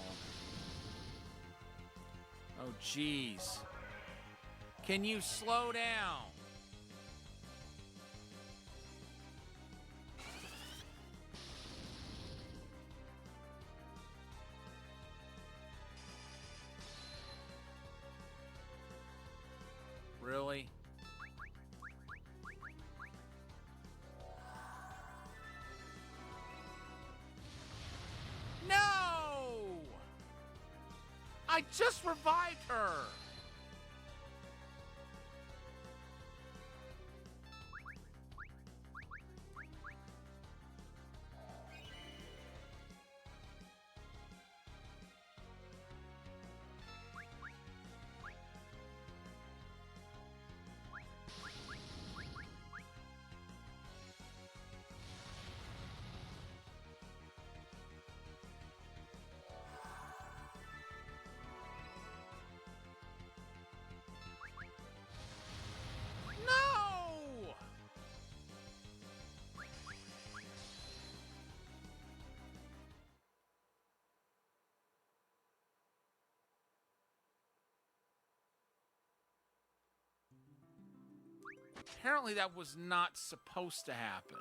Oh, jeez. Can you slow down? Really? No! I just revived her! Apparently that was not supposed to happen.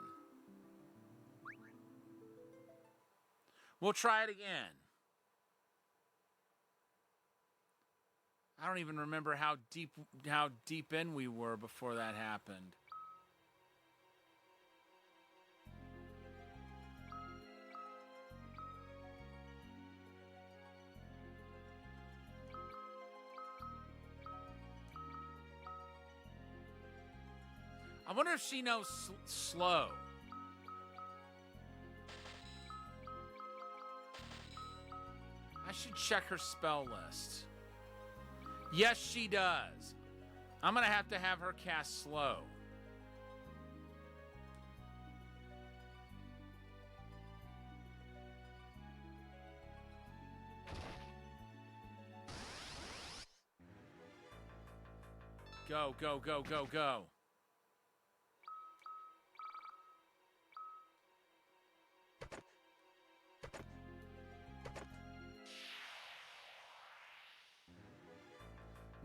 We'll try it again. I don't even remember how deep in we were before that happened. I wonder if she knows slow. I should check her spell list. Yes, she does. I'm going to have her cast slow. Go, go, go, go, go.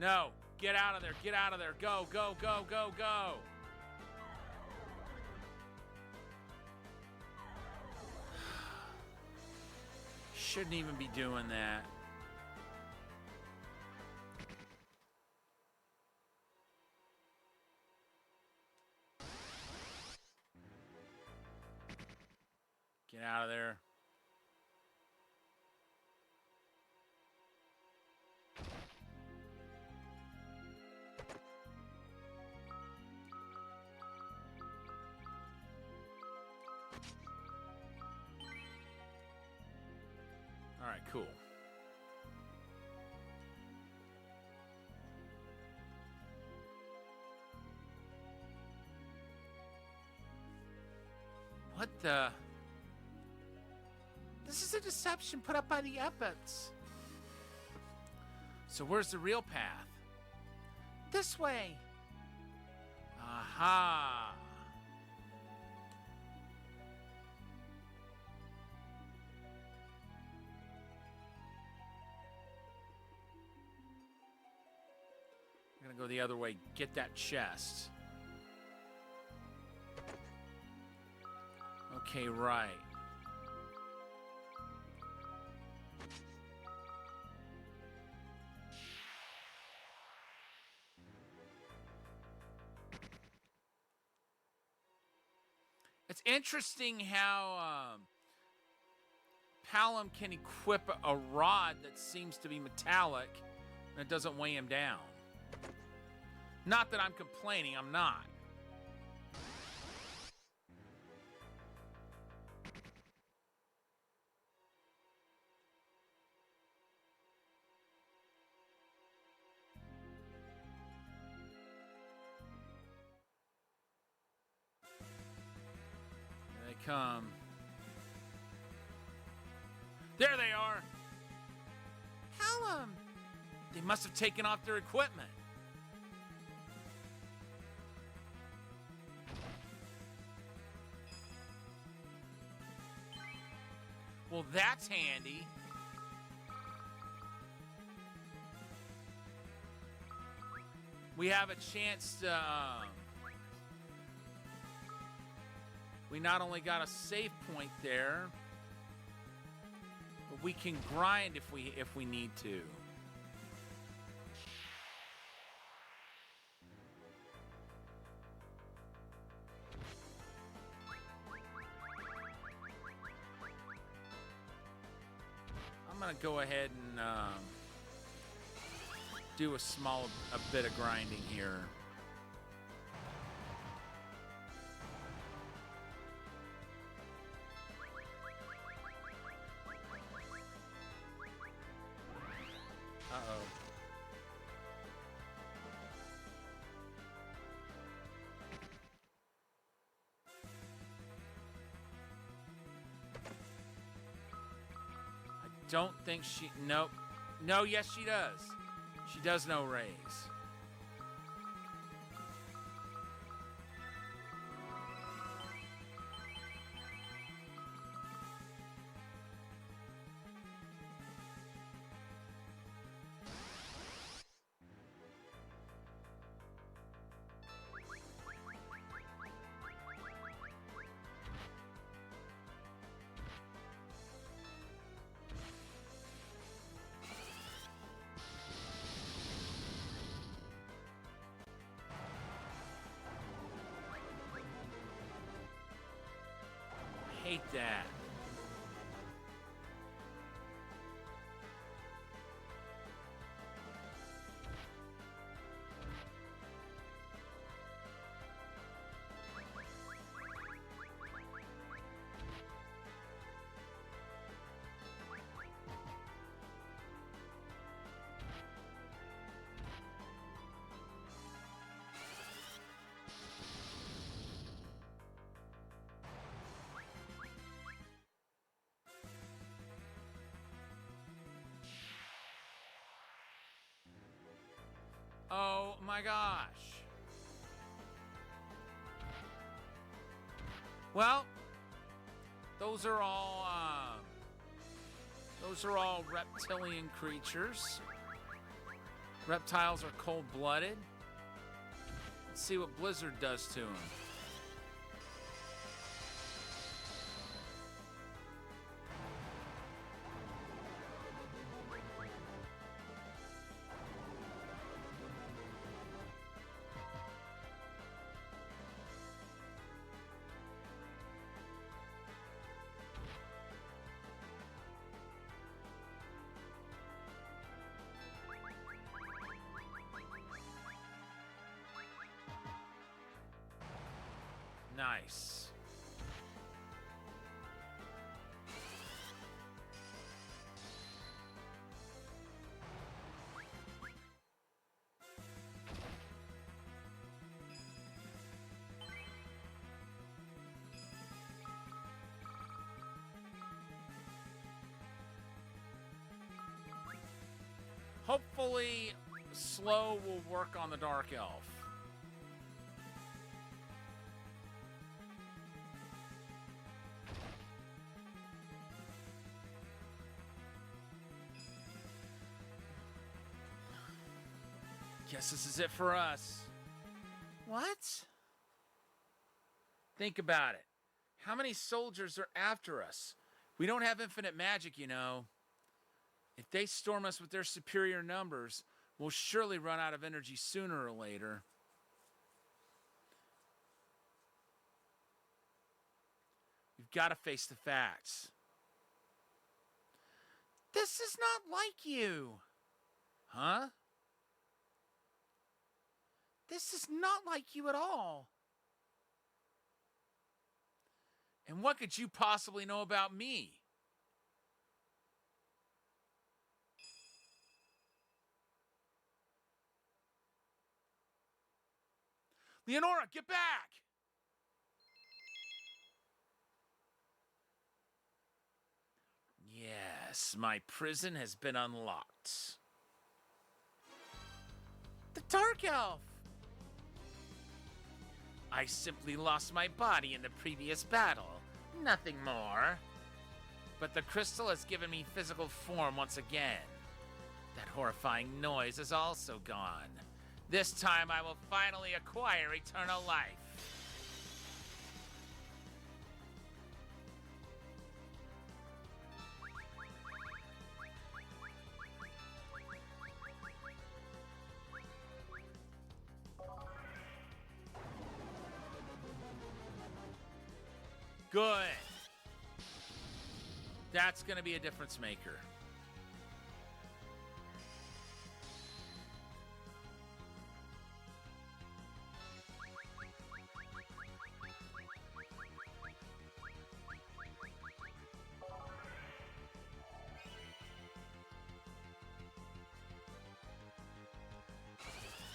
No, get out of there, get out of there. Go, go, go, go, go. Shouldn't even be doing that. Get out of there. All right, cool. What the? This is a deception put up by the Epochs. So where's the real path? This way. Aha. I'm gonna go the other way. Get that chest. Okay, right. It's interesting how Palom can equip a rod that seems to be metallic and it doesn't weigh him down. Not that I'm complaining, I'm not. Here they come. There they are. Palom! They must have taken off their equipment. Well, that's handy. We have a chance to... we not only got a save point there, but we can grind if we need to. I'm gonna go ahead and do a bit of grinding here. Uh-oh. I don't think she... Nope. No, yes, she does. She does know raise. hate that. Oh my gosh. Well, those are all reptilian creatures. Reptiles are cold-blooded. Let's see what Blizzard does to them. Nice. Hopefully, slow will work on the Dark Elf. Guess this is it for us. What? Think about it. How many soldiers are after us? We don't have infinite magic, you know. If they storm us with their superior numbers, we'll surely run out of energy sooner or later. We've got to face the facts. This is not like you. Huh? This is not like you at all. And what could you possibly know about me? Leonora, get back! Yes, my prison has been unlocked. The Dark Elf! I simply lost my body in the previous battle. Nothing more. But the crystal has given me physical form once again. That horrifying noise is also gone. This time I will finally acquire eternal life. Good. That's gonna be a difference maker.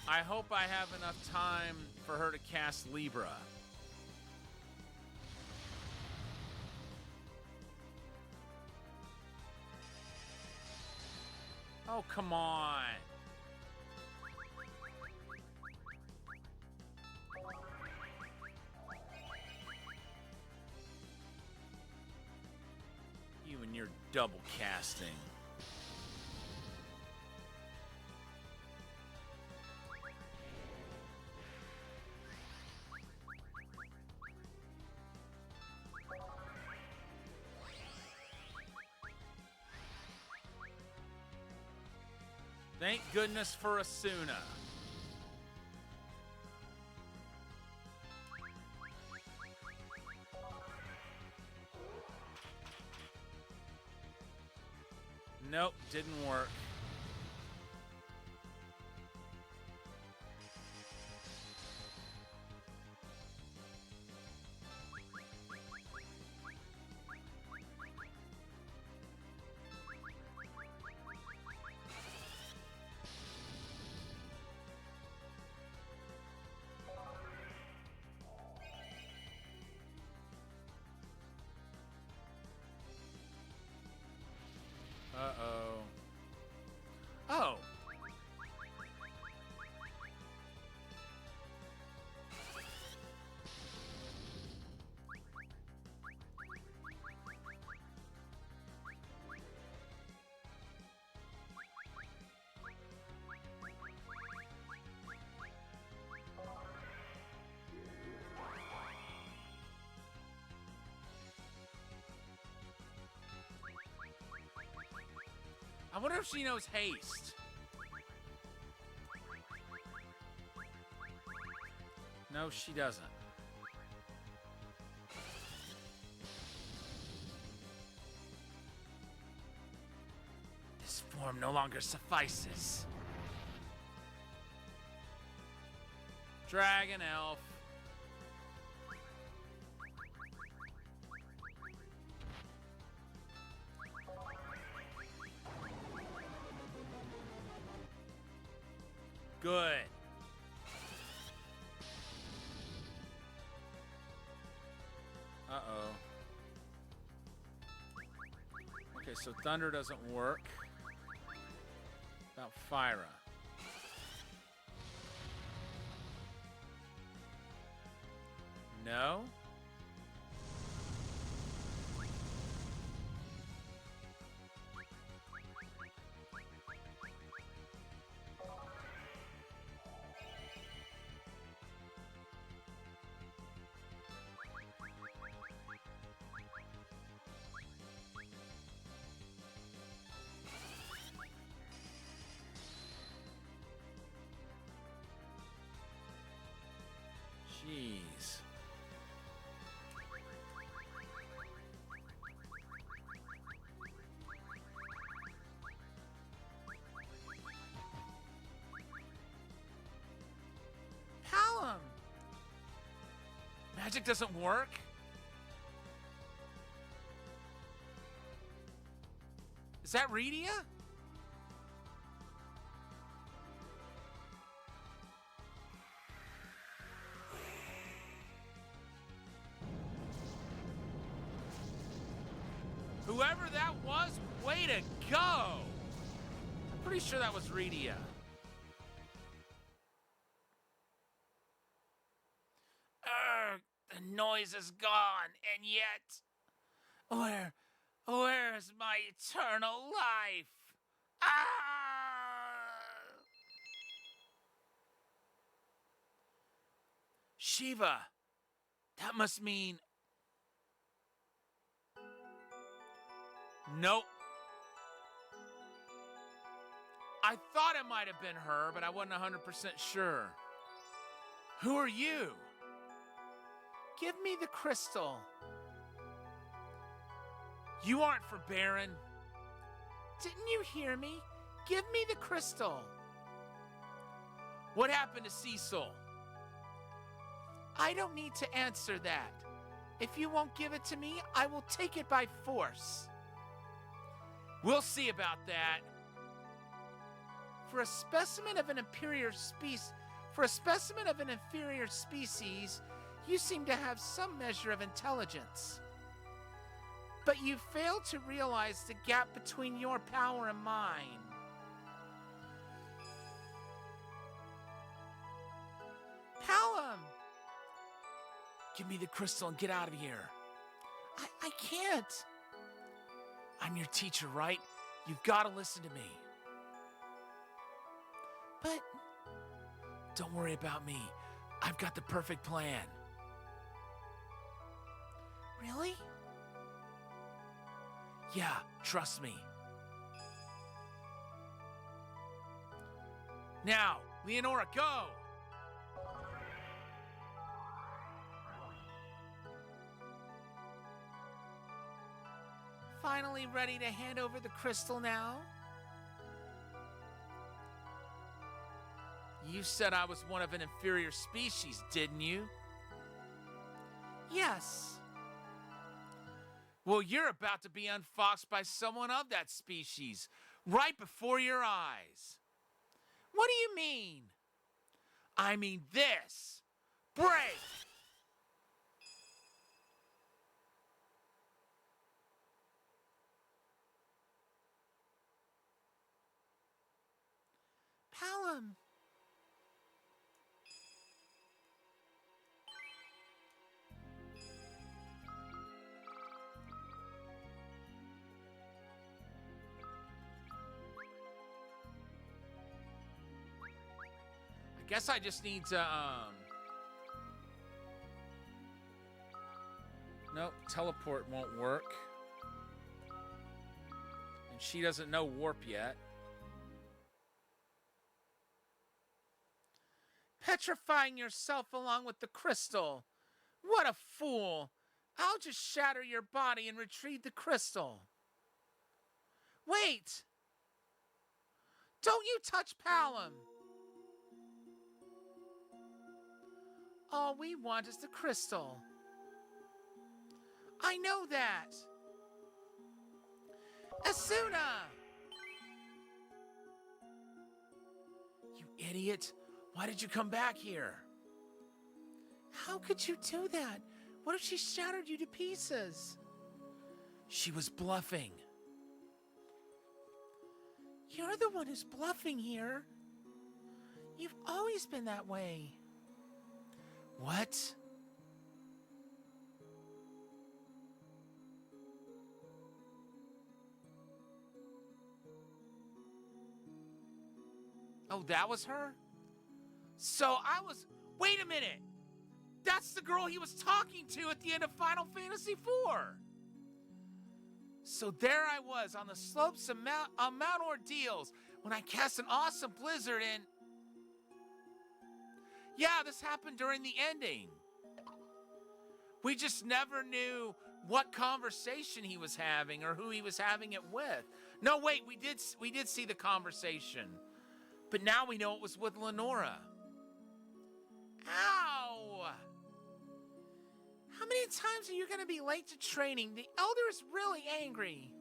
I hope I have enough time for her to cast Libra. Oh, come on. You and your double casting. Thank goodness for Asuna. Nope, didn't work. Uh-oh. Oh. I wonder if she knows haste. No, she doesn't. This form no longer suffices. Dragon Elf. Good. Uh-oh. Okay, so thunder doesn't work. About Fyra. No? Jeez. Palom! Magic doesn't work? Is that Rydia? Whoever that was, way to go! I'm pretty sure that was Rydia. The noise is gone, and yet... Where's my eternal life? Ah! Shiva, that must mean... Nope. I thought it might have been her, but I wasn't 100% sure. Who are you? Give me the crystal. You aren't for Baron. Didn't you hear me? Give me the crystal. What happened to Cecil? I don't need to answer that. If you won't give it to me, I will take it by force. We'll see about that. For a specimen of an inferior species, you seem to have some measure of intelligence. But you fail to realize the gap between your power and mine. Palom! Give me the crystal and get out of here. I can't. I'm your teacher, right? You've got to listen to me. But... Don't worry about me. I've got the perfect plan. Really? Yeah, trust me. Now, Leonora, go! finally ready to hand over the crystal now? You said I was one of an inferior species, didn't you? Yes. Well, you're about to be unfoxed by someone of that species, right before your eyes. What do you mean? I mean this. Break! Palom. I guess I just need to, Nope, teleport won't work. And she doesn't know warp yet. Petrifying yourself along with the crystal. What a fool. I'll just shatter your body and retrieve the crystal. Wait! Don't you touch Palom! All we want is the crystal. I know that. Asuna! You idiot! Why did you come back here? How could you do that? What if she shattered you to pieces? She was bluffing. You're the one who's bluffing here. You've always been that way. What? Oh, that was her? So I was... Wait a minute! That's the girl he was talking to at the end of Final Fantasy IV! So there I was on the slopes of Mount Ordeals when I cast an awesome blizzard and... Yeah, this happened during the ending. We just never knew what conversation he was having or who he was having it with. No, wait, we did see the conversation. But now we know it was with Lenora. Ow! How many times are you going to be late to training? The Elder is really angry.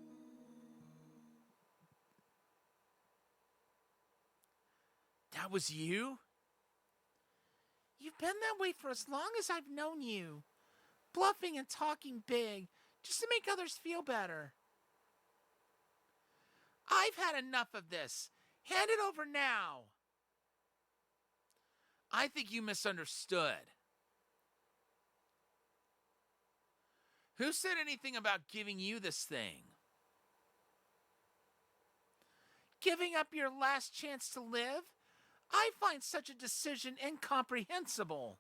That was you? You've been that way for as long as I've known you. Bluffing and talking big, just to make others feel better. I've had enough of this. Hand it over now. I think you misunderstood. Who said anything about giving you this thing? Giving up your last chance to live? I find such a decision incomprehensible.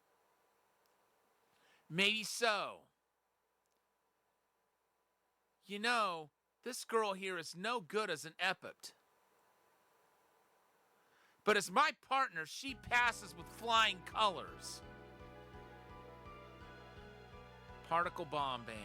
Maybe so. You know, this girl here is no good as an epipt. But as my partner, she passes with flying colors. Particle Bomb Band.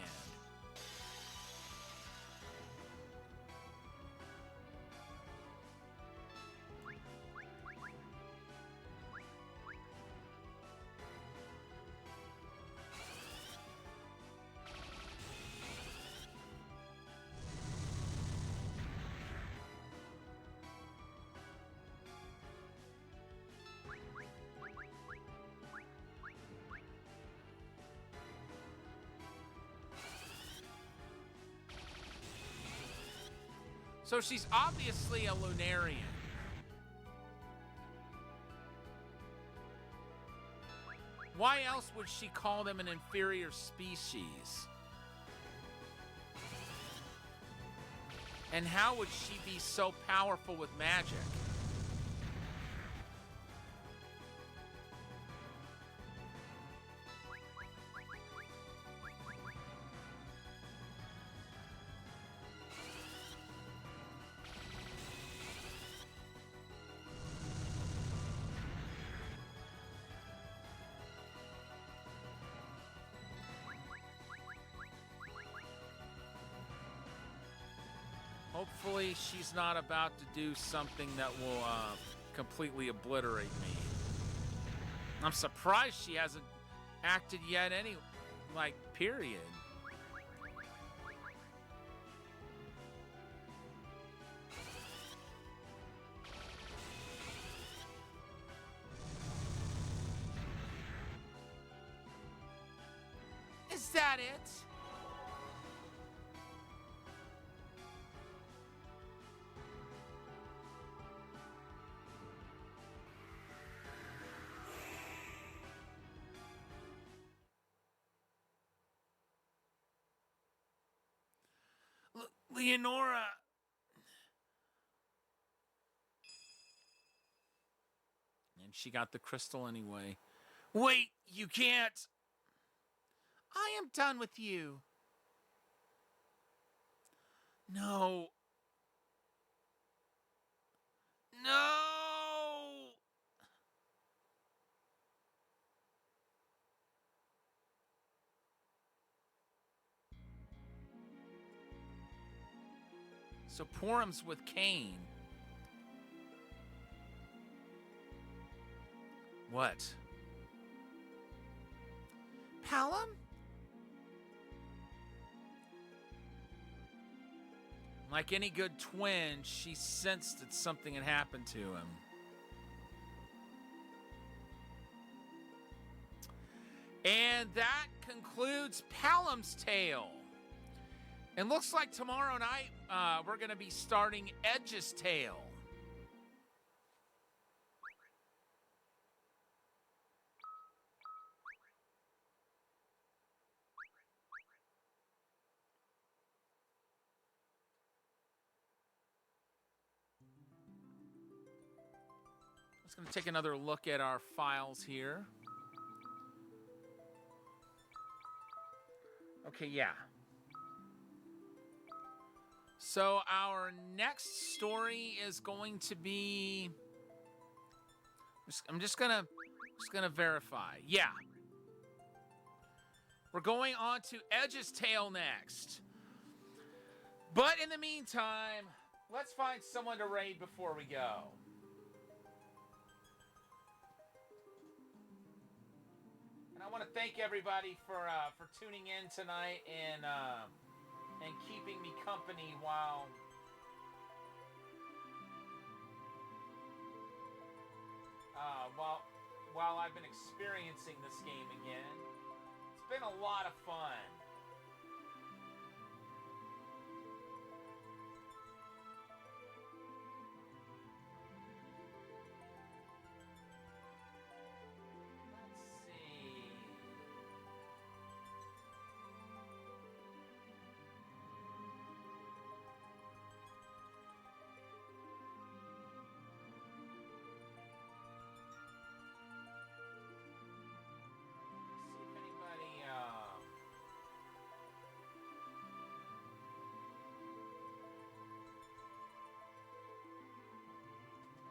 So she's obviously a Lunarian. Why else would she call them an inferior species? And how would she be so powerful with magic? Hopefully she's not about to do something that will completely obliterate me. I'm surprised she hasn't acted yet period. Is that it? Leonora. And she got the crystal anyway. Wait, you can't. I am done with you. No. No. So Porum's with Cain. What? Palom? Like any good twin, she sensed that something had happened to him. And that concludes Palom's tale. And looks like tomorrow night we're going to be starting Edge's tale. Let's going to take another look at our files here. Okay, yeah. So our next story is going to be. I'm just gonna verify. Yeah. We're going on to Edge's tale next. But in the meantime, let's find someone to raid before we go. And I want to thank everybody for tuning in tonight and keeping me company while I've been experiencing this game again. It's been a lot of fun. Let's see.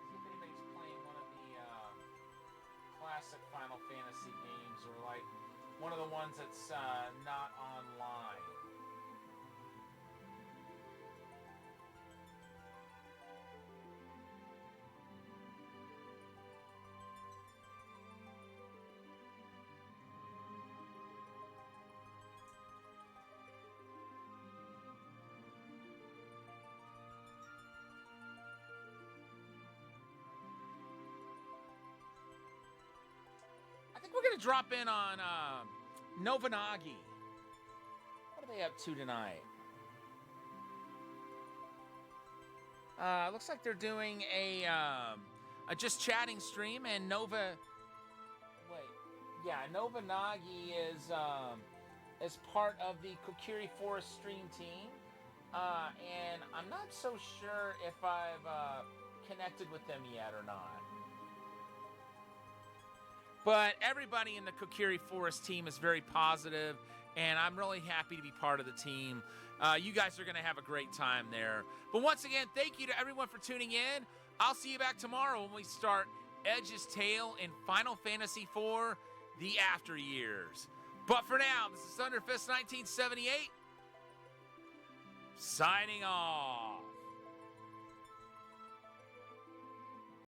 See if anybody anybody's playing one of the classic Final Fantasy games, or like one of the ones that's not online. I think we're gonna drop in on Novanagi. What are they up to tonight? Looks like they're doing a just chatting stream, and Novanagi is part of the Kokiri Forest stream team, and I'm not so sure if I've connected with them yet or not. But everybody in the Kokiri Forest team is very positive, and I'm really happy to be part of the team. You guys are going to have a great time there. But once again, thank you to everyone for tuning in. I'll see you back tomorrow when we start Edge's Tale in Final Fantasy IV, The After Years. But for now, this is Thunderfist 1978, signing off.